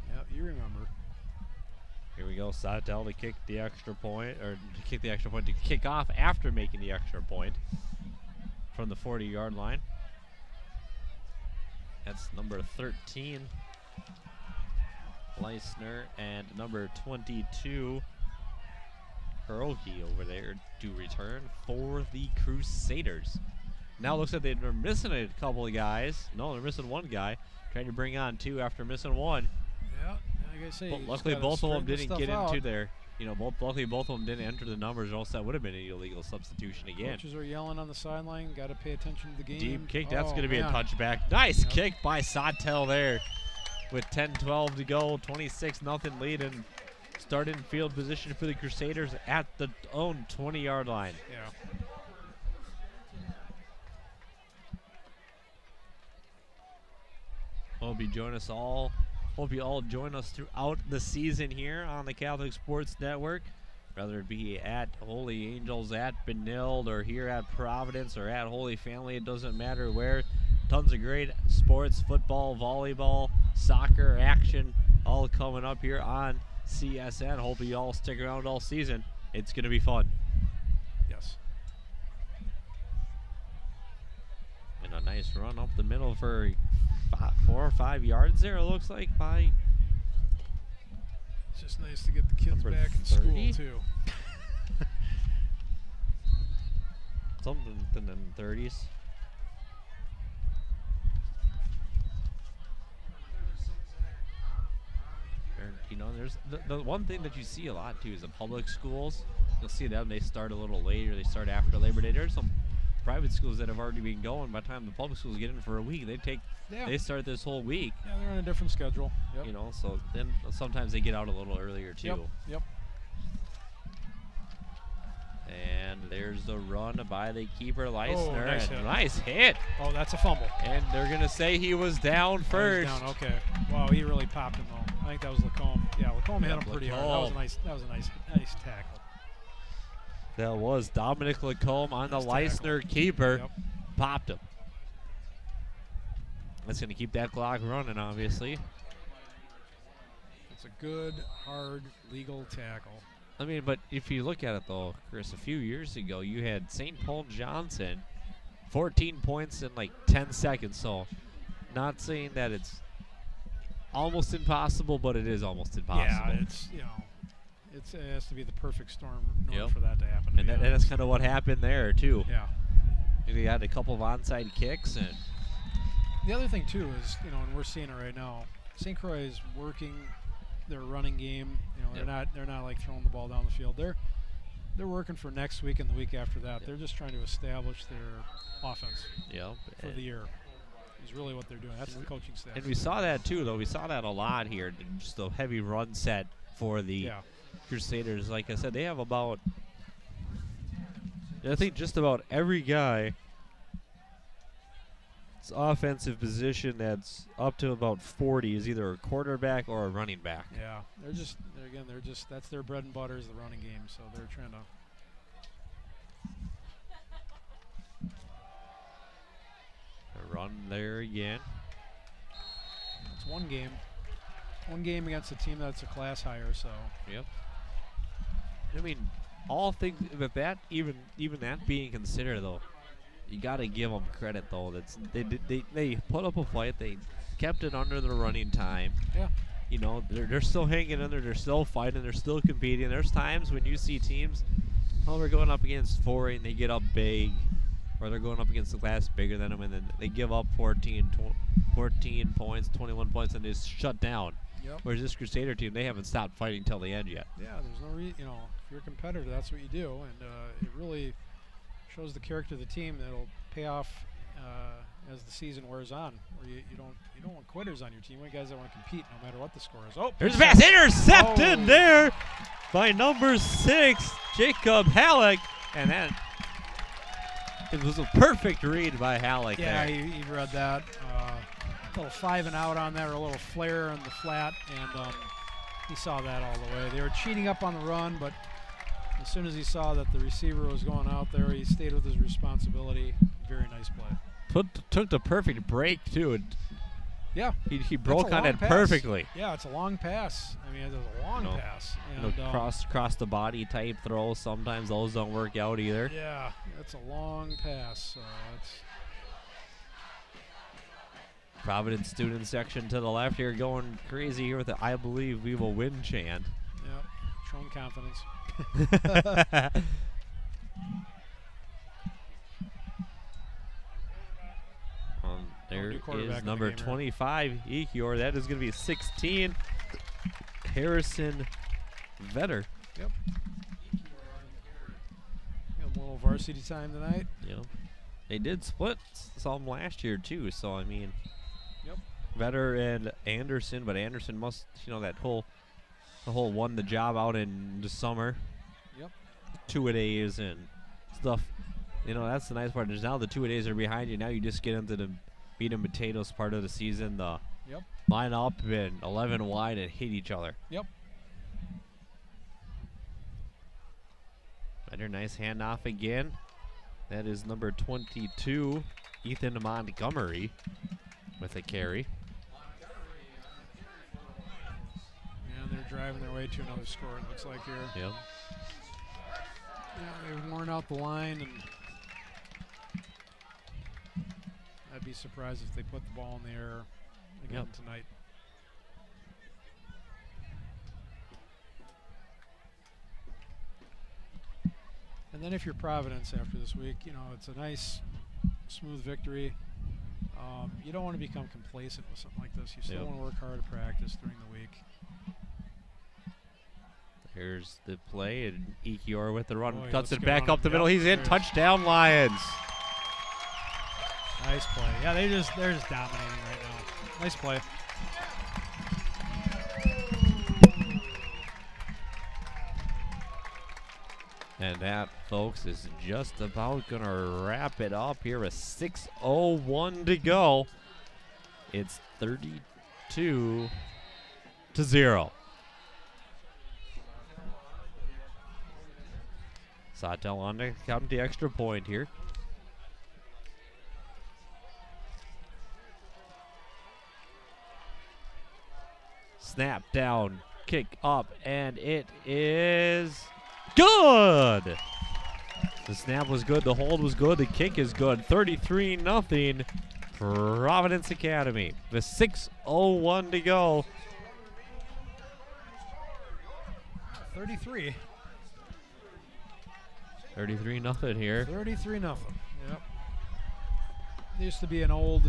B: Yeah, you remember.
A: Here we go. Sodell to kick the extra point, or to kick the extra point, to kick off after making the extra point from the 40-yard line. That's number 13, Leisner, and number 22, Hiroki over there to return for the Crusaders. Now it looks like they're missing a couple of guys. No, they're missing one guy. Trying to bring on two after missing one.
B: Yeah, like I say,
A: But luckily both of them didn't get into their, luckily both of them didn't enter the numbers, or else that would have been an illegal substitution again.
B: Coaches are yelling on the sideline. Got to pay attention to the game.
A: Deep kick. That's going to be a touchback. Nice kick by Sodell there. With 10-12 to go, 26-0 lead, and starting field position for the Crusaders at the own 20-yard line.
B: Yeah.
A: Hope you all join us throughout the season here on the Catholic Sports Network, whether it be at Holy Angels, at Benilde, or here at Providence, or at Holy Family. It doesn't matter where. Tons of great sports, football, volleyball, soccer, action, all coming up here on CSN. Hope you all stick around all season. It's going to be fun.
B: Yes.
A: And a nice run up the middle for 4 or 5 yards there, it looks like, by...
B: It's just nice to get the kids
A: number
B: back in
A: 30?
B: school, too.
A: Something in the 30s. There's the one thing that you see a lot too is the public schools. you'll see them. They start a little later. They start after Labor Day. There's some private schools that have already been going. By the time the public schools get in for a week, they start this whole week.
B: Yeah, they're on a different schedule. Yep.
A: You know, so then sometimes they get out a little earlier too.
B: Yep.
A: And there's the run by the keeper, Leisner.
B: Nice hit.
A: Nice hit.
B: Oh, that's a fumble.
A: And they're going to say he was down first.
B: He was down, okay. Wow, he really popped him, though. I think that was Lacombe. Yeah, Lacombe hit him pretty hard. That was a nice tackle.
A: That was Dominic Lacombe on the Leisner keeper.
B: Yep.
A: Popped him. That's going to keep that clock running, obviously.
B: It's a good, hard, legal tackle.
A: I mean, but if you look at it, though, Chris, a few years ago, you had St. Paul Johnson, 14 points in like 10 seconds. So, not saying that it's almost impossible, but it is almost impossible.
B: Yeah, it has to be the perfect storm in order for that to happen.
A: And that's kind of what happened there, too.
B: Yeah.
A: We had a couple of onside kicks. And
B: the other thing, too, is, and we're seeing it right now, St. Croix is working their running game. They're not like throwing the ball down the field. They're working for next week and the week after that. They're just trying to establish their offense for the year. Is really what they're doing. That's the coaching staff.
A: And we saw that too, though. We saw that a lot here. Just a heavy run set for the Crusaders. Like I said, they have about, I think, just about every guy. Offensive position that's up to about 40 is either a quarterback or a running back.
B: Yeah, they're just that's their bread and butter is the running game, so they're trying to
A: run there again.
B: It's one game against a team that's a class higher, so.
A: Yep. I mean, all things with that, even that being considered, though, you got to give them credit, though. They put up a fight. They kept it under the running time.
B: Yeah.
A: They're still hanging in there. They're still fighting. They're still competing. There's times when you see teams, they're going up against 4 and they get up big, or they're going up against a class bigger than them, and then they give up 14 points, 21 points, and they just shut down.
B: Yep.
A: Whereas this Crusader team, they haven't stopped fighting till the end yet.
B: Yeah, there's no reason. If you're a competitor, that's what you do, and it really shows the character of the team that'll pay off as the season wears on. Where you don't want quitters on your team. You want guys that want to compete no matter what the score is. Oh,
A: there's a pass intercepted there by number 6, Jacob Halleck, and it was a perfect read by Halleck.
B: Yeah, he read that. A little 5 and out on there, a little flare in the flat, and he saw that all the way. They were cheating up on the run, but as soon as he saw that the receiver was going out there, he stayed with his responsibility. Very nice play.
A: Took the perfect break, too.
B: Yeah.
A: He broke on it perfectly.
B: Yeah, it's a long pass. I mean, it's a long pass. And,
A: cross the body type throw. Sometimes those don't work out either.
B: Yeah, that's a long pass. So it's
A: Providence student section to the left here going crazy here with the "I believe we will win" chant.
B: Yep, showing confidence.
A: There is number 25, Ekior. That is going to be 16, Harrison Vetter.
B: Yep. Got a little varsity time tonight.
A: Yep. They did split some last year too, so I mean,
B: yep.
A: Vetter and Anderson, but Anderson must, the whole won the job out in the summer.
B: Yep.
A: 2-a-days and stuff. That's the nice part. There's now the 2-a-days are behind you. Now you just get into the meat and potatoes part of the season. The line up and 11 wide and hit each other.
B: Yep.
A: Better nice handoff again. That is number 22, Ethan Montgomery, with a carry.
B: Yeah, they're driving their way to another score, it looks like here.
A: Yep.
B: Yeah, they've worn out the line, and I'd be surprised if they put the ball in the air again tonight. And then if you're Providence after this week, it's a nice, smooth victory. You don't want to become complacent with something like this. You still want to work hard at practice during the week.
A: Here's the play, and Ekior with the run.
B: Oh, yeah,
A: Cuts
B: let's
A: it
B: go
A: back
B: on
A: up
B: him.
A: the middle.
B: Yep,
A: He's in.
B: there it is.
A: Touchdown, Lions.
B: Nice play. Yeah, they're just dominating right now. Nice play.
A: And that, folks, is just about going to wrap it up here with 6:01 to go. It's 32-0. Sawtell on to count the extra point here. Snap down, kick up, and it is good. The snap was good, the hold was good, the kick is good. 33-0 Providence Academy with 6:01 to go.
B: 33.
A: 33-0 here.
B: 33-0. Yep. There used to be an old,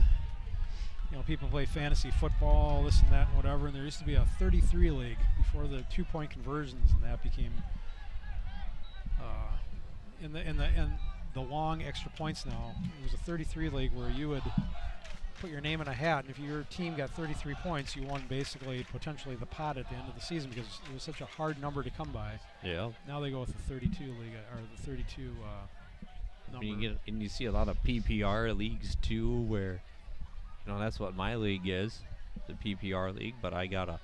B: people play fantasy football, this and that and whatever, and there used to be a 33 league before the 2-point conversions, and that became in the long extra points now. It was a 33 league where you would put your name in a hat, and if your team got 33 points, you won basically potentially the pot at the end of the season because it was such a hard number to come by.
A: Yeah.
B: Now they go with the 32 league or the 32 number.
A: You see a lot of PPR leagues too, where that's what my league is, the PPR league. But I got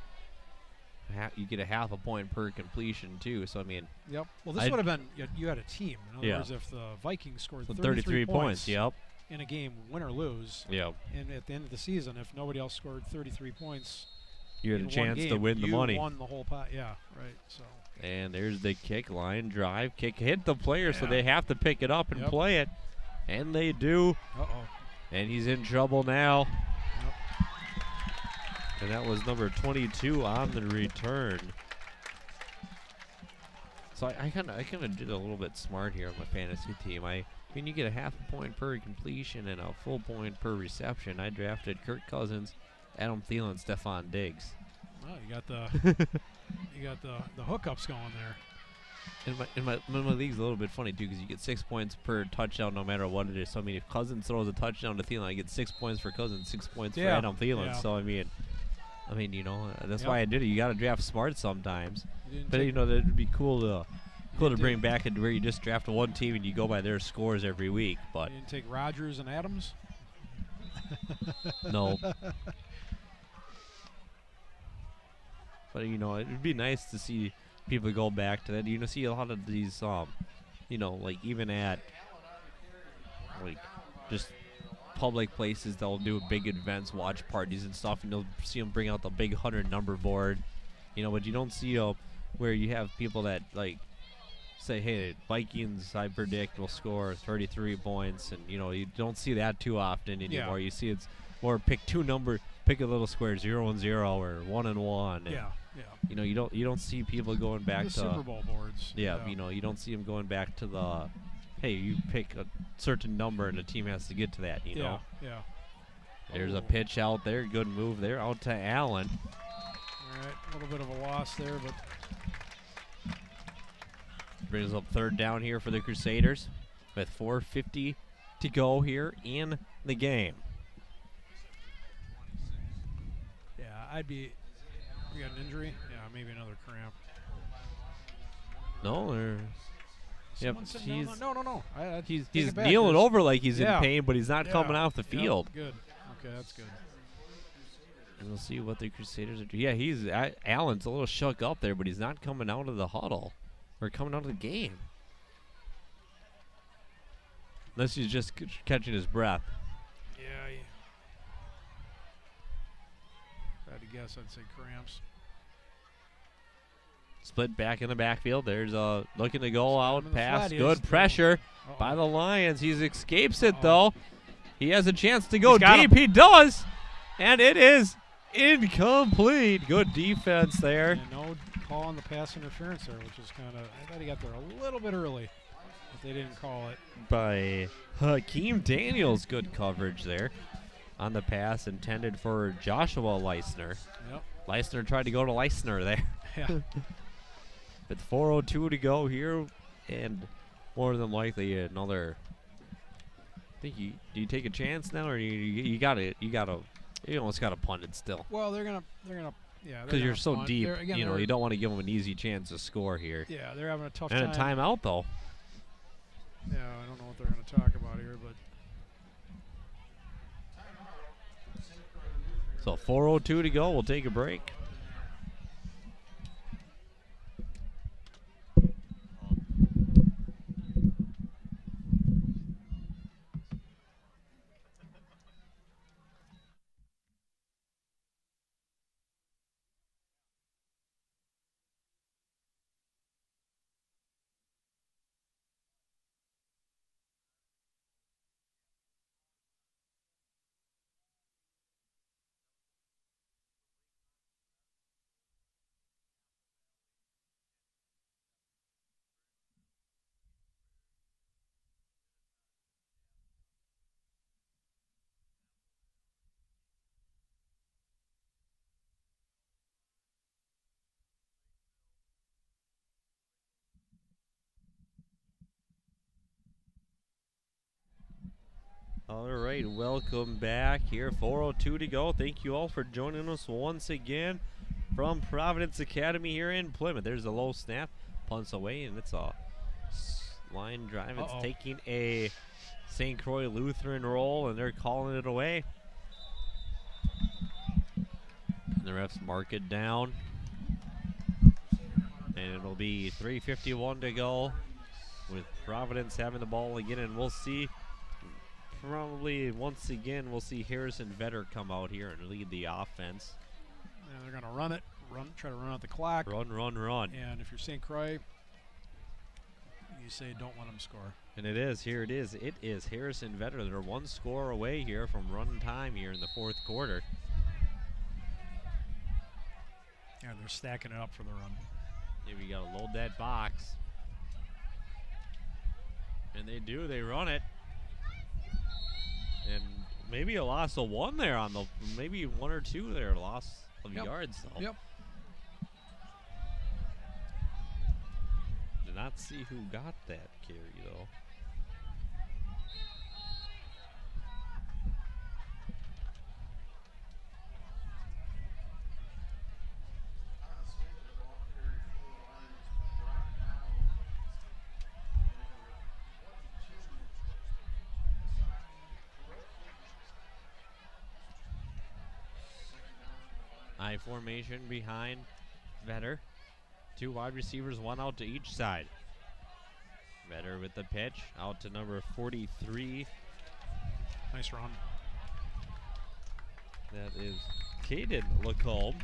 A: you get a half a point per completion too. So I mean. Yep.
B: Well, this would have been you had a team. In other words, if the Vikings scored 33 points.
A: Yep.
B: In a game, win or lose.
A: Yep.
B: And at the end of the season, if nobody else scored 33 points,
A: you had a chance to win the money.
B: You won the whole pot. Yeah. Right. So.
A: And there's the kick, line drive, kick hit the player, so they have to pick it up and play it, and they do. And he's in trouble now. And that was number 22 on the return. So I kind of did a little bit smart here on my fantasy team. I mean, you get a half a point per completion and a full point per reception. I drafted Kirk Cousins, Adam Thielen, Stephon Diggs.
B: Well, you got the hookups going there.
A: In my league's a little bit funny too, because you get 6 points per touchdown no matter what it is. So I mean, if Cousins throws a touchdown to Thielen, I get 6 points for Cousins, 6 points for Adam Thielen.
B: Yeah.
A: So I mean, that's why I did it. You got to draft smart sometimes. But that would be cool to bring back it where you just draft one team and you go by their scores every week. But
B: you didn't take Rodgers and Adams.
A: No. But it'd be nice to see people go back to that. See a lot of these, like even at like just public places, they'll do big events, watch parties and stuff, and you'll see them bring out the big 100 number board. But you don't see where you have people that like say, hey, Vikings, I predict will score 33 points, and you don't see that too often anymore. You see it's more pick a little square, 0 and 0 or 1 and 1. And, you don't see people going back
B: the
A: to
B: Super Bowl boards.
A: Yeah, you don't see them going back to the, hey, you pick a certain number and the team has to get to that.
B: Yeah.
A: There's a pitch out there, good move there, out to Allen.
B: All right, a little bit of a loss there, but
A: brings up third down here for the Crusaders with 4:50 to go here in the game.
B: Yeah, you got an injury? Yeah, maybe another cramp.
A: No, yep,
B: No.
A: He's kneeling over like he's in pain, but he's not coming off the field.
B: Good. Okay, that's good.
A: And we'll see what the Crusaders are doing. Yeah, Allen's a little shook up there, but he's not coming out of the huddle or coming out of the game. Unless he's just catching his breath.
B: Yeah. If I had to guess, I'd say cramps.
A: Split back in the backfield. There's looking to go out pass. Good
B: flat.
A: pressure by the Lions. He escapes it though. He has a chance to go deep.
B: Him.
A: He does, and it is incomplete. Good defense there.
B: And no call on the pass interference there, which is kind of. I thought he got there a little bit early, but they didn't call it.
A: By Hakeem Daniels. Good coverage there on the pass intended for Joshua Leisner.
B: Yep.
A: Leisner tried to go to Leisner there.
B: Yeah.
A: With 4:02 to go here, and more than likely another. I think do you take a chance now, or you almost got to punt it still?
B: Well, they're gonna yeah.
A: Because you're so
B: punt.
A: deep,
B: Again,
A: you don't want to give them an easy chance to score here.
B: Yeah, they're having a tough
A: and
B: time.
A: And a timeout though.
B: Yeah, I don't know what they're gonna talk about here, but.
A: So 4:02 to go. We'll take a break. All right, welcome back here. 4:02 to go. Thank you all for joining us once again from Providence Academy here in Plymouth. There's a low snap, punts away, and it's a line drive. It's taking a St. Croix Lutheran roll, and they're calling it away. And the refs mark it down. And it'll be 3:51 to go with Providence having the ball again, and we'll see. Probably once again we'll see Harrison Vetter come out here and lead the offense.
B: Yeah, they're going to run it, try to run out the clock.
A: Run.
B: And if you're St. Croix, you say don't let them score.
A: And it is. Here it is. It is Harrison Vetter. They're one score away here from run time here in the fourth quarter.
B: Yeah, they're stacking it up for the run.
A: Yeah, we got to load that box. And they do. They run it. And maybe a loss of one there on the, maybe one or two there, loss of yards though.
B: Yep.
A: Did not see who got that carry though. I formation behind Vetter. Two wide receivers, one out to each side. Vetter with the pitch out to number 43.
B: Nice run.
A: That is Caden Lacombe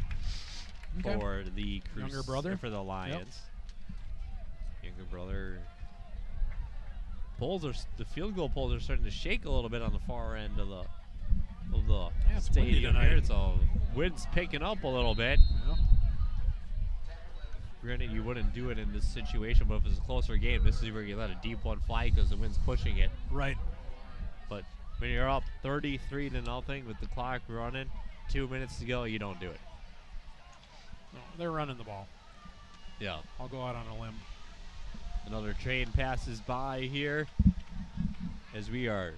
A: for the
B: younger brother
A: for the Lions. Younger brother. The field goal poles are starting to shake a little bit on the far end of the stadium here. It's wind's picking up a little bit.
B: Yeah.
A: Granted, you wouldn't do it in this situation, but if it's a closer game, this is where you let a deep one fly because the wind's pushing it.
B: Right.
A: But when you're up 33-0 with the clock running, 2 minutes to go, you don't do it.
B: No, they're running the ball.
A: Yeah.
B: I'll go out on a limb.
A: Another train passes by here as we are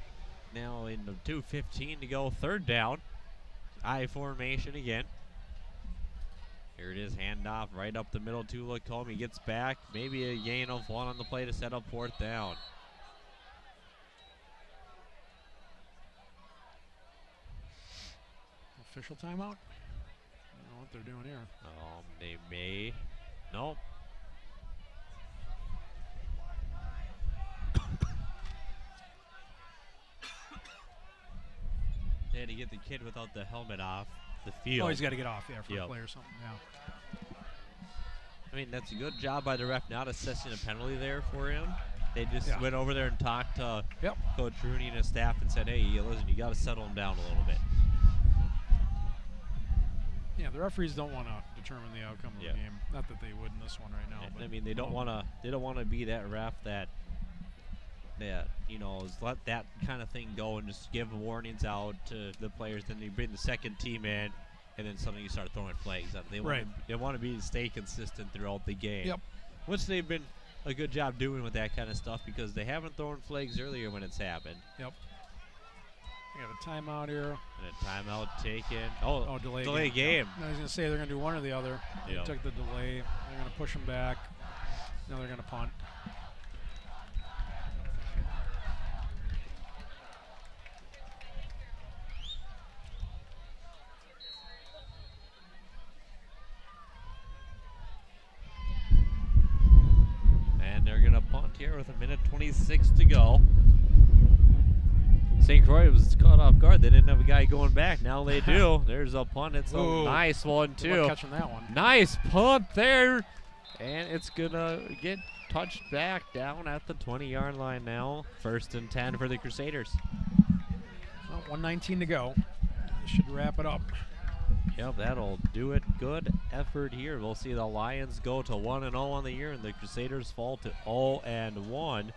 A: now in the 2:15 to go, third down. I formation again. Here it is, handoff right up the middle to Lacombe. He gets back, maybe a gain of one on the play to set up fourth down.
B: Official timeout? I don't know what they're doing here.
A: They may. Nope. They had to get the kid without the helmet off the field.
B: Oh, he's got to get off, for a play or something,
A: I mean, that's a good job by the ref not assessing a penalty there for him. They just went over there and talked to Coach Rooney and his staff and said, hey, listen, you got to settle him down a little bit.
B: Yeah, the referees don't want to determine the outcome of the game. Not that they would in this one right now. But
A: I mean, they don't want to be that ref that let that kind of thing go and just give warnings out to the players. Then you bring the second team in, and then suddenly you start throwing flags out. They want to stay consistent throughout the game.
B: Yep.
A: which they've been a good job doing with that kind of stuff because they haven't thrown flags earlier when it's happened.
B: Yep. We got a timeout here.
A: And a timeout taken.
B: Oh, delay
A: game.
B: No, I was going to say they're going to do one or the other. They
A: Yep.
B: took the delay. They're going to push them back. Now they're going to punt.
A: And they're going to punt here with 1:26 to go. St. Croix was caught off guard. They didn't have a guy going back. Now they do. There's a punt. It's a nice one,
B: Good luck
A: too.
B: catching that one.
A: Nice punt there. And it's going to get touched back down at the 20-yard line now. 1st and 10 for the Crusaders.
B: Well, 1:19 to go. This should wrap it up.
A: Yep, that'll do it. Good effort here. We'll see the Lions go to 1-0 on the year, and the Crusaders fall to 0-1.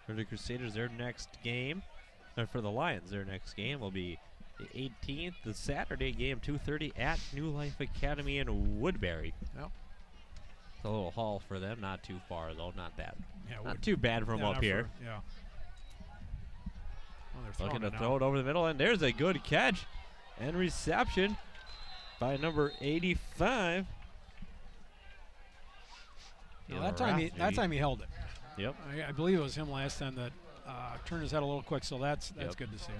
A: For the Crusaders, their next game, or for the Lions, their next game will be the 18th, the Saturday game, 2:30 at New Life Academy in Woodbury.
B: Yep.
A: It's a little haul for them, not too far though, not bad.
B: Yeah,
A: Not too bad from up here.
B: Yeah. Oh, they're
A: Looking
B: throwing
A: to
B: it
A: throw
B: now.
A: it over the middle, and there's a good catch and reception by number 85.
B: No, that time he held it.
A: Yep.
B: I believe it was him last time that turned his head a little quick, so that's
A: Yep.
B: good to see.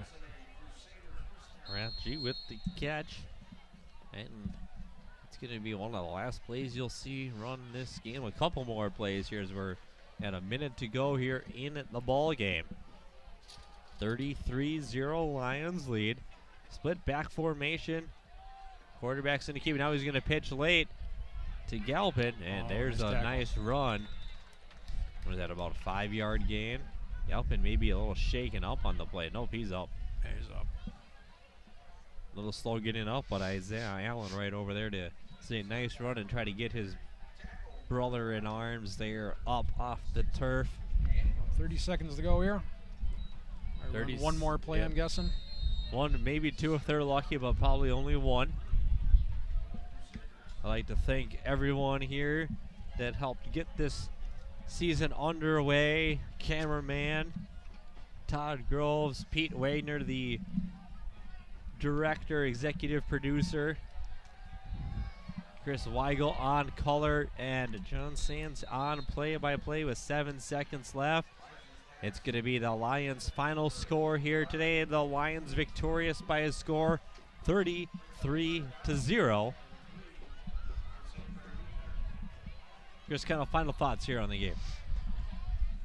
A: Ratchy with the catch, and it's going to be one of the last plays you'll see run this game. A couple more plays here as we're at a minute to go here in the ball game. 33-0 Lions lead. Split back formation. Quarterback's in the keep. Now he's going to pitch late to Galpin, and there's
B: nice
A: a
B: tackle.
A: nice run. What is that, about a 5-yard gain? Galpin may be a little shaken up on the play. Nope, he's up.
B: Yeah, he's up.
A: A little slow getting up, but Isaiah Allen right over there to see a nice run and try to get his brother in arms there up off the turf.
B: 30 seconds to go here.
A: 30
B: One more play,
A: yep.
B: I'm guessing.
A: One, maybe two if they're lucky, but probably only one. I'd like to thank everyone here that helped get this season underway. Cameraman Todd Groves, Pete Wagner, the director, executive producer, Chris Weigel on color, and John Sands on play-by-play with 7 seconds left. It's going to be the Lions' final score here today. The Lions victorious by a score 33-0. Just kind of final thoughts here on the game.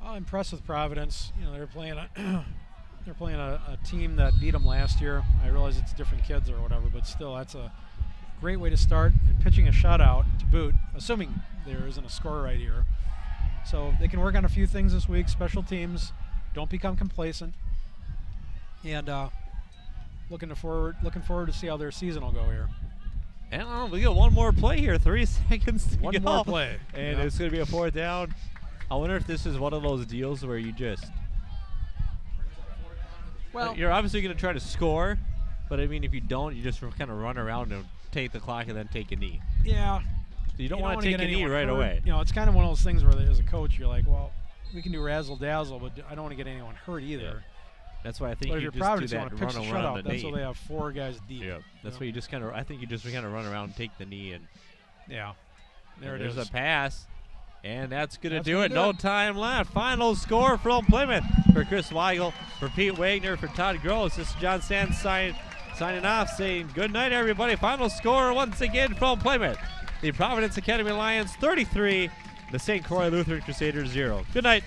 B: I'm impressed with Providence. You know, they're playing a team that beat them last year. I realize it's different kids or whatever, but still, that's a great way to start. And pitching a shutout to boot, assuming there isn't a score right here. So they can work on a few things this week. Special teams, don't become complacent, and looking forward to see how their season will go here.
A: And we got one more play here. 3 seconds to go.
B: One more play,
A: and it's going to be a 4th down. I wonder if this is one of those deals where you just,
B: well,
A: you're obviously going to try to score, but I mean, if you don't, you just kind of run around and take the clock and then take a knee.
B: yeah.
A: So you don't want to take a knee right
B: hurt.
A: away.
B: You know, it's kind of one of those things where, as a coach, you're like, well, we can do razzle-dazzle, but I don't want to get anyone hurt either.
A: Yeah. That's why I think
B: But if
A: you
B: you're
A: just
B: Providence,
A: do
B: you
A: that
B: want
A: and
B: to pitch
A: run
B: the
A: around
B: shutout.
A: the
B: That's
A: knee.
B: why they have 4 guys deep.
A: Yeah, that's why you just kind of. I think you just kind of run around, take the knee, and
B: Yeah, there it
A: there's
B: is.
A: a pass, and that's gonna
B: That's
A: do
B: gonna
A: it.
B: do
A: No
B: it.
A: time left. Final score from Plymouth for Chris Weigel, for Pete Wagner, for Todd Gross. This is John Sands signing off, saying good night, everybody. Final score once again from Plymouth: the Providence Academy Lions 33, the St. Croix Lutheran Crusaders 0. Good night.